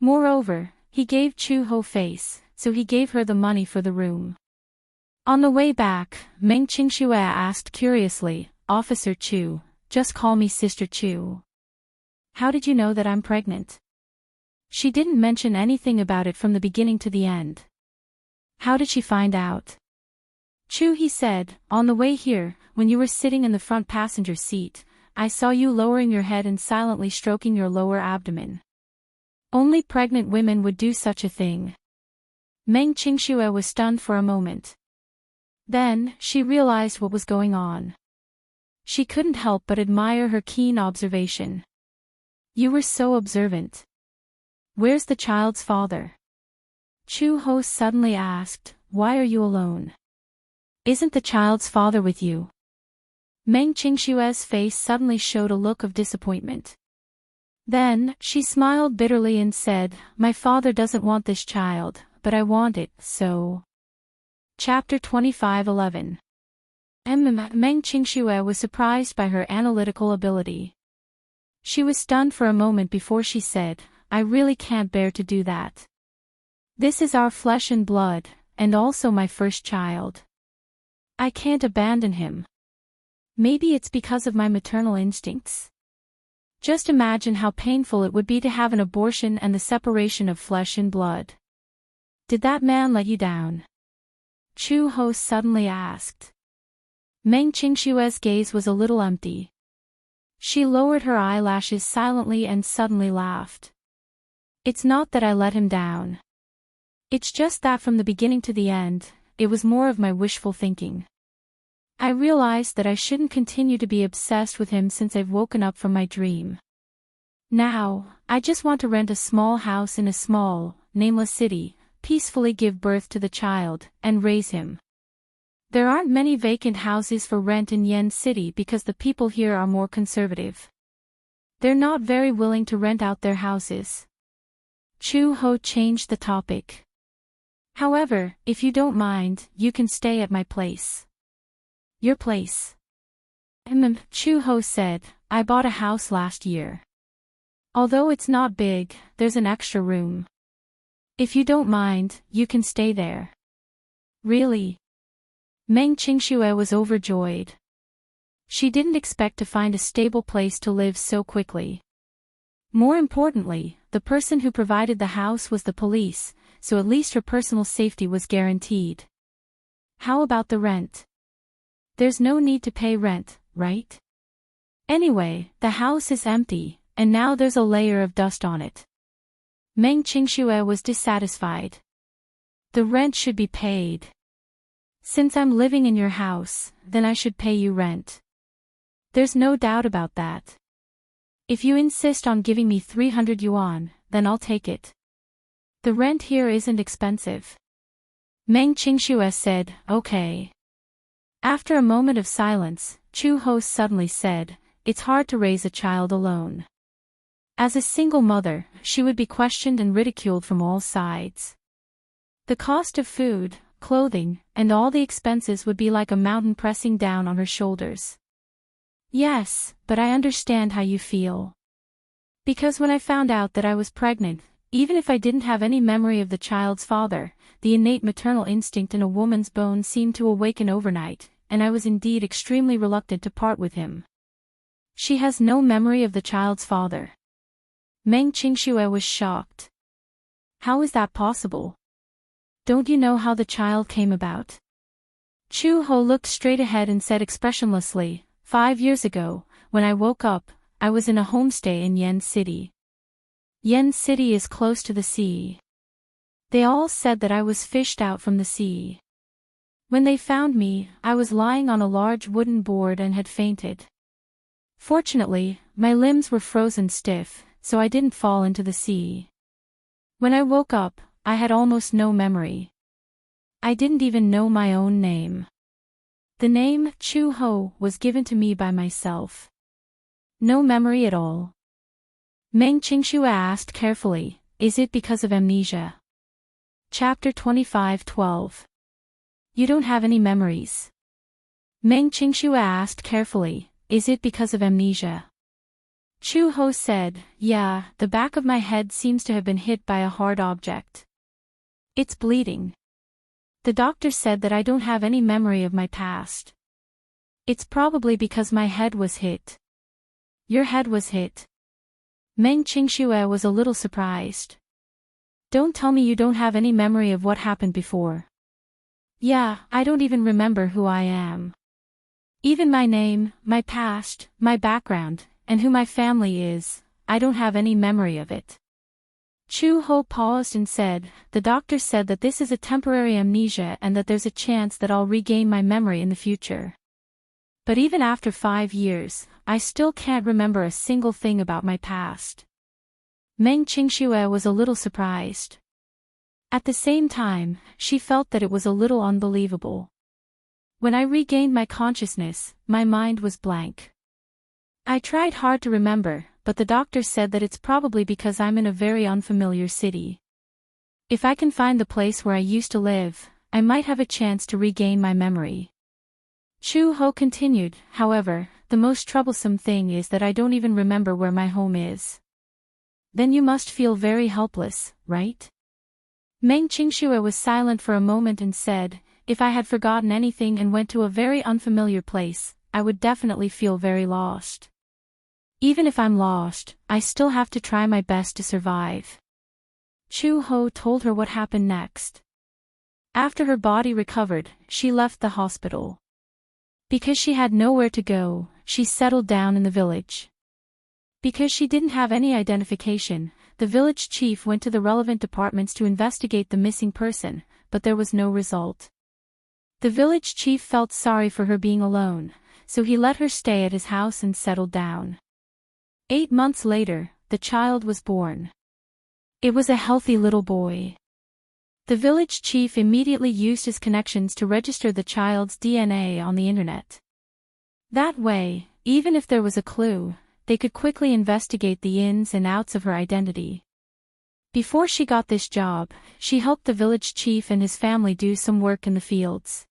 Moreover, he gave Chu-ho face, so he gave her the money for the room. On the way back, Meng Qingxue asked curiously, "Officer Chu, just call me Sister Chu. How did you know that I'm pregnant?" She didn't mention anything about it from the beginning to the end. How did she find out? Chu, he said, on the way here, when you were sitting in the front passenger seat, I saw you lowering your head and silently stroking your lower abdomen. Only pregnant women would do such a thing. Meng Qingxue was stunned for a moment. Then, she realized what was going on. She couldn't help but admire her keen observation. You were so observant. Where's the child's father? Chu-ho suddenly asked, why are you alone? Isn't the child's father with you? Meng Qingxue's face suddenly showed a look of disappointment. Then, she smiled bitterly and said, my father doesn't want this child, but I want it, so. Chapter 25:11. Meng Qingxue was surprised by her analytical ability. She was stunned for a moment before she said, I really can't bear to do that. This is our flesh and blood, and also my first child. I can't abandon him. Maybe it's because of my maternal instincts. Just imagine how painful it would be to have an abortion and the separation of flesh and blood. Did that man let you down? Chu-ho suddenly asked. Meng Qingxue's gaze was a little empty. She lowered her eyelashes silently and suddenly laughed. It's not that I let him down. It's just that from the beginning to the end, it was more of my wishful thinking. I realized that I shouldn't continue to be obsessed with him since I've woken up from my dream. Now, I just want to rent a small house in a small, nameless city, peacefully give birth to the child, and raise him. There aren't many vacant houses for rent in Yen City because the people here are more conservative. They're not very willing to rent out their houses. Chu-ho changed the topic. However, if you don't mind, you can stay at my place. Your place? Chu-ho said, I bought a house last year. Although it's not big, there's an extra room. If you don't mind, you can stay there. Really? Meng Qingxue was overjoyed. She didn't expect to find a stable place to live so quickly. More importantly, the person who provided the house was the police, so at least her personal safety was guaranteed. How about the rent? There's no need to pay rent, right? Anyway, the house is empty, and now there's a layer of dust on it. Meng Qingxue was dissatisfied. The rent should be paid. Since I'm living in your house, then I should pay you rent. There's no doubt about that. If you insist on giving me 300 yuan, then I'll take it. The rent here isn't expensive. Meng Qingxue said, okay. After a moment of silence, Chu-ho suddenly said, it's hard to raise a child alone. As a single mother, she would be questioned and ridiculed from all sides. The cost of food, clothing, and all the expenses would be like a mountain pressing down on her shoulders. Yes, but I understand how you feel. Because when I found out that I was pregnant, even if I didn't have any memory of the child's father, the innate maternal instinct in a woman's bones seemed to awaken overnight, and I was indeed extremely reluctant to part with him. She has no memory of the child's father. Meng Qingxue was shocked. How is that possible? Don't you know how the child came about? Chu-ho looked straight ahead and said expressionlessly, 5 years ago, when I woke up, I was in a homestay in Yen City. Yen City is close to the sea. They all said that I was fished out from the sea. When they found me, I was lying on a large wooden board and had fainted. Fortunately, my limbs were frozen stiff, so I didn't fall into the sea. When I woke up, I had almost no memory. I didn't even know my own name. The name, Chu-ho, was given to me by myself. No memory at all. Meng Qingxue asked carefully, is it because of amnesia? Chapter 25:12. You don't have any memories. Meng Qingxue asked carefully, is it because of amnesia? Chu Ho said, yeah, the back of my head seems to have been hit by a hard object. It's bleeding. The doctor said that I don't have any memory of my past. It's probably because my head was hit. Your head was hit. Meng Qingxue was a little surprised. Don't tell me you don't have any memory of what happened before. Yeah, I don't even remember who I am. Even my name, my past, my background, and who my family is, I don't have any memory of it. Chu Ho paused and said, the doctor said that this is a temporary amnesia and that there's a chance that I'll regain my memory in the future. But even after 5 years, I still can't remember a single thing about my past. Meng Qingxue was a little surprised. At the same time, she felt that it was a little unbelievable. When I regained my consciousness, my mind was blank. I tried hard to remember, but the doctor said that it's probably because I'm in a very unfamiliar city. If I can find the place where I used to live, I might have a chance to regain my memory. Chu Ho continued, however, the most troublesome thing is that I don't even remember where my home is. Then you must feel very helpless, right? Meng Qingxue was silent for a moment and said, if I had forgotten anything and went to a very unfamiliar place, I would definitely feel very lost. Even if I'm lost, I still have to try my best to survive. Chu Ho told her what happened next. After her body recovered, she left the hospital. Because she had nowhere to go, she settled down in the village. Because she didn't have any identification, the village chief went to the relevant departments to investigate the missing person, but there was no result. The village chief felt sorry for her being alone, so he let her stay at his house and settled down. 8 months later, the child was born. It was a healthy little boy. The village chief immediately used his connections to register the child's DNA on the internet. That way, even if there was a clue, they could quickly investigate the ins and outs of her identity. Before she got this job, she helped the village chief and his family do some work in the fields.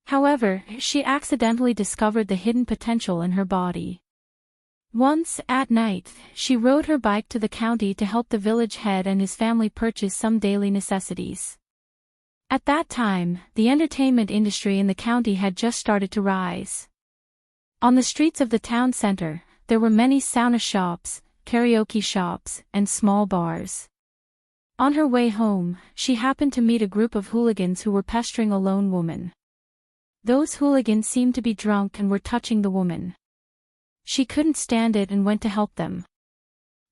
However, she accidentally discovered the hidden potential in her body. Once, at night, she rode her bike to the county to help the village head and his family purchase some daily necessities. At that time, the entertainment industry in the county had just started to rise. On the streets of the town center, there were many sauna shops, karaoke shops, and small bars. On her way home, she happened to meet a group of hooligans who were pestering a lone woman. Those hooligans seemed to be drunk and were touching the woman. She couldn't stand it and went to help them.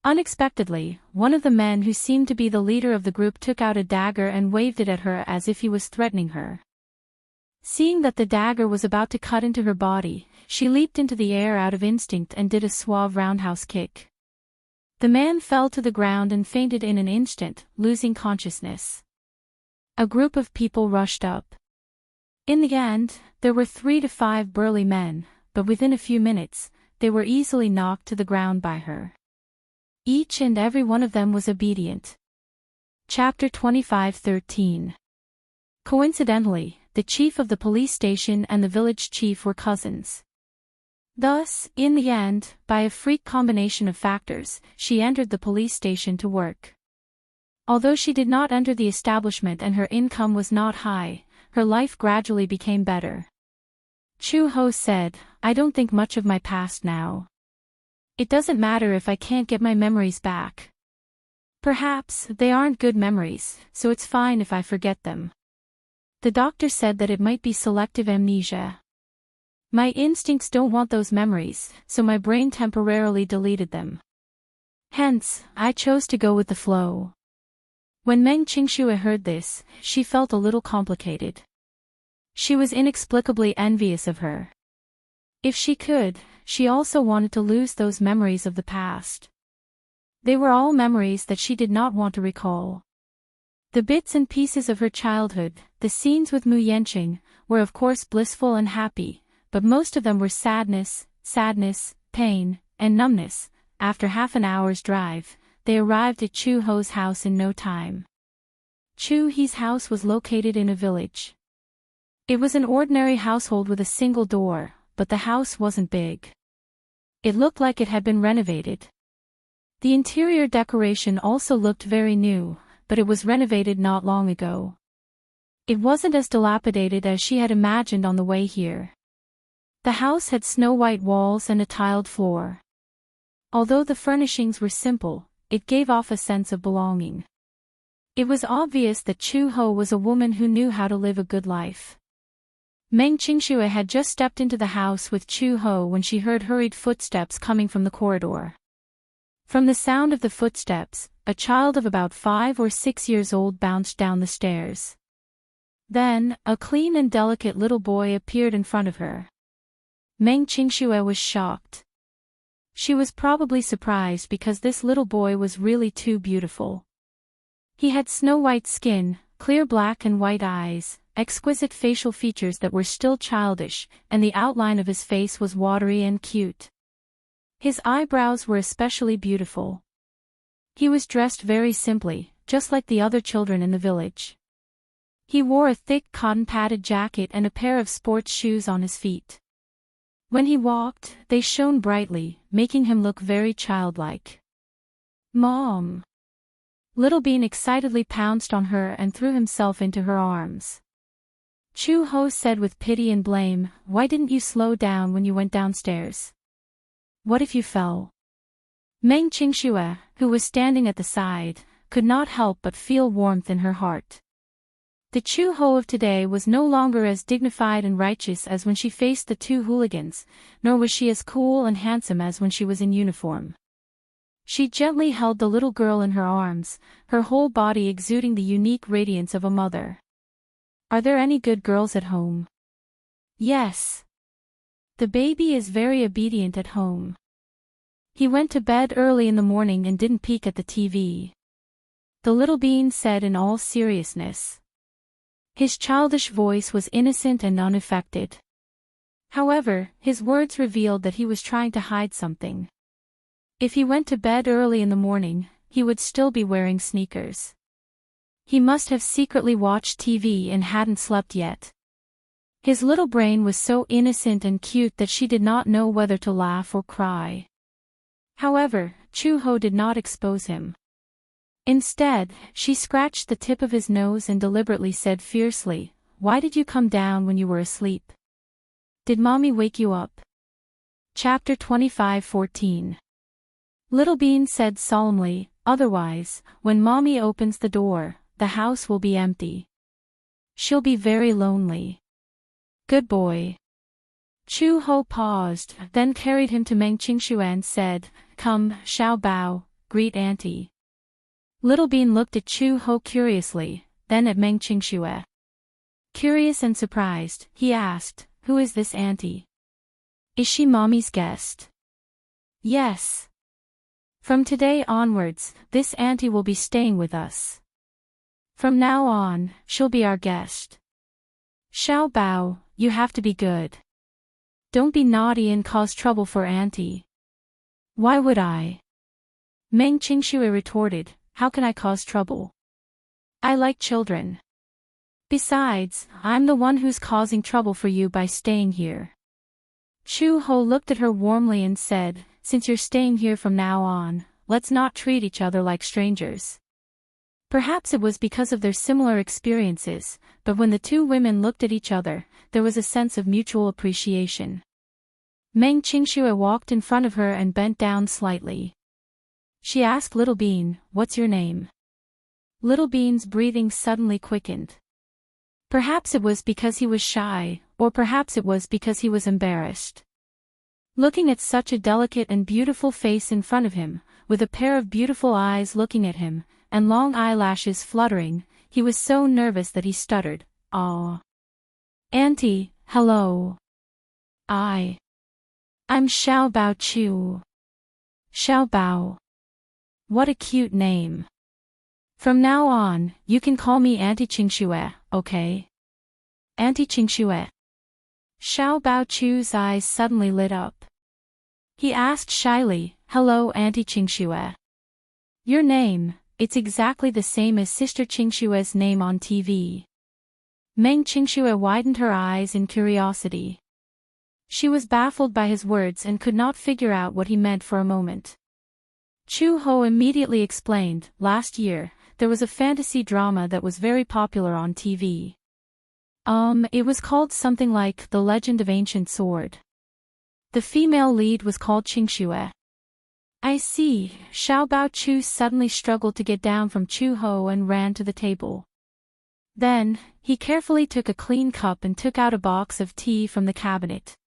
Unexpectedly, one of the men who seemed to be the leader of the group took out a dagger and waved it at her as if he was threatening her. Seeing that the dagger was about to cut into her body, she leaped into the air out of instinct and did a suave roundhouse kick. The man fell to the ground and fainted in an instant, losing consciousness. A group of people rushed up. In the end, there were 3 to 5 burly men, but within a few minutes, they were easily knocked to the ground by her. Each and every one of them was obedient. Chapter 25:13. Coincidentally, the chief of the police station and the village chief were cousins. Thus, in the end, by a freak combination of factors, she entered the police station to work. Although she did not enter the establishment and her income was not high, her life gradually became better. Chu Ho said, I don't think much of my past now. It doesn't matter if I can't get my memories back. Perhaps they aren't good memories, so it's fine if I forget them. The doctor said that it might be selective amnesia. My instincts don't want those memories, so my brain temporarily deleted them. Hence, I chose to go with the flow. When Meng Qingxue heard this, she felt a little complicated. She was inexplicably envious of her. If she could, she also wanted to lose those memories of the past. They were all memories that she did not want to recall. The bits and pieces of her childhood, the scenes with Mu Yanqing, were of course blissful and happy, but most of them were sadness, pain, and numbness, after half an hour's drive, they arrived at Chu Ho's house in no time. Chu He's house was located in a village. It was an ordinary household with a single door, but the house wasn't big. It looked like it had been renovated. The interior decoration also looked very new, but it was renovated not long ago. It wasn't as dilapidated as she had imagined on the way here. The house had snow-white walls and a tiled floor. Although the furnishings were simple, it gave off a sense of belonging. It was obvious that Chu Ho was a woman who knew how to live a good life. Meng Qingxue had just stepped into the house with Chu Ho when she heard hurried footsteps coming from the corridor. From the sound of the footsteps, a child of about 5 or 6 years old bounced down the stairs. Then, a clean and delicate little boy appeared in front of her. Meng Qingxue was shocked. She was probably surprised because this little boy was really too beautiful. He had snow-white skin, clear black and white eyes, exquisite facial features that were still childish, and the outline of his face was watery and cute. His eyebrows were especially beautiful. He was dressed very simply, just like the other children in the village. He wore a thick cotton-padded jacket and a pair of sports shoes on his feet. When he walked, they shone brightly, making him look very childlike. "Mom!" Little Bean excitedly pounced on her and threw himself into her arms. Chu Ho said with pity and blame, "Why didn't you slow down when you went downstairs? What if you fell?" Meng Qingxue, who was standing at the side, could not help but feel warmth in her heart. The Chu Ho of today was no longer as dignified and righteous as when she faced the two hooligans, nor was she as cool and handsome as when she was in uniform. She gently held the little girl in her arms, her whole body exuding the unique radiance of a mother. "Are there any good girls at home?" "Yes. The baby is very obedient at home. He went to bed early in the morning and didn't peek at the TV." The little bean said in all seriousness. His childish voice was innocent and unaffected. However, his words revealed that he was trying to hide something. If he went to bed early in the morning, he would still be wearing sneakers. He must have secretly watched TV and hadn't slept yet. His little brain was so innocent and cute that she did not know whether to laugh or cry. However, Chu Ho did not expose him. Instead, she scratched the tip of his nose and deliberately said fiercely, "Why did you come down when you were asleep? Did Mommy wake you up?" Chapter 25:14. Little Bean said solemnly, "Otherwise, when Mommy opens the door, the house will be empty. She'll be very lonely." "Good boy." Chu Ho paused, then carried him to Meng Qingxue and said, "Come, Xiao Bao, greet Auntie." Little Bean looked at Chu Ho curiously, then at Meng Qingxue. Curious and surprised, he asked, "Who is this Auntie? Is she Mommy's guest?" "Yes. From today onwards, this Auntie will be staying with us. From now on, she'll be our guest. Xiao Bao, you have to be good. Don't be naughty and cause trouble for Auntie." "Why would I?" Meng Qingxue retorted, "How can I cause trouble? I like children. Besides, I'm the one who's causing trouble for you by staying here." Chu Ho looked at her warmly and said, "Since you're staying here from now on, let's not treat each other like strangers." Perhaps it was because of their similar experiences, but when the two women looked at each other, there was a sense of mutual appreciation. Meng Qingxue walked in front of her and bent down slightly. She asked Little Bean, "What's your name?" Little Bean's breathing suddenly quickened. Perhaps it was because he was shy, or perhaps it was because he was embarrassed. Looking at such a delicate and beautiful face in front of him, with a pair of beautiful eyes looking at him, and long eyelashes fluttering, he was so nervous that he stuttered, "Aw. Auntie, hello. I'm Xiao Bao Chu." "Xiao Bao. What a cute name. From now on, you can call me Auntie Qingxue, okay?" "Auntie Qingxue." Xiao Bao Chu's eyes suddenly lit up. He asked shyly, "Hello, Auntie Qingxue. Your name, it's exactly the same as Sister Qingxue's name on TV." Meng Qingxue widened her eyes in curiosity. She was baffled by his words and could not figure out what he meant for a moment. Chu Ho immediately explained, "Last year, there was a fantasy drama that was very popular on TV. It was called something like The Legend of Ancient Sword. The female lead was called Qingxue." "I see." Xiao Bao Chu suddenly struggled to get down from Chu Ho and ran to the table. Then, he carefully took a clean cup and took out a box of tea from the cabinet.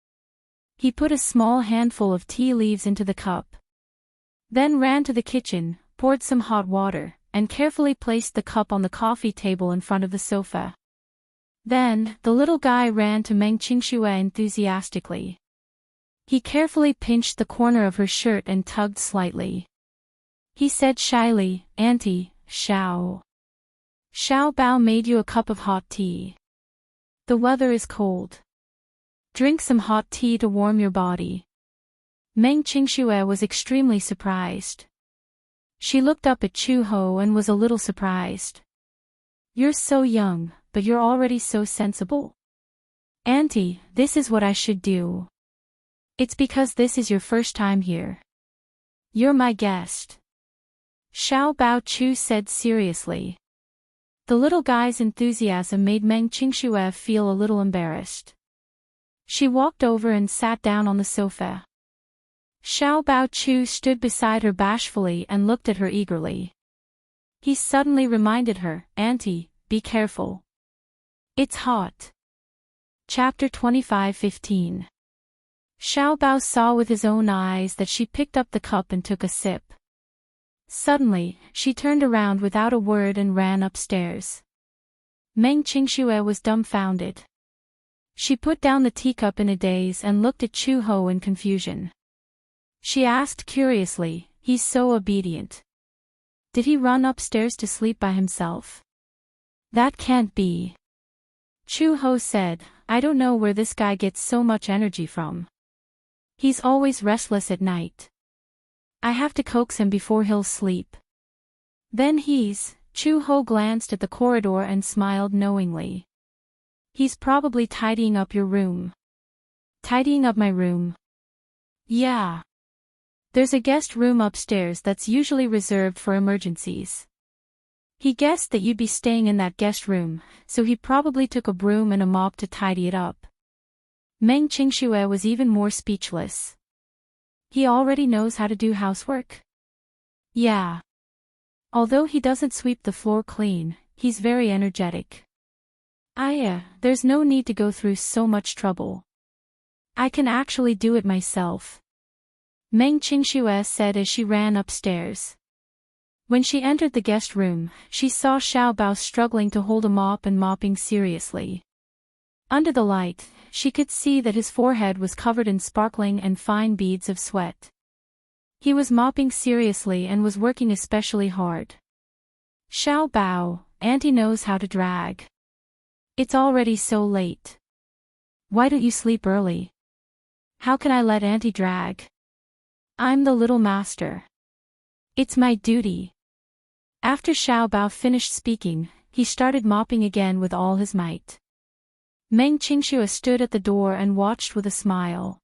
He put a small handful of tea leaves into the cup. Then ran to the kitchen, poured some hot water, and carefully placed the cup on the coffee table in front of the sofa. Then, the little guy ran to Meng Qingxue enthusiastically. He carefully pinched the corner of her shirt and tugged slightly. He said shyly, "Auntie, Xiao Bao made you a cup of hot tea. The weather is cold. Drink some hot tea to warm your body." Meng Qingxue was extremely surprised. She looked up at Chu Ho and was a little surprised. "You're so young, but you're already so sensible." "Auntie, this is what I should do. It's because this is your first time here. You're my guest," Xiao Bao Chu said seriously. The little guy's enthusiasm made Meng Qingxue feel a little embarrassed. She walked over and sat down on the sofa. Xiao Bao Chu stood beside her bashfully and looked at her eagerly. He suddenly reminded her, "Auntie, be careful. It's hot." Chapter 25:15. Xiao Bao saw with his own eyes that she picked up the cup and took a sip. Suddenly, she turned around without a word and ran upstairs. Meng Qingxue was dumbfounded. She put down the teacup in a daze and looked at Chu Ho in confusion. She asked curiously, "He's so obedient. Did he run upstairs to sleep by himself?" "That can't be." Chu Ho said, "I don't know where this guy gets so much energy from. He's always restless at night. I have to coax him before he'll sleep." "Then Chu Ho glanced at the corridor and smiled knowingly. "He's probably tidying up your room." "Tidying up my room?" "Yeah. There's a guest room upstairs that's usually reserved for emergencies. He guessed that you'd be staying in that guest room, so he probably took a broom and a mop to tidy it up." Meng Qingxue was even more speechless. "He already knows how to do housework?" "Yeah. Although he doesn't sweep the floor clean, he's very energetic." There's no need to go through so much trouble. I can actually do it myself," Meng Qingxue said as she ran upstairs. When she entered the guest room, she saw Xiao Bao struggling to hold a mop and mopping seriously. Under the light, she could see that his forehead was covered in sparkling and fine beads of sweat. He was mopping seriously and was working especially hard. "Xiao Bao, Auntie knows how to drag. It's already so late. Why don't you sleep early? How can I let Auntie drag? I'm the little master. It's my duty." After Xiao Bao finished speaking, he started mopping again with all his might. Meng Qingxue stood at the door and watched with a smile.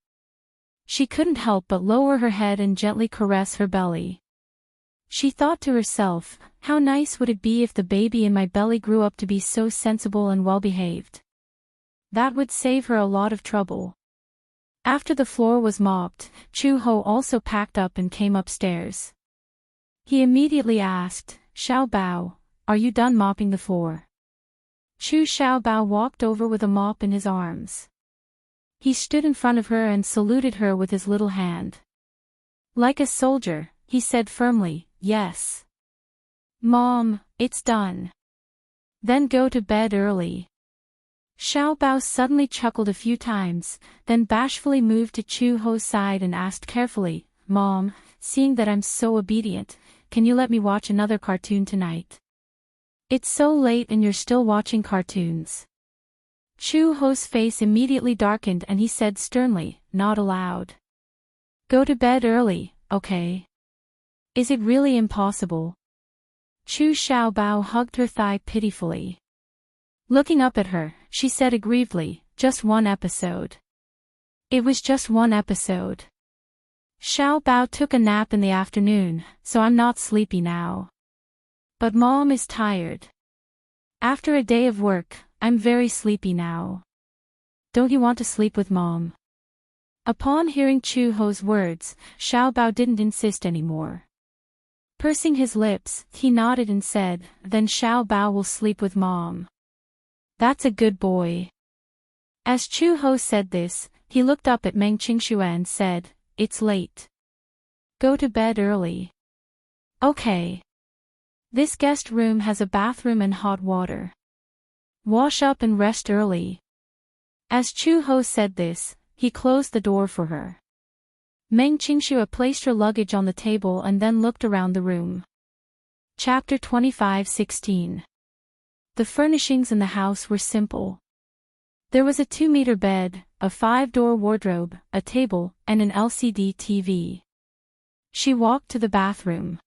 She couldn't help but lower her head and gently caress her belly. She thought to herself, "How nice would it be if the baby in my belly grew up to be so sensible and well-behaved? That would save her a lot of trouble." After the floor was mopped, Chu Ho also packed up and came upstairs. He immediately asked, "Xiao Bao, are you done mopping the floor?" Xiao Bao walked over with a mop in his arms. He stood in front of her and saluted her with his little hand. Like a soldier, he said firmly, "Yes. Mom, it's done. Then go to bed early." Xiao Bao suddenly chuckled a few times, then bashfully moved to Chu Ho's side and asked carefully, "Mom, seeing that I'm so obedient, can you let me watch another cartoon tonight? It's so late and you're still watching cartoons." Chu Ho's face immediately darkened and he said sternly, "Not allowed." Go to bed early, okay? Is it really impossible? Chu Xiaobao hugged her thigh pitifully. Looking up at her, she said aggrievedly, just one episode. It was just one episode. Xiaobao took a nap in the afternoon, so I'm not sleepy now. But Mom is tired. After a day of work, I'm very sleepy now. Don't you want to sleep with Mom? Upon hearing Chu Ho's words, Xiaobao didn't insist anymore. Pursing his lips, he nodded and said, then Xiaobao will sleep with Mom. That's a good boy. As Chu Ho said this, he looked up at Meng Qingxue and said, it's late. Go to bed early. Okay. This guest room has a bathroom and hot water. Wash up and rest early. As Chu Ho said this, he closed the door for her. Meng Qingxue placed her luggage on the table and then looked around the room. Chapter 25:16. The furnishings in the house were simple. There was a 2-meter bed, a 5-door wardrobe, a table, and an LCD TV. She walked to the bathroom.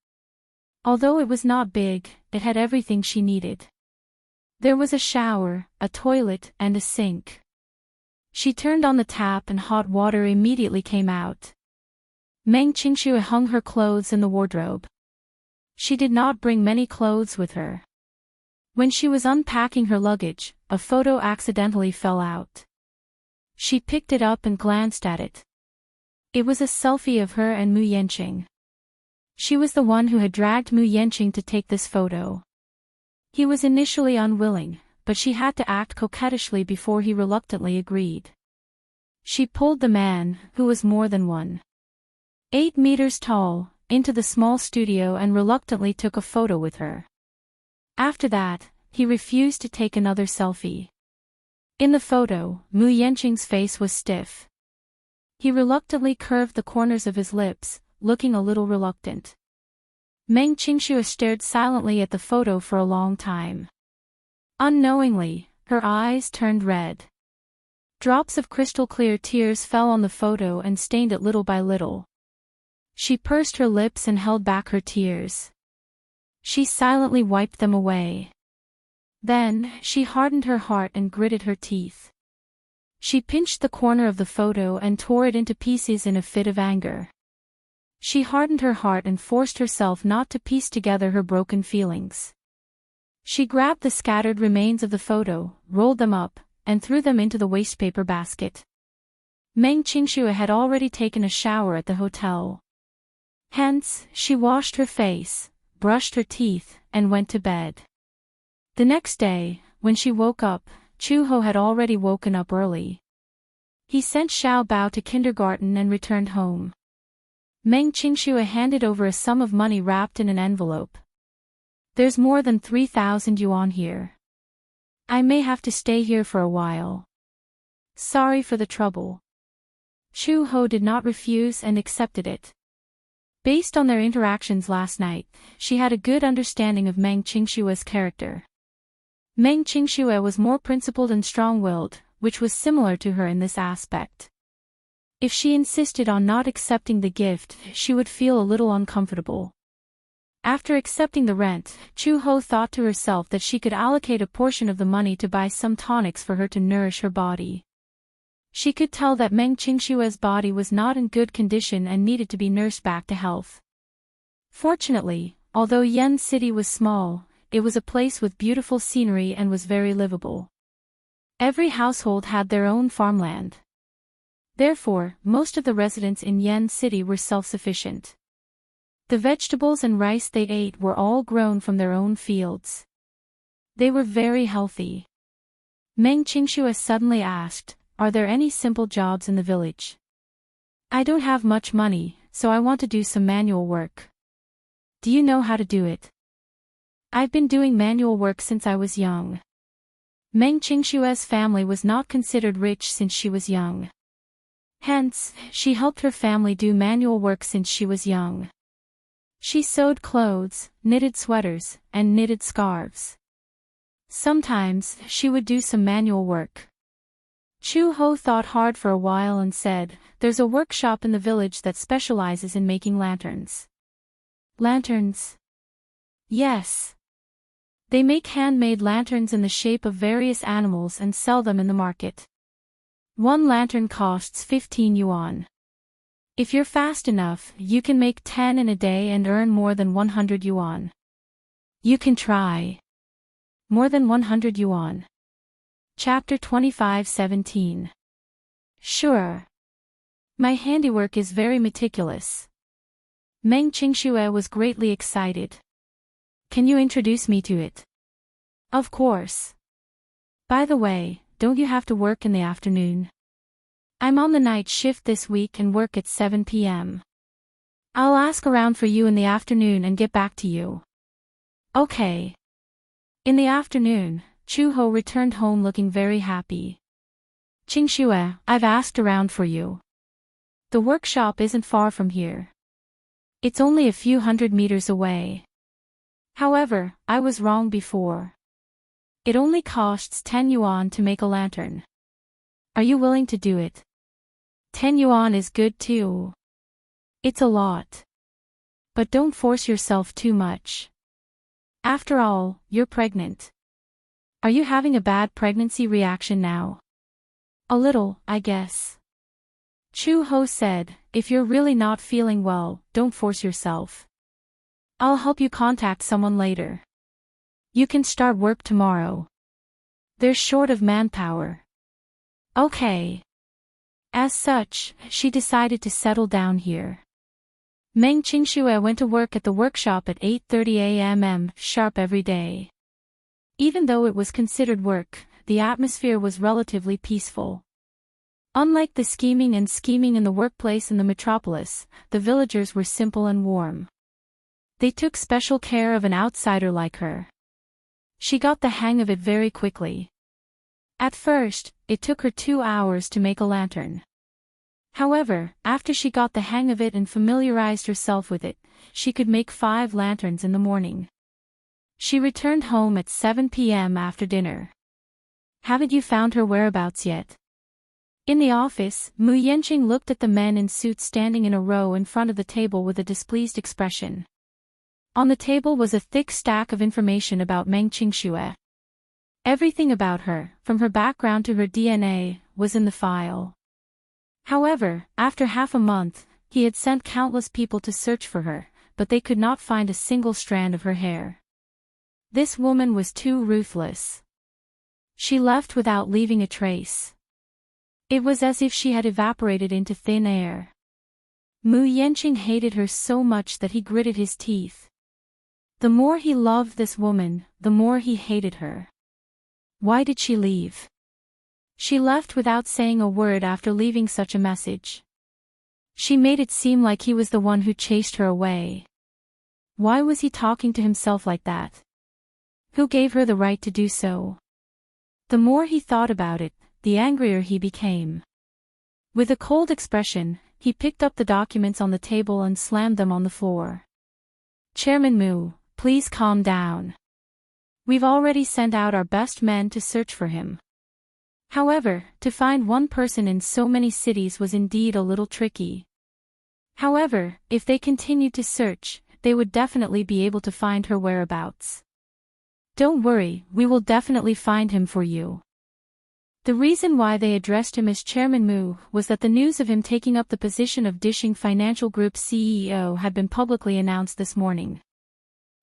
Although it was not big, it had everything she needed. There was a shower, a toilet, and a sink. She turned on the tap and hot water immediately came out. Meng Qingxue hung her clothes in the wardrobe. She did not bring many clothes with her. When she was unpacking her luggage, a photo accidentally fell out. She picked it up and glanced at it. It was a selfie of her and Mu Yanqing. She was the one who had dragged Mu Yanqing to take this photo. He was initially unwilling, but she had to act coquettishly before he reluctantly agreed. She pulled the man, who was more than 1.8 meters tall, into the small studio and reluctantly took a photo with her. After that, he refused to take another selfie. In the photo, Mu Yanqing's face was stiff. He reluctantly curved the corners of his lips, looking a little reluctant. Meng Qingxue stared silently at the photo for a long time. Unknowingly, her eyes turned red. Drops of crystal-clear tears fell on the photo and stained it little by little. She pursed her lips and held back her tears. She silently wiped them away. Then, she hardened her heart and gritted her teeth. She pinched the corner of the photo and tore it into pieces in a fit of anger. She hardened her heart and forced herself not to piece together her broken feelings. She grabbed the scattered remains of the photo, rolled them up, and threw them into the wastepaper basket. Meng Qingxue had already taken a shower at the hotel. Hence, she washed her face, brushed her teeth, and went to bed. The next day, when she woke up, Chu Ho had already woken up early. He sent Xiao Bao to kindergarten and returned home. Meng Qingxue handed over a sum of money wrapped in an envelope. There's more than 3,000 yuan here. I may have to stay here for a while. Sorry for the trouble. Chu Ho did not refuse and accepted it. Based on their interactions last night, she had a good understanding of Meng Qingxue's character. Meng Qingxue was more principled and strong-willed, which was similar to her in this aspect. If she insisted on not accepting the gift, she would feel a little uncomfortable. After accepting the rent, Chu Ho thought to herself that she could allocate a portion of the money to buy some tonics for her to nourish her body. She could tell that Meng Qingxue's body was not in good condition and needed to be nursed back to health. Fortunately, although Yan City was small, it was a place with beautiful scenery and was very livable. Every household had their own farmland. Therefore, most of the residents in Yan City were self-sufficient. The vegetables and rice they ate were all grown from their own fields. They were very healthy. Meng Qingxue suddenly asked, "Are there any simple jobs in the village? I don't have much money, so I want to do some manual work. Do you know how to do it?" "I've been doing manual work since I was young." Meng Qingxue's family was not considered rich since she was young. Hence, she helped her family do manual work since she was young. She sewed clothes, knitted sweaters, and knitted scarves. Sometimes, she would do some manual work. Chu Ho thought hard for a while and said, "There's a workshop in the village that specializes in making lanterns." Lanterns? Yes. They make handmade lanterns in the shape of various animals and sell them in the market. One lantern costs 15 yuan. If you're fast enough, you can make 10 in a day and earn more than 100 yuan. You can try. More than 100 yuan. Chapter 25:17. Sure. My handiwork is very meticulous. Meng Qingxue was greatly excited. Can you introduce me to it? Of course. By the way, don't you have to work in the afternoon? I'm on the night shift this week and work at 7 p.m. I'll ask around for you in the afternoon and get back to you. Okay. In the afternoon, Chu Ho returned home looking very happy. Qingxue, I've asked around for you. The workshop isn't far from here. It's only a few hundred meters away. However, I was wrong before. It only costs 10 yuan to make a lantern. Are you willing to do it? 10 yuan is good too. It's a lot. But don't force yourself too much. After all, you're pregnant. Are you having a bad pregnancy reaction now? A little, I guess. Chu Ho said, if you're really not feeling well, don't force yourself. I'll help you contact someone later. You can start work tomorrow. They're short of manpower. Okay. As such, she decided to settle down here. Meng Qingxue went to work at the workshop at 8:30 a.m. sharp every day. Even though it was considered work, the atmosphere was relatively peaceful. Unlike the scheming in the workplace in the metropolis, the villagers were simple and warm. They took special care of an outsider like her. She got the hang of it very quickly. At first, it took her 2 hours to make a lantern. However, after she got the hang of it and familiarized herself with it, she could make 5 lanterns in the morning. She returned home at 7 p.m. after dinner. Haven't you found her whereabouts yet? In the office, Mu Yanqing looked at the men in suits standing in a row in front of the table with a displeased expression. On the table was a thick stack of information about Meng Qingxue. Everything about her, from her background to her DNA, was in the file. However, after half a month, he had sent countless people to search for her, but they could not find a single strand of her hair. This woman was too ruthless. She left without leaving a trace. It was as if she had evaporated into thin air. Mu Yanqing hated her so much that he gritted his teeth. The more he loved this woman, the more he hated her. Why did she leave? She left without saying a word after leaving such a message. She made it seem like he was the one who chased her away. Why was he talking to himself like that? Who gave her the right to do so? The more he thought about it, the angrier he became. With a cold expression, he picked up the documents on the table and slammed them on the floor. Chairman Mu, please calm down. We've already sent out our best men to search for him. However, to find one person in so many cities was indeed a little tricky. However, if they continued to search, they would definitely be able to find her whereabouts. Don't worry, we will definitely find him for you. The reason why they addressed him as Chairman Mu was that the news of him taking up the position of Dishing Financial Group CEO had been publicly announced this morning.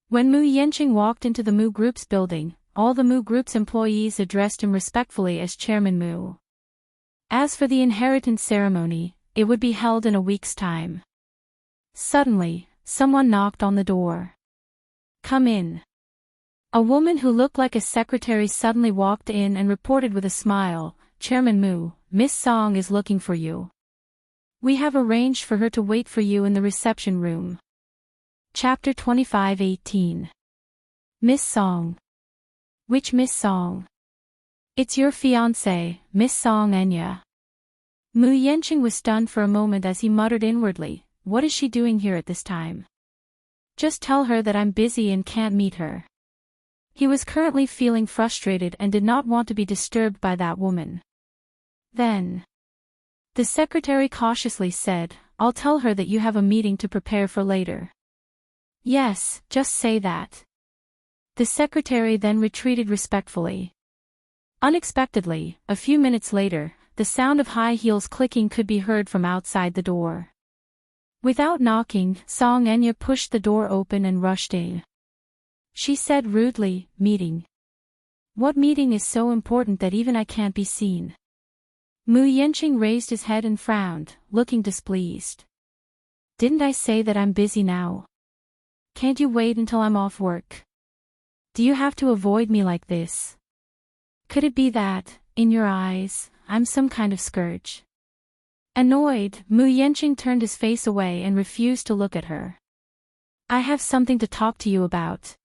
When Mu Yanqing walked into the Mu Group's building, all the Mu Group's employees addressed him respectfully as Chairman Mu. As for the inheritance ceremony, it would be held in a week's time. Suddenly, someone knocked on the door. Come in. A woman who looked like a secretary suddenly walked in and reported with a smile, Chairman Mu, Miss Song is looking for you. We have arranged for her to wait for you in the reception room. Chapter 25:18. Miss Song. Which Miss Song? It's your fiancée, Miss Song Enya. Mu Yanqing was stunned for a moment as he muttered inwardly, what is she doing here at this time? Just tell her that I'm busy and can't meet her. He was currently feeling frustrated and did not want to be disturbed by that woman. Then, the secretary cautiously said, I'll tell her that you have a meeting to prepare for later. Yes, just say that. The secretary then retreated respectfully. Unexpectedly, a few minutes later, the sound of high heels clicking could be heard from outside the door. Without knocking, Song Enya pushed the door open and rushed in. She said rudely, meeting. What meeting is so important that even I can't be seen? Mu Yenqing raised his head and frowned, looking displeased. Didn't I say that I'm busy now? Can't you wait until I'm off work? Do you have to avoid me like this? Could it be that, in your eyes, I'm some kind of scourge? Annoyed, Mu Yenqing turned his face away and refused to look at her. I have something to talk to you about.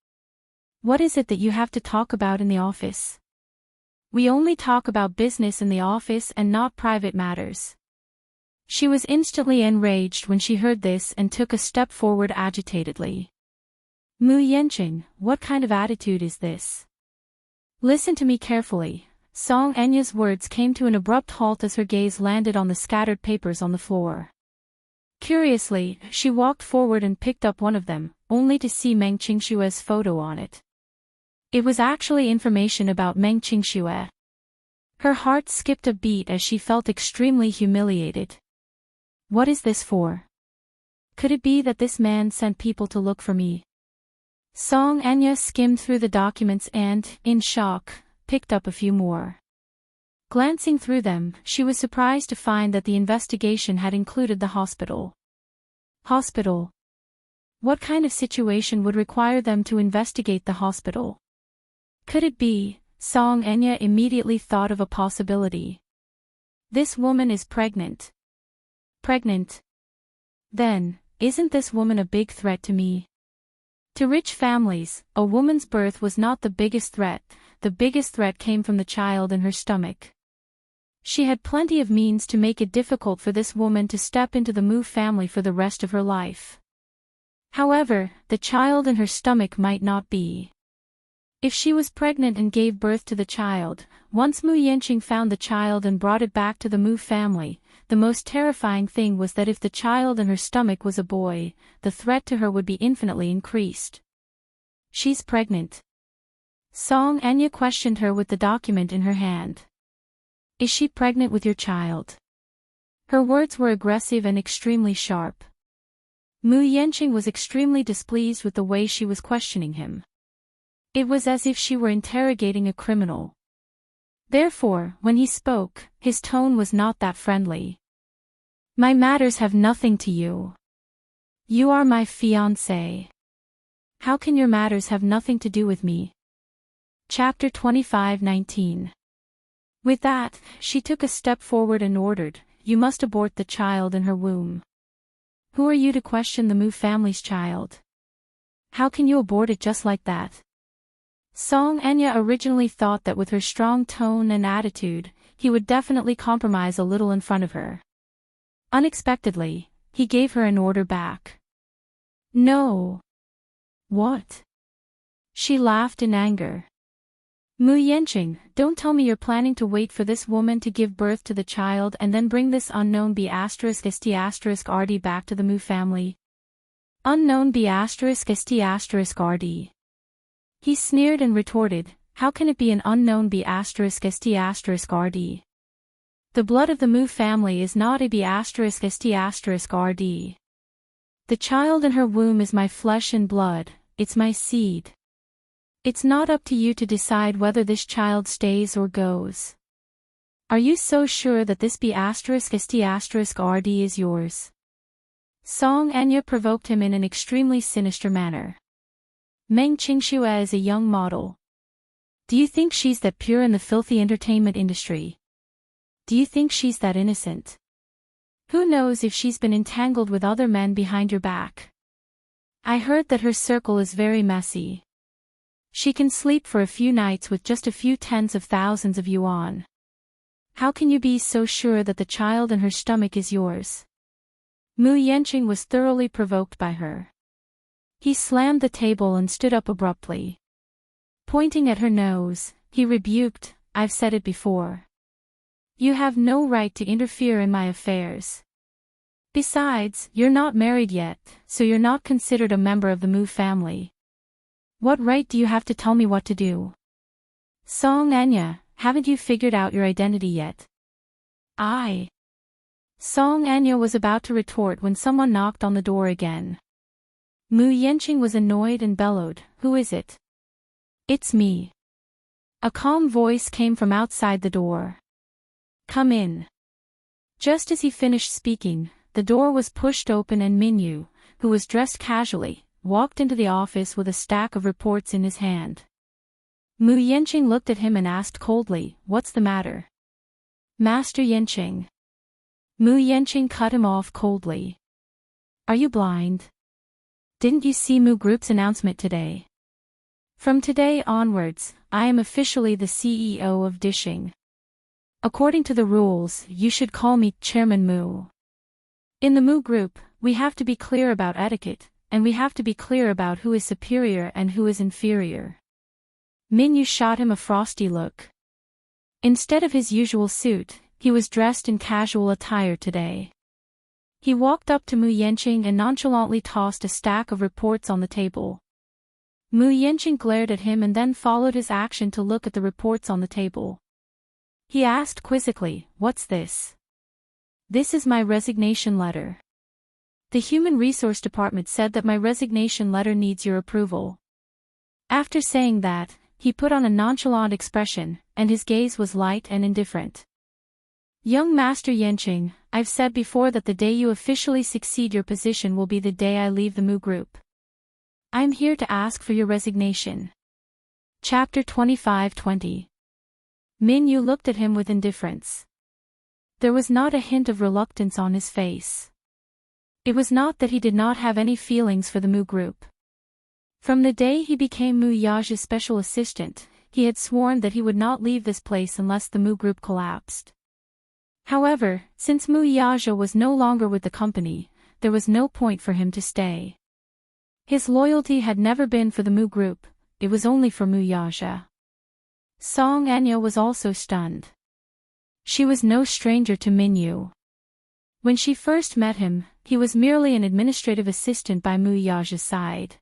What is it that you have to talk about in the office? We only talk about business in the office and not private matters. She was instantly enraged when she heard this and took a step forward agitatedly. Mu Yenqing, what kind of attitude is this? Listen to me carefully. Song Enya's words came to an abrupt halt as her gaze landed on the scattered papers on the floor. Curiously, she walked forward and picked up one of them, only to see Meng Qingshue's photo on it. It was actually information about Meng Qingxue. Her heart skipped a beat as she felt extremely humiliated. What is this for? Could it be that this man sent people to look for me? Song Enya skimmed through the documents and, in shock, picked up a few more. Glancing through them, she was surprised to find that the investigation had included the hospital. Hospital? What kind of situation would require them to investigate the hospital? Could it be? Song Enya immediately thought of a possibility. This woman is pregnant. Pregnant? Then, isn't this woman a big threat to me? To rich families, a woman's birth was not the biggest threat came from the child in her stomach. She had plenty of means to make it difficult for this woman to step into the Mu family for the rest of her life. However, the child in her stomach might not be. If she was pregnant and gave birth to the child, once Mu Yenqing found the child and brought it back to the Mu family, the most terrifying thing was that if the child in her stomach was a boy, the threat to her would be infinitely increased. She's pregnant. Song Enya questioned her with the document in her hand. Is she pregnant with your child? Her words were aggressive and extremely sharp. Mu Yenqing was extremely displeased with the way she was questioning him. It was as if she were interrogating a criminal. Therefore, when he spoke, his tone was not that friendly. My matters have nothing to you. You are my fiancé. How can your matters have nothing to do with me? Chapter 25:19. With that, she took a step forward and ordered, You must abort the child in her womb. Who are you to question the Mu family's child? How can you abort it just like that? Song Enya originally thought that with her strong tone and attitude, he would definitely compromise a little in front of her. Unexpectedly, he gave her an order back. No. What? She laughed in anger. Mu Yenqing, don't tell me you're planning to wait for this woman to give birth to the child and then bring this unknown B*ST*RD back to the Mu family. Unknown B*ST*RD. He sneered and retorted, how can it be an unknown B*ST*RD? The blood of the Mu family is not a B*ST*RD. The child in her womb is my flesh and blood, it's my seed. It's not up to you to decide whether this child stays or goes. Are you so sure that this B*ST*RD is yours? Song Enya provoked him in an extremely sinister manner. Meng Qingxue is a young model. Do you think she's that pure in the filthy entertainment industry? Do you think she's that innocent? Who knows if she's been entangled with other men behind your back? I heard that her circle is very messy. She can sleep for a few nights with just a few tens of thousands of yuan. How can you be so sure that the child in her stomach is yours? Mu Yenqing was thoroughly provoked by her. He slammed the table and stood up abruptly. Pointing at her nose, he rebuked, I've said it before. You have no right to interfere in my affairs. Besides, you're not married yet, so you're not considered a member of the Mu family. What right do you have to tell me what to do? Song Anya, haven't you figured out your identity yet? Song Anya was about to retort when someone knocked on the door again. Mu Yenqing was annoyed and bellowed, "Who is it?" "It's me." A calm voice came from outside the door. "Come in." Just as he finished speaking, the door was pushed open and Minyu, who was dressed casually, walked into the office with a stack of reports in his hand. Mu Yenqing looked at him and asked coldly, "What's the matter?" "Master Yenqing." Mu Yenqing cut him off coldly. "Are you blind? Didn't you see Mu Group's announcement today? From today onwards, I am officially the CEO of Dishing. According to the rules, you should call me Chairman Mu. In the Mu Group, we have to be clear about etiquette, and we have to be clear about who is superior and who is inferior." Minyu shot him a frosty look. Instead of his usual suit, he was dressed in casual attire today. He walked up to Mu Yenqing and nonchalantly tossed a stack of reports on the table. Mu Yenqing glared at him and then followed his action to look at the reports on the table. He asked quizzically, "What's this?" "This is my resignation letter. The Human Resource Department said that my resignation letter needs your approval." After saying that, he put on a nonchalant expression, and his gaze was light and indifferent. "Young Master Yenqing, I've said before that the day you officially succeed your position will be the day I leave the Mu Group. I'm here to ask for your resignation." Chapter 25-20. Minyu looked at him with indifference. There was not a hint of reluctance on his face. It was not that he did not have any feelings for the Mu Group. From the day he became Mu Yaja's special assistant, he had sworn that he would not leave this place unless the Mu Group collapsed. However, since Mu Yaja was no longer with the company, there was no point for him to stay. His loyalty had never been for the Mu Group, it was only for Mu Yaja. Song Anya was also stunned. She was no stranger to Minyu. When she first met him, he was merely an administrative assistant by Mu Yaja's side.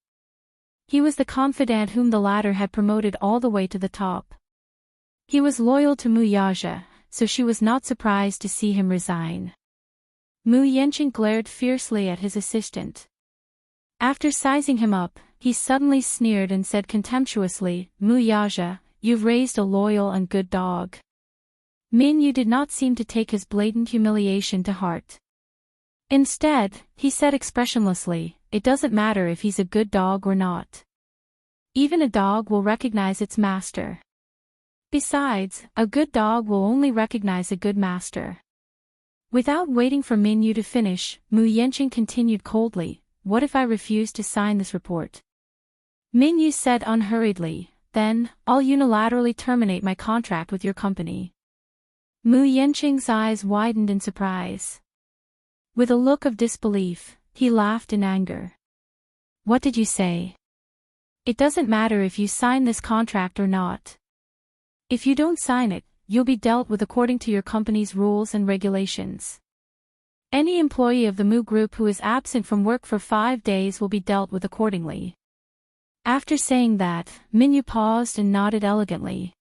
He was the confidant whom the latter had promoted all the way to the top. He was loyal to Mu Yaja, so she was not surprised to see him resign. Mu Yenqing glared fiercely at his assistant. After sizing him up, he suddenly sneered and said contemptuously, "Mu Yaja, you've raised a loyal and good dog." Minyu did not seem to take his blatant humiliation to heart. Instead, he said expressionlessly, "It doesn't matter if he's a good dog or not. Even a dog will recognize its master. Besides, a good dog will only recognize a good master." Without waiting for Minyu to finish, Mu Yenqing continued coldly, "What if I refuse to sign this report?" Minyu said unhurriedly, "Then, I'll unilaterally terminate my contract with your company." Mu Yenqing's eyes widened in surprise. With a look of disbelief, he laughed in anger. "What did you say? It doesn't matter if you sign this contract or not. If you don't sign it, you'll be dealt with according to your company's rules and regulations. Any employee of the Mu Group who is absent from work for 5 days will be dealt with accordingly." After saying that, Minyu paused and nodded elegantly.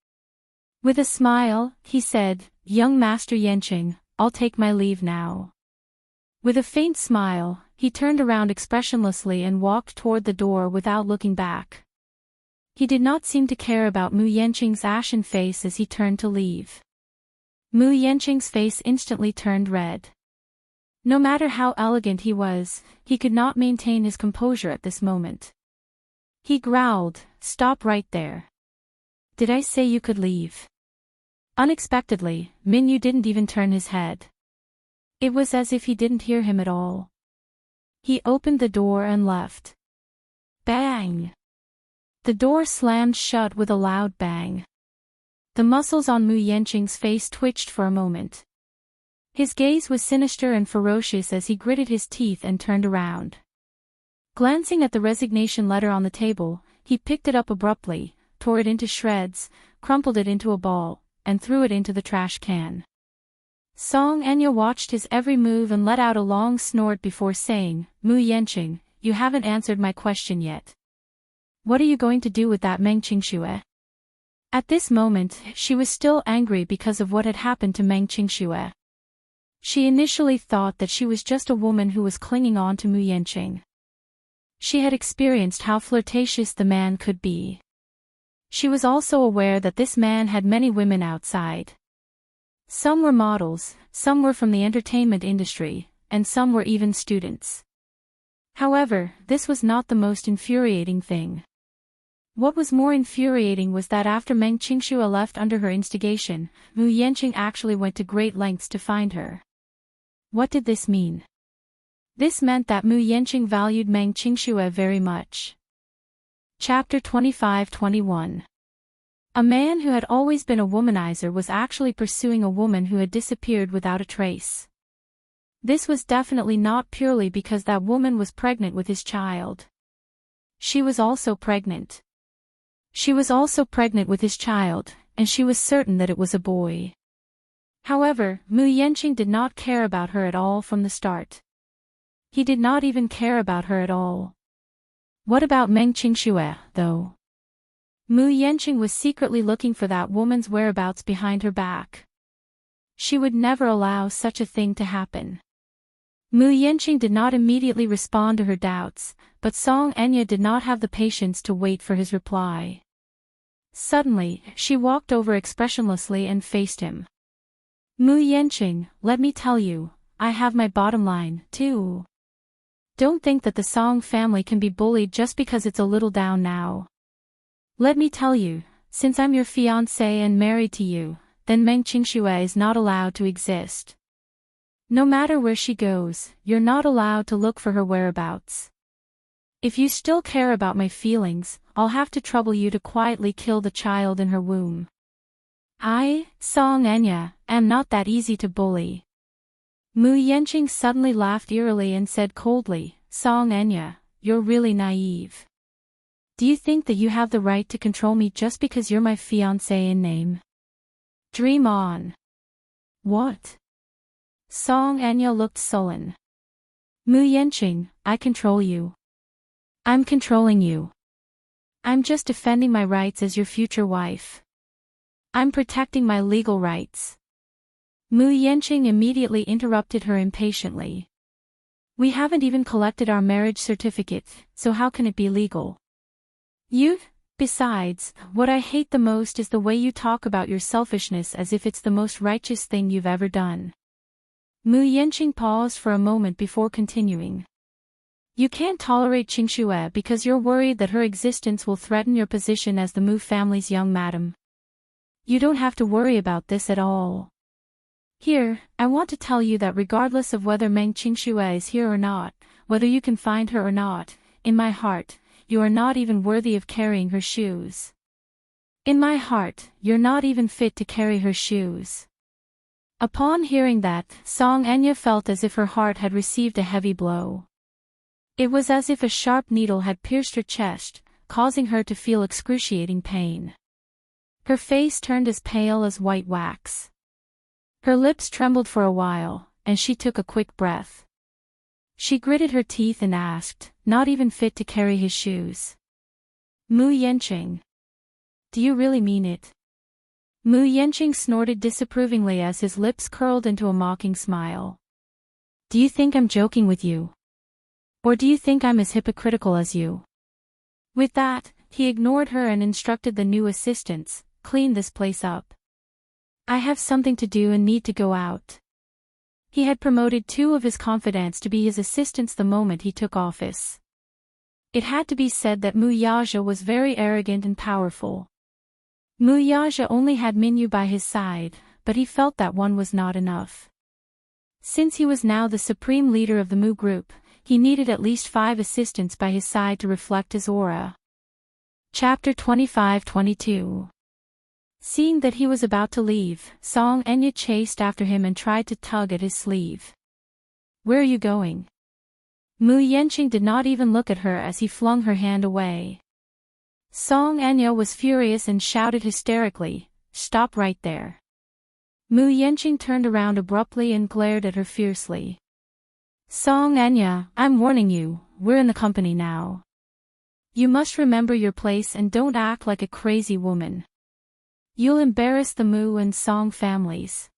With a smile, he said, "Young Master Yenqing, I'll take my leave now." With a faint smile, he turned around expressionlessly and walked toward the door without looking back. He did not seem to care about Mu Yenqing's ashen face as he turned to leave. Mu Yenqing's face instantly turned red. No matter how elegant he was, he could not maintain his composure at this moment. He growled, "Stop right there. Did I say you could leave?" Unexpectedly, Minyu didn't even turn his head. It was as if he didn't hear him at all. He opened the door and left. Bang! The door slammed shut with a loud bang. The muscles on Mu Yenqing's face twitched for a moment. His gaze was sinister and ferocious as he gritted his teeth and turned around. Glancing at the resignation letter on the table, he picked it up abruptly, tore it into shreds, crumpled it into a ball, and threw it into the trash can. Song Enya watched his every move and let out a long snort before saying, "Mu Yanqing, you haven't answered my question yet. What are you going to do with that Meng Qingxue?" At this moment, she was still angry because of what had happened to Meng Qingxue. She initially thought that she was just a woman who was clinging on to Mu Yanqing. She had experienced how flirtatious the man could be. She was also aware that this man had many women outside. Some were models, some were from the entertainment industry, and some were even students. However, this was not the most infuriating thing. What was more infuriating was that after Meng Qingxue left under her instigation, Mu Yanqing actually went to great lengths to find her. What did this mean? This meant that Mu Yanqing valued Meng Qingxue very much. Chapter 25-21. A man who had always been a womanizer was actually pursuing a woman who had disappeared without a trace. This was definitely not purely because that woman was pregnant with his child. She was also pregnant. She was also pregnant with his child, and she was certain that it was a boy. However, Mu Yanqing did not care about her at all from the start. He did not even care about her at all. What about Meng Qingxue, though? Mu Yanqing was secretly looking for that woman's whereabouts behind her back. She would never allow such a thing to happen. Mu Yanqing did not immediately respond to her doubts, but Song Enya did not have the patience to wait for his reply. Suddenly, she walked over expressionlessly and faced him. "Mu Yanqing, let me tell you, I have my bottom line, too. Don't think that the Song family can be bullied just because it's a little down now. Let me tell you, since I'm your fiancé and married to you, then Meng Qingxue is not allowed to exist. No matter where she goes, you're not allowed to look for her whereabouts. If you still care about my feelings, I'll have to trouble you to quietly kill the child in her womb. I, Song Enya, am not that easy to bully." Mu Yanqing suddenly laughed eerily and said coldly, "Song Enya, you're really naive. Do you think that you have the right to control me just because you're my fiancé in name? Dream on." "What?" Song Enya looked sullen. "Mu Yanqing, I control you. I'm controlling you. I'm just defending my rights as your future wife. I'm protecting my legal rights." Mu Yanqing immediately interrupted her impatiently. "We haven't even collected our marriage certificate, so how can it be legal? Besides, what I hate the most is the way you talk about your selfishness as if it's the most righteous thing you've ever done." Mu Yanqing paused for a moment before continuing. "You can't tolerate Qingxue because you're worried that her existence will threaten your position as the Mu family's young madam. You don't have to worry about this at all. Here, I want to tell you that regardless of whether Meng Qingxue is here or not, whether you can find her or not, in my heart, you are not even worthy of carrying her shoes. In my heart, you're not even fit to carry her shoes." Upon hearing that, Song Enya felt as if her heart had received a heavy blow. It was as if a sharp needle had pierced her chest, causing her to feel excruciating pain. Her face turned as pale as white wax. Her lips trembled for a while, and she took a quick breath. She gritted her teeth and asked, "Not even fit to carry his shoes? Mu Yanqing, do you really mean it?" Mu Yanqing snorted disapprovingly as his lips curled into a mocking smile. "Do you think I'm joking with you? Or do you think I'm as hypocritical as you?" With that, he ignored her and instructed the new assistants, "Clean this place up. I have something to do and need to go out." He had promoted 2 of his confidants to be his assistants the moment he took office. It had to be said that Mu Yaja was very arrogant and powerful. Mu Yaja only had Minyu by his side, but he felt that one was not enough. Since he was now the supreme leader of the Mu group, he needed at least 5 assistants by his side to reflect his aura. Chapter 25-22. Seeing that he was about to leave, Song Enya chased after him and tried to tug at his sleeve. "Where are you going?" Mu Yanqing did not even look at her as he flung her hand away. Song Enya was furious and shouted hysterically, "Stop right there. Mu Yenqing turned around abruptly and glared at her fiercely. Song Anya, I'm warning you, we're in the company now. You must remember your place and don't act like a crazy woman. You'll embarrass the Mu and Song families.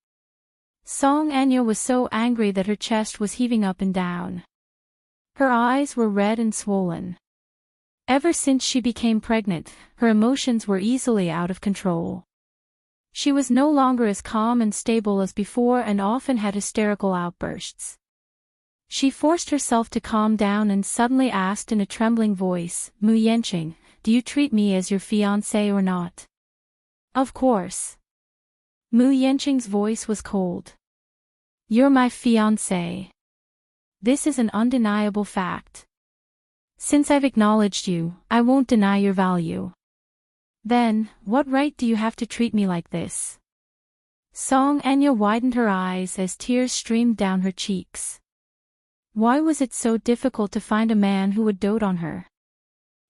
Song Anya was so angry that her chest was heaving up and down. Her eyes were red and swollen. Ever since she became pregnant, her emotions were easily out of control. She was no longer as calm and stable as before and often had hysterical outbursts. She forced herself to calm down and suddenly asked in a trembling voice, Mu Yenqing, do you treat me as your fiancé or not? Of course. Mu Yenqing's voice was cold. You're my fiancé. This is an undeniable fact. Since I've acknowledged you, I won't deny your value. Then, what right do you have to treat me like this? Song Anya widened her eyes as tears streamed down her cheeks. Why was it so difficult to find a man who would dote on her?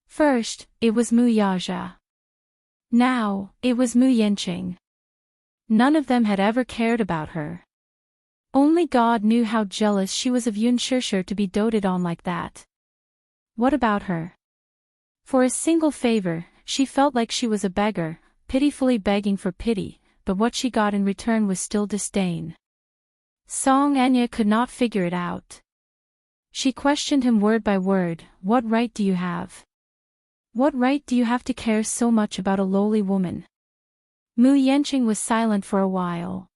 First, it was Mu Yaja. Now, it was Mu Yenqing. None of them had ever cared about her. Only God knew how jealous she was of Yun Shishir to be doted on like that. What about her? For a single favor, she felt like she was a beggar, pitifully begging for pity, but what she got in return was still disdain. Song Anya could not figure it out. She questioned him word by word, what right do you have? What right do you have to care so much about a lowly woman? Mu Yenqing was silent for a while.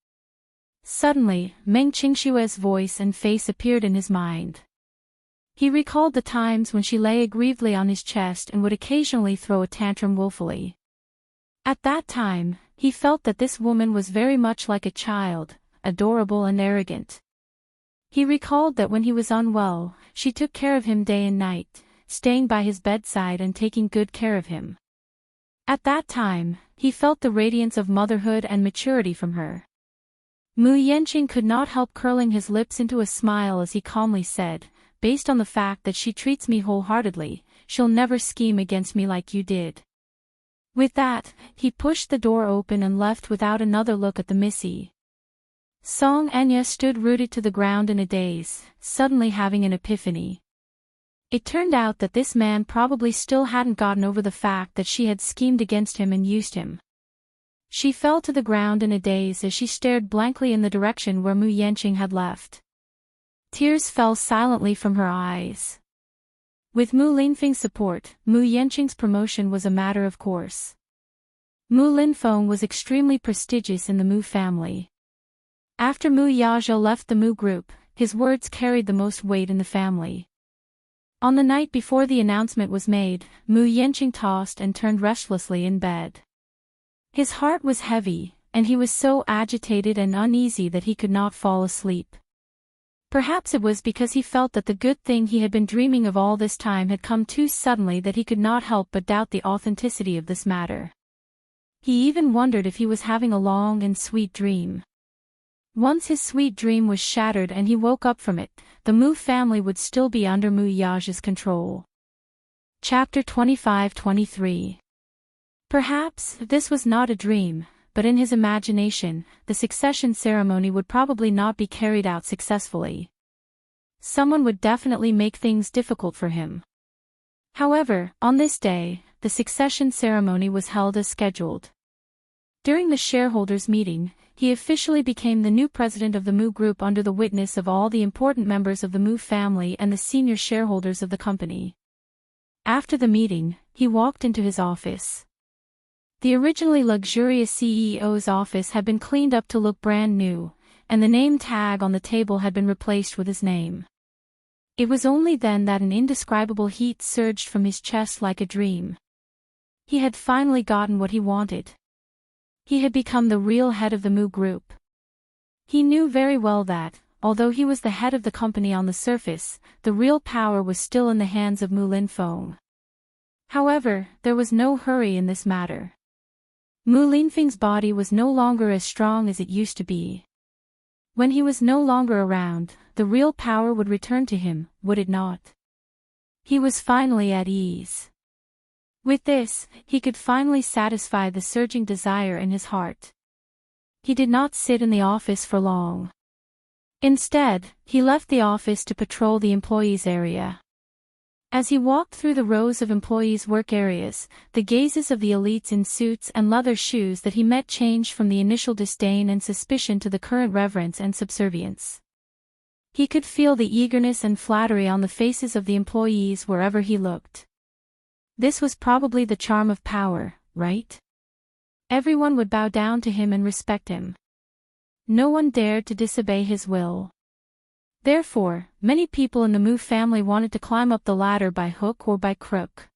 Suddenly, Meng Qingshue's voice and face appeared in his mind. He recalled the times when she lay aggrievedly on his chest and would occasionally throw a tantrum willfully. At that time, he felt that this woman was very much like a child, adorable and arrogant. He recalled that when he was unwell, she took care of him day and night, staying by his bedside and taking good care of him. At that time, he felt the radiance of motherhood and maturity from her. Mu Yenqing could not help curling his lips into a smile as he calmly said, based on the fact that she treats me wholeheartedly, she'll never scheme against me like you did. With that, he pushed the door open and left without another look at the Missy. Song Anya stood rooted to the ground in a daze, suddenly having an epiphany. It turned out that this man probably still hadn't gotten over the fact that she had schemed against him and used him. She fell to the ground in a daze as she stared blankly in the direction where Mu Yenqing had left. Tears fell silently from her eyes. With Mu Linfeng's support, Mu Yenqing's promotion was a matter of course. Mu Linfeng was extremely prestigious in the Mu family. After Mu Yaja left the Mu group, his words carried the most weight in the family. On the night before the announcement was made, Mu Yenqing tossed and turned restlessly in bed. His heart was heavy, and he was so agitated and uneasy that he could not fall asleep. Perhaps it was because he felt that the good thing he had been dreaming of all this time had come too suddenly that he could not help but doubt the authenticity of this matter. He even wondered if he was having a long and sweet dream. Once his sweet dream was shattered and he woke up from it, the Mu family would still be under Mu Yaja's control. Chapter 25-23. Perhaps this was not a dream, but in his imagination, the succession ceremony would probably not be carried out successfully. Someone would definitely make things difficult for him. However, on this day, the succession ceremony was held as scheduled. During the shareholders' meeting, he officially became the new president of the Mu Group under the witness of all the important members of the Mu family and the senior shareholders of the company. After the meeting, he walked into his office. The originally luxurious CEO's office had been cleaned up to look brand new, and the name tag on the table had been replaced with his name. It was only then that an indescribable heat surged from his chest like a dream. He had finally gotten what he wanted. He had become the real head of the Mu Group. He knew very well that, although he was the head of the company on the surface, the real power was still in the hands of Mu Linfeng. However, there was no hurry in this matter. Mu Linfeng's body was no longer as strong as it used to be. When he was no longer around, the real power would return to him, would it not? He was finally at ease. With this, he could finally satisfy the surging desire in his heart. He did not sit in the office for long. Instead, he left the office to patrol the employees' area. As he walked through the rows of employees' work areas, the gazes of the elites in suits and leather shoes that he met changed from the initial disdain and suspicion to the current reverence and subservience. He could feel the eagerness and flattery on the faces of the employees wherever he looked. This was probably the charm of power, right? Everyone would bow down to him and respect him. No one dared to disobey his will. Therefore, many people in the Mu family wanted to climb up the ladder by hook or by crook.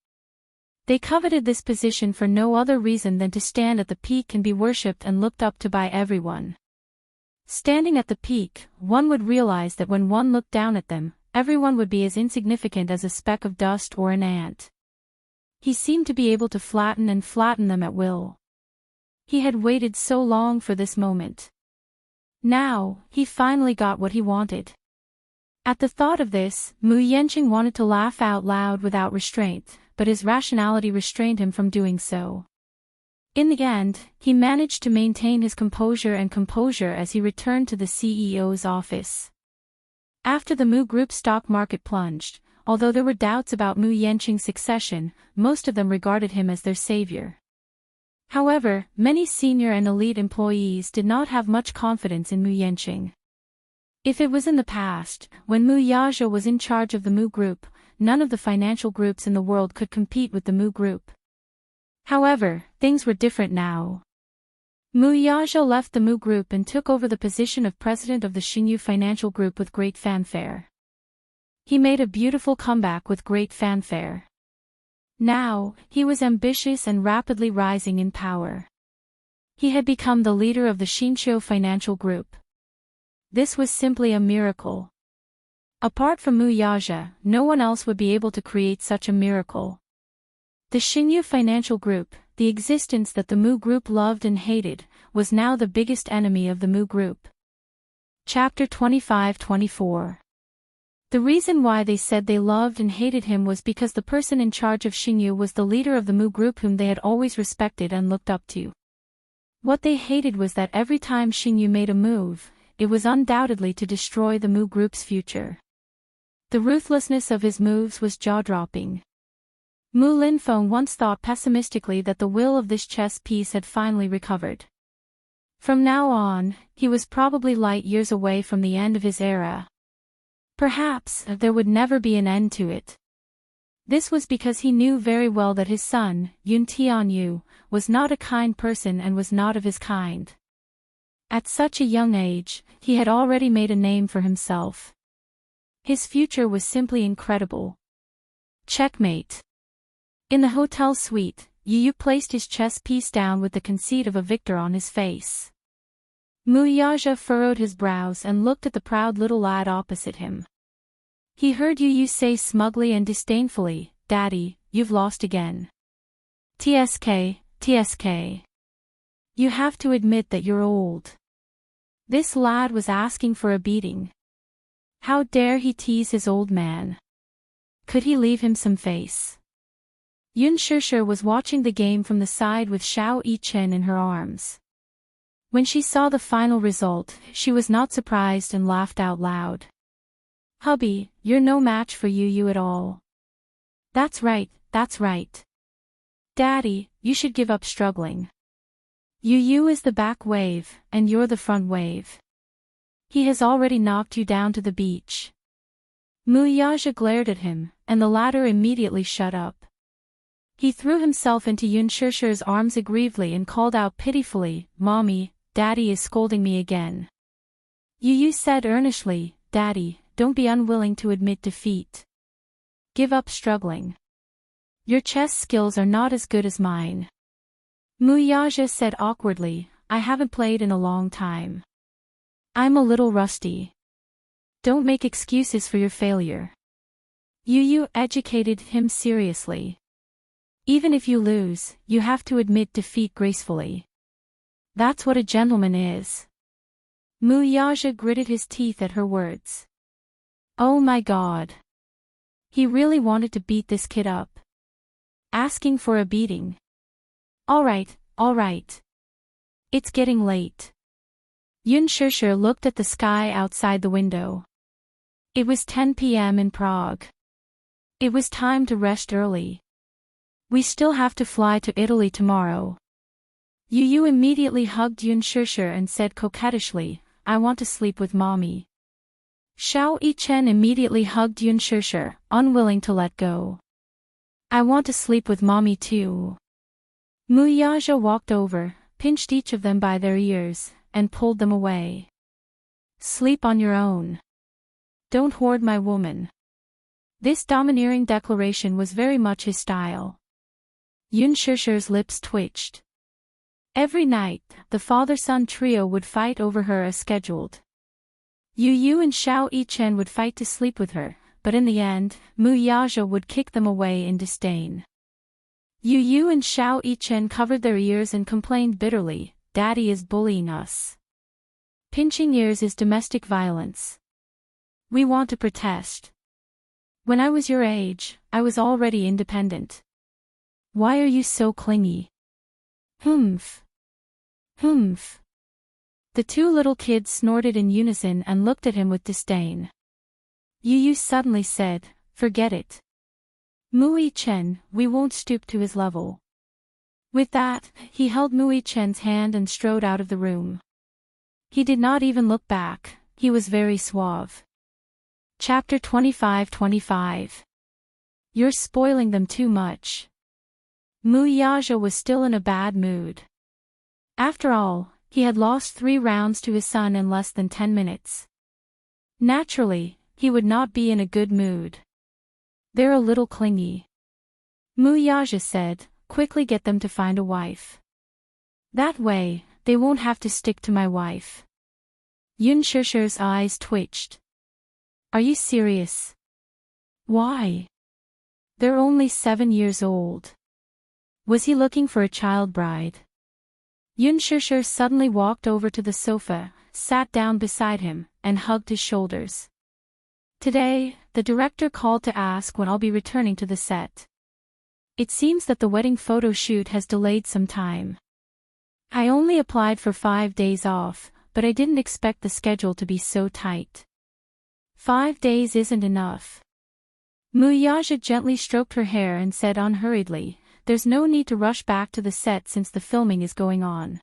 They coveted this position for no other reason than to stand at the peak and be worshipped and looked up to by everyone. Standing at the peak, one would realize that when one looked down at them, everyone would be as insignificant as a speck of dust or an ant. He seemed to be able to flatten them at will. He had waited so long for this moment. Now, he finally got what he wanted. At the thought of this, Mu Yenqing wanted to laugh out loud without restraint, but his rationality restrained him from doing so. In the end, he managed to maintain his composure as he returned to the CEO's office. After the Mu Group stock market plunged, although there were doubts about Mu Yenqing's succession, most of them regarded him as their savior. However, many senior and elite employees did not have much confidence in Mu Yenqing. If it was in the past, when Mu Yazhou was in charge of the Mu Group, none of the financial groups in the world could compete with the Mu Group. However, things were different now. Mu Yazhou left the Mu Group and took over the position of president of the Xinyu Financial Group with great fanfare. He made a beautiful comeback with great fanfare. Now, he was ambitious and rapidly rising in power. He had become the leader of the Xinyu Financial Group. This was simply a miracle. Apart from Mu Yazhou, no one else would be able to create such a miracle. The Xinyu Financial Group, the existence that the Mu Group loved and hated, was now the biggest enemy of the Mu Group. Chapter 25-24. The reason why they said they loved and hated him was because the person in charge of Xinyu was the leader of the Mu Group whom they had always respected and looked up to. What they hated was that every time Xinyu made a move, it was undoubtedly to destroy the Mu Group's future. The ruthlessness of his moves was jaw-dropping. Mu Linfeng once thought pessimistically that the will of this chess piece had finally recovered. From now on, he was probably light years away from the end of his era. Perhaps there would never be an end to it. This was because he knew very well that his son, Yun Tianyu, was not a kind person and was not of his kind. At such a young age, he had already made a name for himself. His future was simply incredible. Checkmate. In the hotel suite, Yu placed his chess piece down with the conceit of a victor on his face. Mu Yazhou furrowed his brows and looked at the proud little lad opposite him. He heard Yu say smugly and disdainfully, "Daddy, you've lost again. TSK. You have to admit that you're old." This lad was asking for a beating. How dare he tease his old man? Could he leave him some face? Yun Shishir was watching the game from the side with Xiao Yichen in her arms. When she saw the final result, she was not surprised and laughed out loud. "Hubby, you're no match for Yu at all." That's right. Daddy, you should give up struggling. Yu is the back wave, and you're the front wave. He has already knocked you down to the beach. Mu Yazhou glared at him, and the latter immediately shut up. He threw himself into Yun Shishir's arms aggrievedly and called out pitifully, "Mommy, Daddy is scolding me again." Yu said earnestly, "Daddy, don't be unwilling to admit defeat. Give up struggling. Your chess skills are not as good as mine." Mu Yazhou said awkwardly, "I haven't played in a long time. I'm a little rusty. Don't make excuses for your failure." Yu educated him seriously. Even if you lose, you have to admit defeat gracefully. That's what a gentleman is. Mu Yazhou gritted his teeth at her words. Oh my God. He really wanted to beat this kid up. Asking for a beating. All right. It's getting late. Yun Shishir looked at the sky outside the window. It was 10 p.m. in Prague. It was time to rest early. We still have to fly to Italy tomorrow. Yu immediately hugged Yun Shishir and said coquettishly, I want to sleep with mommy. Xiao Yichen immediately hugged Yun Shishir, unwilling to let go. I want to sleep with mommy too. Mu Yaja walked over, pinched each of them by their ears, and pulled them away. Sleep on your own. Don't hoard my woman. This domineering declaration was very much his style. Yun Shishir's lips twitched. Every night, the father-son trio would fight over her as scheduled. Yu and Xiao Yichen would fight to sleep with her, but in the end, Mu Yaja would kick them away in disdain. Yu and Xiao Yichen covered their ears and complained bitterly, Daddy is bullying us. Pinching ears is domestic violence. We want to protest. When I was your age, I was already independent. Why are you so clingy? Humph. Humph. The two little kids snorted in unison and looked at him with disdain. Yu suddenly said, forget it. Mu Yichen, we won't stoop to his level. With that, he held Mu Yichen's hand and strode out of the room. He did not even look back, he was very suave. Chapter 25. You're spoiling them too much. Mu Yaja was still in a bad mood. After all, he had lost 3 rounds to his son in less than 10 minutes. Naturally, he would not be in a good mood. They're a little clingy. Mu Yaja said, quickly get them to find a wife. That way, they won't have to stick to my wife. Yun Shishir's eyes twitched. Are you serious? Why? They're only 7 years old. Was he looking for a child bride? Yun Shishir suddenly walked over to the sofa, sat down beside him, and hugged his shoulders. Today, the director called to ask when I'll be returning to the set. It seems that the wedding photo shoot has delayed some time. I only applied for 5 days off, but I didn't expect the schedule to be so tight. 5 days isn't enough. Mu Yaja gently stroked her hair and said unhurriedly, there's no need to rush back to the set since the filming is going on.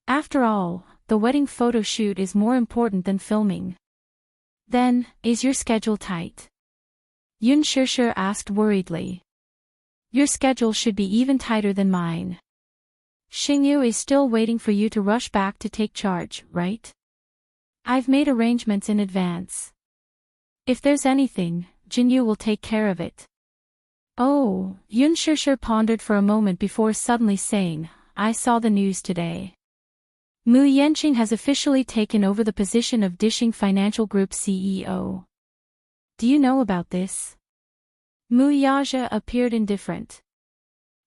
After all, the wedding photo shoot is more important than filming. Then, is your schedule tight? Yun Shishir asked worriedly. Your schedule should be even tighter than mine. Xingyu is still waiting for you to rush back to take charge, right? I've made arrangements in advance. If there's anything, Jinyu will take care of it. Oh, Yun Shishir pondered for a moment before suddenly saying, I saw the news today. Mu Yanqing has officially taken over the position of Dishing Financial Group CEO. Do you know about this? Mu Yaja appeared indifferent.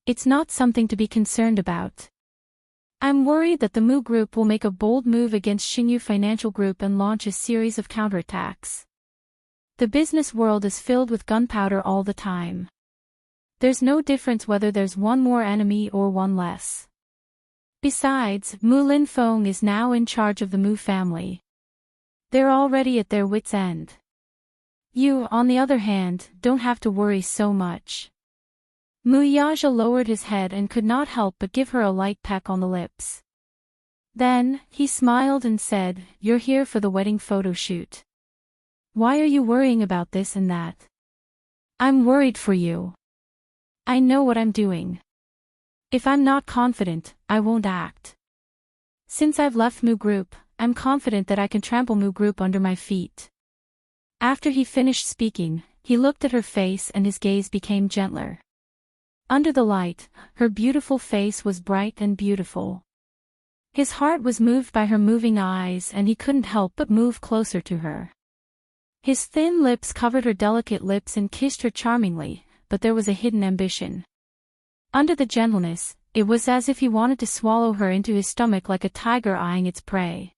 It's not something to be concerned about. I'm worried that the Mu Group will make a bold move against Xingyu Financial Group and launch a series of counterattacks. The business world is filled with gunpowder all the time. There's no difference whether there's one more enemy or one less. Besides, Mu Linfeng is now in charge of the Mu family. They're already at their wits' end. You, on the other hand, don't have to worry so much. Mu Yaja lowered his head and could not help but give her a light peck on the lips. Then, he smiled and said, You're here for the wedding photo shoot. Why are you worrying about this and that? I'm worried for you. I know what I'm doing. If I'm not confident, I won't act. Since I've left Mu Group, I'm confident that I can trample Mu Group under my feet. After he finished speaking, he looked at her face and his gaze became gentler. Under the light, her beautiful face was bright and beautiful. His heart was moved by her moving eyes and he couldn't help but move closer to her. His thin lips covered her delicate lips and kissed her charmingly, but there was a hidden ambition. Under the gentleness, it was as if he wanted to swallow her into his stomach like a tiger eyeing its prey.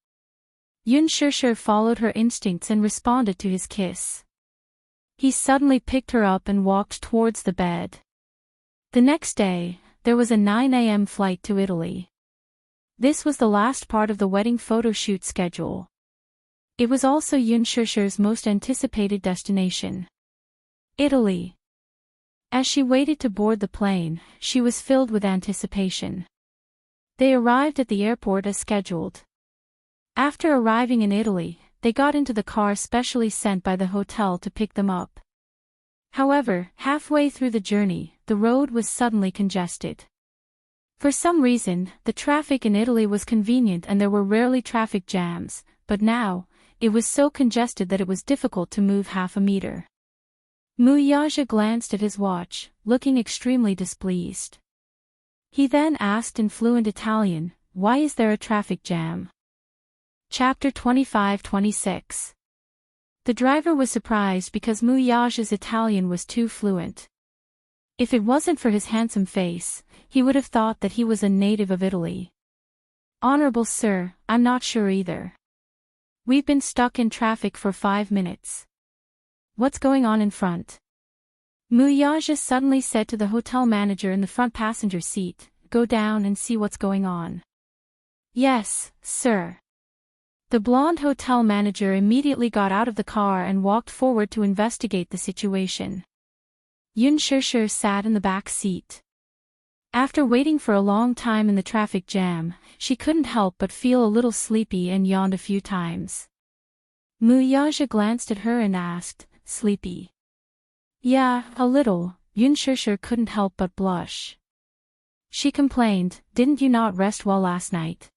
Yun Shishir followed her instincts and responded to his kiss. He suddenly picked her up and walked towards the bed. The next day, there was a 9 a.m. flight to Italy. This was the last part of the wedding photo shoot schedule. It was also Yun Shusher's most anticipated destination. Italy. As she waited to board the plane, she was filled with anticipation. They arrived at the airport as scheduled. After arriving in Italy, they got into the car specially sent by the hotel to pick them up. However, halfway through the journey, the road was suddenly congested. For some reason, the traffic in Italy was convenient and there were rarely traffic jams, but now, it was so congested that it was difficult to move half a meter. Muyaja glanced at his watch, looking extremely displeased. He then asked in fluent Italian, "Why is there a traffic jam?" Chapter 25-26. The driver was surprised because Muyaja's Italian was too fluent. If it wasn't for his handsome face, he would have thought that he was a native of Italy. "Honorable sir, I'm not sure either. We've been stuck in traffic for 5 minutes. What's going on in front?" Muyaja suddenly said to the hotel manager in the front passenger seat, "Go down and see what's going on." "Yes, sir." The blonde hotel manager immediately got out of the car and walked forward to investigate the situation. Yun Shusher sat in the back seat. After waiting for a long time in the traffic jam, she couldn't help but feel a little sleepy and yawned a few times. Muyaja glanced at her and asked, "Sleepy?" "Yeah, a little." Yun Shusher couldn't help but blush. She complained, "Didn't you not rest well last night?"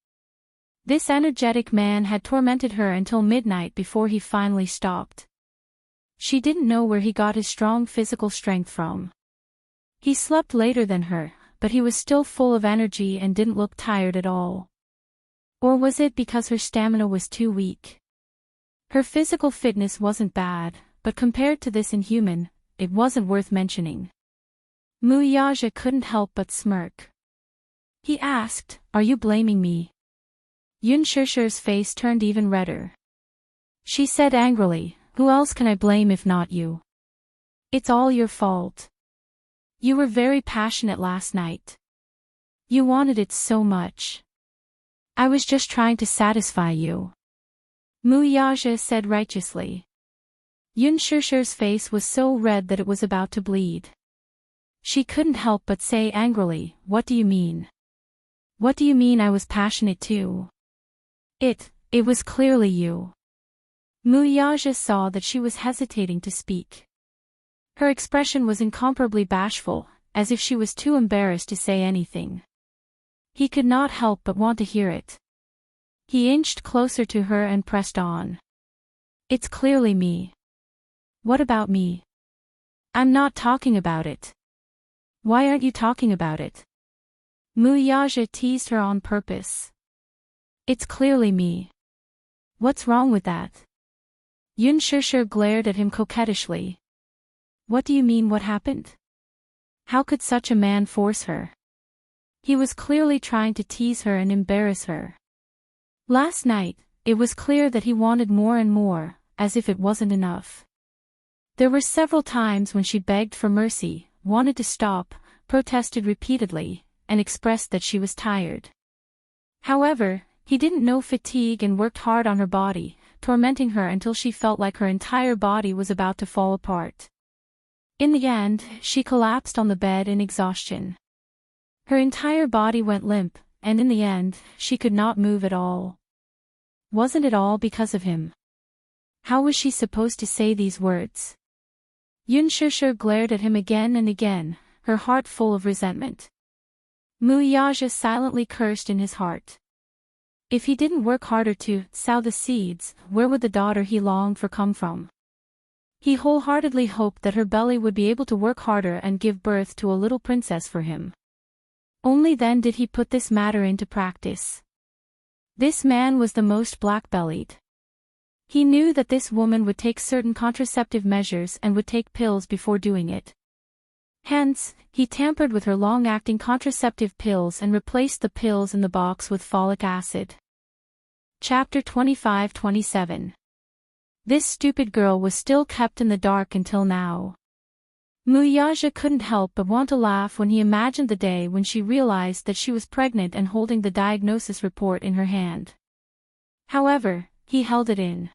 This energetic man had tormented her until midnight before he finally stopped. She didn't know where he got his strong physical strength from. He slept later than her, but he was still full of energy and didn't look tired at all. Or was it because her stamina was too weak? Her physical fitness wasn't bad, but compared to this inhuman, it wasn't worth mentioning. Muyaja couldn't help but smirk. He asked, "Are you blaming me?" Yun Shusher's face turned even redder. She said angrily, "Who else can I blame if not you? It's all your fault. You were very passionate last night. You wanted it so much. I was just trying to satisfy you." Muyaja said righteously. Yun Shusher's face was so red that it was about to bleed. She couldn't help but say angrily, "What do you mean? What do you mean I was passionate too? It was clearly you." Muyaja saw that she was hesitating to speak. Her expression was incomparably bashful, as if she was too embarrassed to say anything. He could not help but want to hear it. He inched closer to her and pressed on. "It's clearly me." "What about me?" "I'm not talking about it." "Why aren't you talking about it?" Muyaja teased her on purpose. "It's clearly me. What's wrong with that?" Yun Shusher glared at him coquettishly. "What do you mean, what happened? How could such a man force her?" He was clearly trying to tease her and embarrass her. Last night, it was clear that he wanted more and more, as if it wasn't enough. There were several times when she begged for mercy, wanted to stop, protested repeatedly, and expressed that she was tired. However, he didn't know fatigue and worked hard on her body, tormenting her until she felt like her entire body was about to fall apart. In the end, she collapsed on the bed in exhaustion. Her entire body went limp, and in the end, she could not move at all. Wasn't it all because of him? How was she supposed to say these words? Yun Shusher glared at him again and again, her heart full of resentment. Muyaja silently cursed in his heart. If he didn't work harder to sow the seeds, where would the daughter he longed for come from? He wholeheartedly hoped that her belly would be able to work harder and give birth to a little princess for him. Only then did he put this matter into practice. This man was the most black-bellied. He knew that this woman would take certain contraceptive measures and would take pills before doing it. Hence, he tampered with her long-acting contraceptive pills and replaced the pills in the box with folic acid. Chapter 25-27. This stupid girl was still kept in the dark until now. Muyaja couldn't help but want to laugh when he imagined the day when she realized that she was pregnant and holding the diagnosis report in her hand. However, he held it in.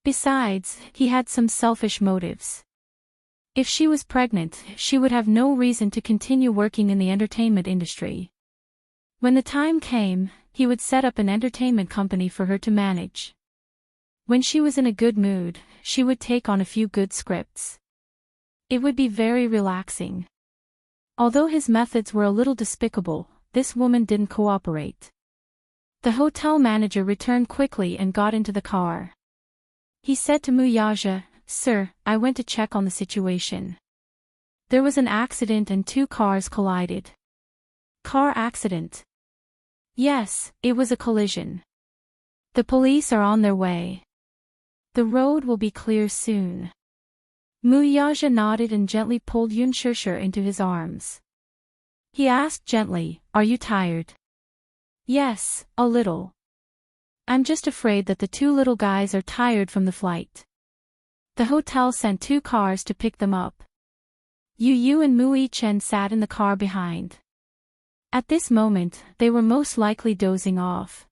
Besides, he had some selfish motives. If she was pregnant, she would have no reason to continue working in the entertainment industry. When the time came, he would set up an entertainment company for her to manage. When she was in a good mood, she would take on a few good scripts. It would be very relaxing. Although his methods were a little despicable, this woman didn't cooperate. The hotel manager returned quickly and got into the car. He said to Muyaja, "Sir, I went to check on the situation. There was an accident and 2 cars collided." "Car accident?" "Yes, it was a collision. The police are on their way. The road will be clear soon." Muyaja nodded and gently pulled Yunshishir into his arms. He asked gently, "Are you tired?" "Yes, a little. I'm just afraid that the 2 little guys are tired from the flight. The hotel sent 2 cars to pick them up. Yu and Mui Chen sat in the car behind. At this moment, they were most likely dozing off.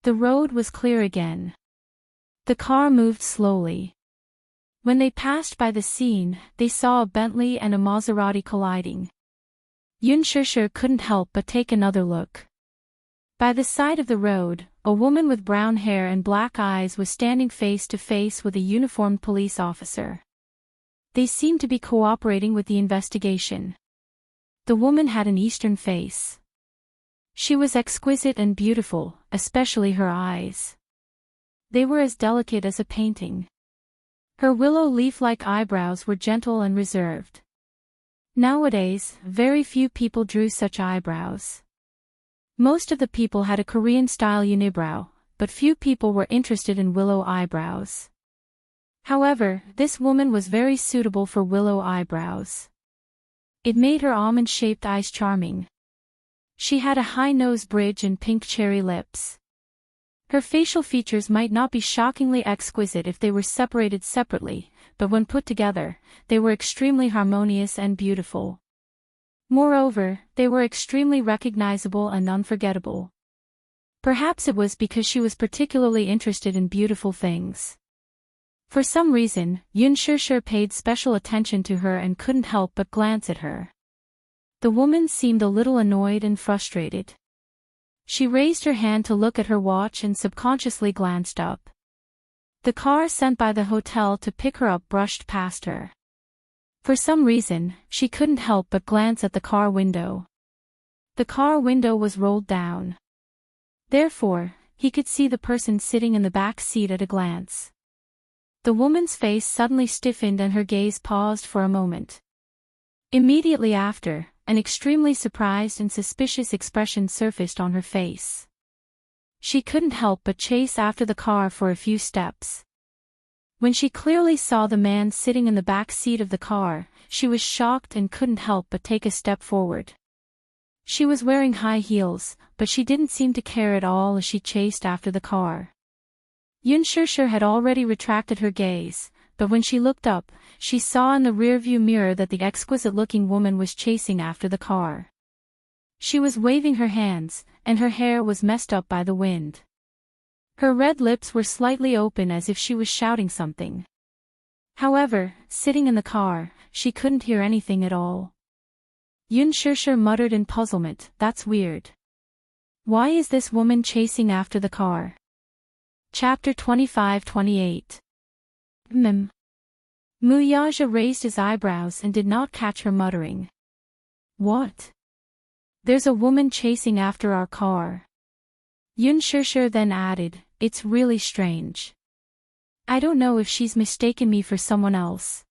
The road was clear again. The car moved slowly. When they passed by the scene, they saw a Bentley and a Maserati colliding. Yunshishir couldn't help but take another look. By the side of the road, a woman with brown hair and black eyes was standing face to face with a uniformed police officer. They seemed to be cooperating with the investigation. The woman had an Eastern face. She was exquisite and beautiful, especially her eyes. They were as delicate as a painting. Her willow leaf-like eyebrows were gentle and reserved. Nowadays, very few people drew such eyebrows. Most of the people had a Korean-style unibrow, but few people were interested in willow eyebrows. However, this woman was very suitable for willow eyebrows. It made her almond-shaped eyes charming. She had a high nose bridge and pink cherry lips. Her facial features might not be shockingly exquisite if they were separated separately, but when put together, they were extremely harmonious and beautiful. Moreover, they were extremely recognizable and unforgettable. Perhaps it was because she was particularly interested in beautiful things. For some reason, Yunshishir paid special attention to her and couldn't help but glance at her. The woman seemed a little annoyed and frustrated. She raised her hand to look at her watch and subconsciously glanced up. The car sent by the hotel to pick her up brushed past her. For some reason, she couldn't help but glance at the car window. The car window was rolled down. Therefore, he could see the person sitting in the back seat at a glance. The woman's face suddenly stiffened and her gaze paused for a moment. Immediately after, an extremely surprised and suspicious expression surfaced on her face. She couldn't help but chase after the car for a few steps. When she clearly saw the man sitting in the back seat of the car, she was shocked and couldn't help but take a step forward. She was wearing high heels, but she didn't seem to care at all as she chased after the car. Yunshishir had already retracted her gaze, but when she looked up, she saw in the rearview mirror that the exquisite-looking woman was chasing after the car. She was waving her hands, and her hair was messed up by the wind. Her red lips were slightly open as if she was shouting something. However, sitting in the car, she couldn't hear anything at all. Yunshishir muttered in puzzlement, "That's weird. Why is this woman chasing after the car?" Chapter 25-28. Muyaja raised his eyebrows and did not catch her muttering. "What? There's a woman chasing after our car." Yunshishir then added, "It's really strange. I don't know if she's mistaken me for someone else."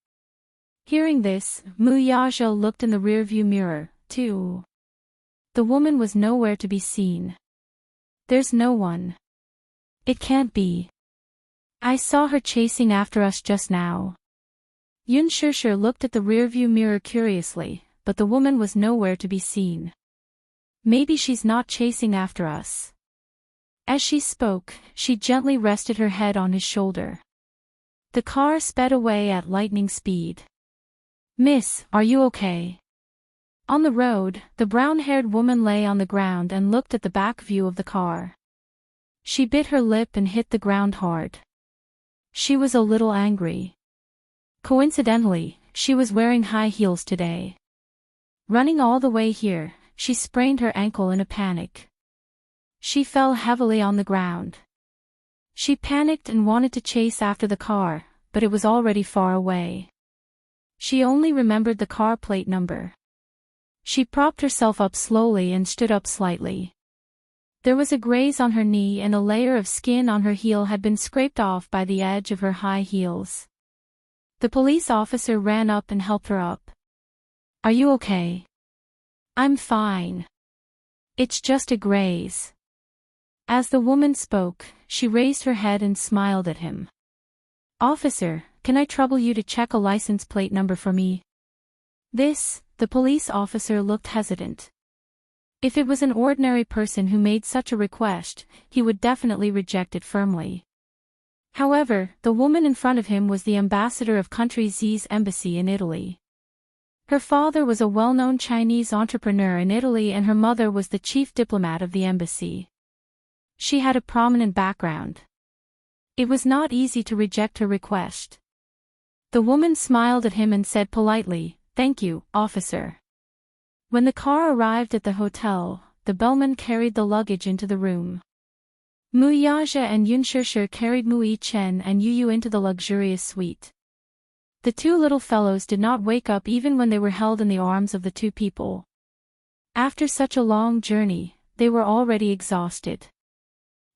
Hearing this, Muyaja looked in the rearview mirror, too. The woman was nowhere to be seen. "There's no one. It can't be. I saw her chasing after us just now." Yunshishir looked at the rearview mirror curiously, but the woman was nowhere to be seen. "Maybe she's not chasing after us." As she spoke, she gently rested her head on his shoulder. The car sped away at lightning speed. Miss, are you okay? On the road, the brown-haired woman lay on the ground and looked at the back view of the car. She bit her lip and hit the ground hard. She was a little angry. Coincidentally, she was wearing high heels today. Running all the way here, she sprained her ankle in a panic. She fell heavily on the ground. She panicked and wanted to chase after the car, but it was already far away. She only remembered the car plate number. She propped herself up slowly and stood up slightly. There was a graze on her knee and a layer of skin on her heel had been scraped off by the edge of her high heels. The police officer ran up and helped her up. Are you okay? I'm fine. It's just a graze. As the woman spoke, she raised her head and smiled at him. Officer, can I trouble you to check a license plate number for me? The police officer looked hesitant. If it was an ordinary person who made such a request, he would definitely reject it firmly. However, the woman in front of him was the ambassador of country Z's embassy in Italy. Her father was a well-known Chinese entrepreneur in Italy and her mother was the chief diplomat of the embassy. She had a prominent background. It was not easy to reject her request. The woman smiled at him and said politely, "Thank you, officer." When the car arrived at the hotel, the bellman carried the luggage into the room. Mu Yaja and Yun Shishir carried Mu Yi Chen and Yu Yu into the luxurious suite. The two little fellows did not wake up even when they were held in the arms of the two people. After such a long journey, they were already exhausted.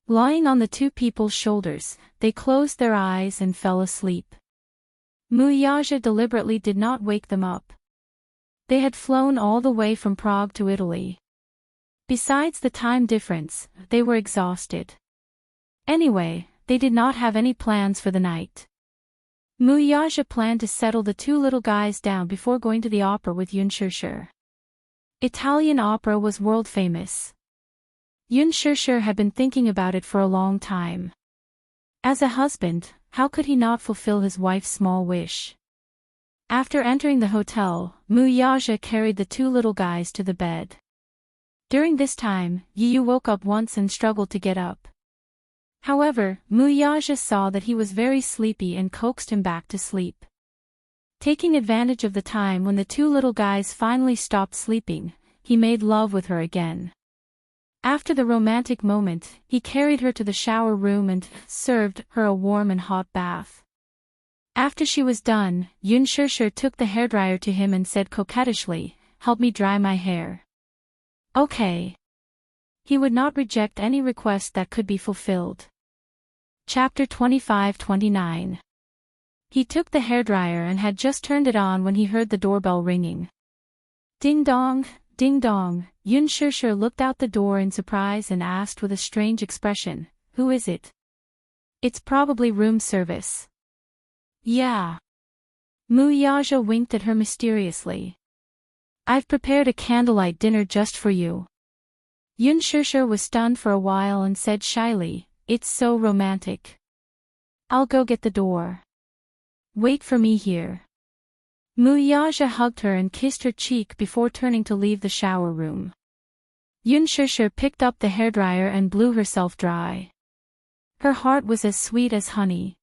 Lying on the two people's shoulders, they closed their eyes and fell asleep. Mu Yaja deliberately did not wake them up. They had flown all the way from Prague to Italy. Besides the time difference, they were exhausted. Anyway, they did not have any plans for the night. Mu Yaja planned to settle the two little guys down before going to the opera with Yun Shishir. Italian opera was world famous. Yun Shishir had been thinking about it for a long time. As a husband, how could he not fulfill his wife's small wish? After entering the hotel, Mu Yaja carried the two little guys to the bed. During this time, Yu Yu woke up once and struggled to get up. However, Mu Yaja saw that he was very sleepy and coaxed him back to sleep. Taking advantage of the time when the two little guys finally stopped sleeping, he made love with her again. After the romantic moment, he carried her to the shower room and served her a warm and hot bath. After she was done, Yun Shishir took the hairdryer to him and said coquettishly, "Help me dry my hair." Okay. He would not reject any request that could be fulfilled. Chapter 25-29. He took the hairdryer and had just turned it on when he heard the doorbell ringing. Ding dong, ding dong. Yun Shishir looked out the door in surprise and asked with a strange expression, "Who is it?" "It's probably room service." "Yeah." Mu Yaja winked at her mysteriously. "I've prepared a candlelight dinner just for you." Yun Shishir was stunned for a while and said shyly, "It's so romantic." "I'll go get the door. Wait for me here." Mu Yaja hugged her and kissed her cheek before turning to leave the shower room. Yun Shishir picked up the hairdryer and blew herself dry. Her heart was as sweet as honey.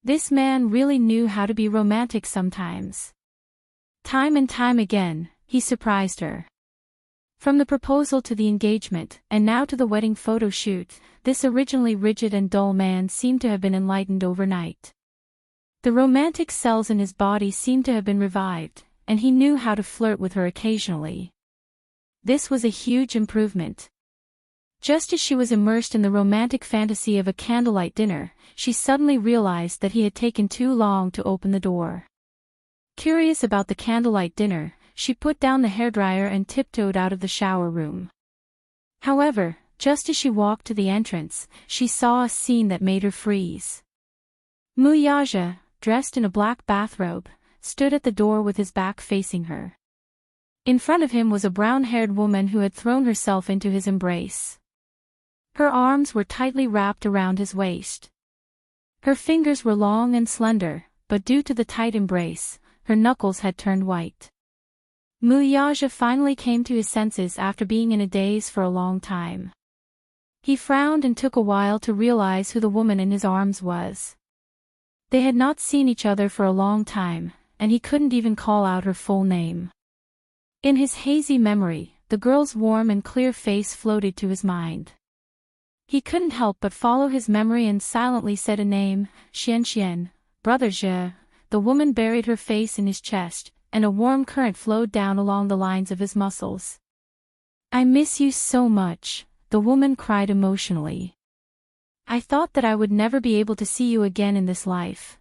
This man really knew how to be romantic sometimes. Time and time again, he surprised her. From the proposal to the engagement, and now to the wedding photo shoot, this originally rigid and dull man seemed to have been enlightened overnight. The romantic cells in his body seemed to have been revived, and he knew how to flirt with her occasionally. This was a huge improvement. Just as she was immersed in the romantic fantasy of a candlelight dinner, she suddenly realized that he had taken too long to open the door. Curious about the candlelight dinner, she put down the hairdryer and tiptoed out of the shower room. However, just as she walked to the entrance, she saw a scene that made her freeze. Mu Yaja, dressed in a black bathrobe, stood at the door with his back facing her. In front of him was a brown-haired woman who had thrown herself into his embrace. Her arms were tightly wrapped around his waist. Her fingers were long and slender, but due to the tight embrace, her knuckles had turned white. Muyaja finally came to his senses after being in a daze for a long time. He frowned and took a while to realize who the woman in his arms was. They had not seen each other for a long time, and he couldn't even call out her full name. In his hazy memory, the girl's warm and clear face floated to his mind. He couldn't help but follow his memory and silently said a name, Xian, brother Zhe. The woman buried her face in his chest, and a warm current flowed down along the lines of his muscles. I miss you so much, the woman cried emotionally. I thought that I would never be able to see you again in this life.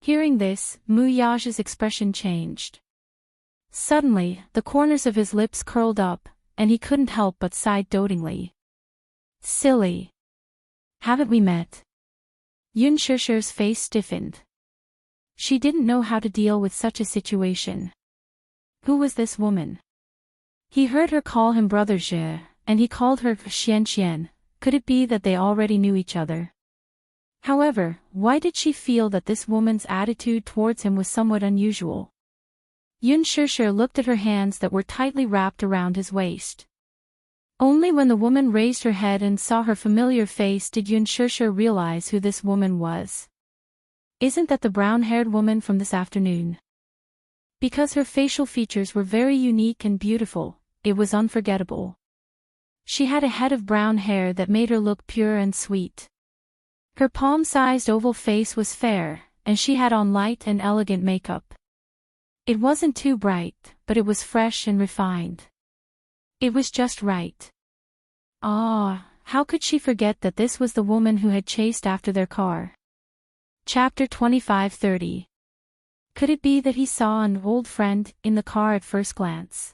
Hearing this, Muyaja's expression changed. Suddenly, the corners of his lips curled up, and he couldn't help but sigh dotingly. Silly. Haven't we met? Yun Shusher's face stiffened. She didn't know how to deal with such a situation. Who was this woman? He heard her call him brother Zhe, and he called her Xian. Could it be that they already knew each other? However, why did she feel that this woman's attitude towards him was somewhat unusual? Yun Shusher looked at her hands that were tightly wrapped around his waist. Only when the woman raised her head and saw her familiar face did Yun Shusher realize who this woman was. Isn't that the brown-haired woman from this afternoon? Because her facial features were very unique and beautiful, it was unforgettable. She had a head of brown hair that made her look pure and sweet. Her palm-sized oval face was fair, and she had on light and elegant makeup. It wasn't too bright, but it was fresh and refined. It was just right. Ah, how could she forget that this was the woman who had chased after their car? Chapter 25-30. Could it be that he saw an old friend in the car at first glance?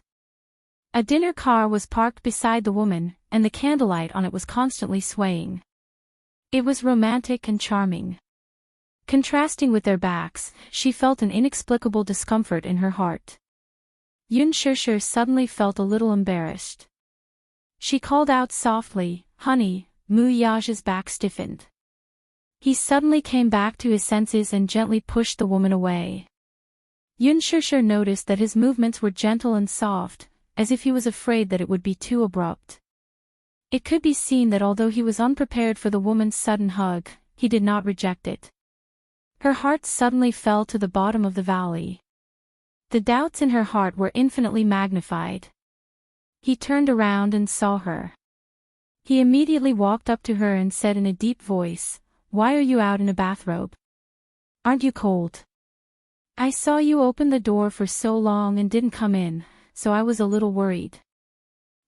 A dinner car was parked beside the woman, and the candlelight on it was constantly swaying. It was romantic and charming. Contrasting with their backs, she felt an inexplicable discomfort in her heart. Yun Shusher suddenly felt a little embarrassed. She called out softly, "Honey," Muyaja's back stiffened. He suddenly came back to his senses and gently pushed the woman away. Yun Shusher noticed that his movements were gentle and soft, as if he was afraid that it would be too abrupt. It could be seen that although he was unprepared for the woman's sudden hug, he did not reject it. Her heart suddenly fell to the bottom of the valley. The doubts in her heart were infinitely magnified. He turned around and saw her. He immediately walked up to her and said in a deep voice, "Why are you out in a bathrobe? Aren't you cold? I saw you open the door for so long and didn't come in, so I was a little worried.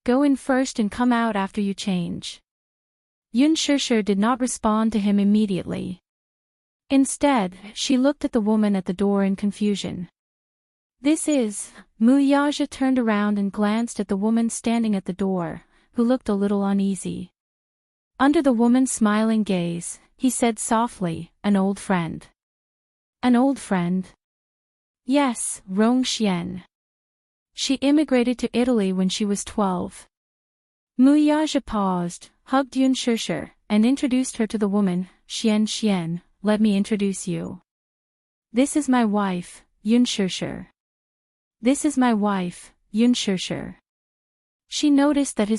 Go in first and come out after you change." Yun Shusher did not respond to him immediately. Instead, she looked at the woman at the door in confusion. "This is..." Muyaja turned around and glanced at the woman standing at the door, who looked a little uneasy. Under the woman's smiling gaze, he said softly, "An old friend." "An old friend?" "Yes, Rong Xian. She immigrated to Italy when she was 12. Muyaja paused, hugged Yun Shusher, and introduced her to the woman. Xian, let me introduce you. This is my wife, Yun Shusher. This is my wife, Yun Shusher." She noticed that his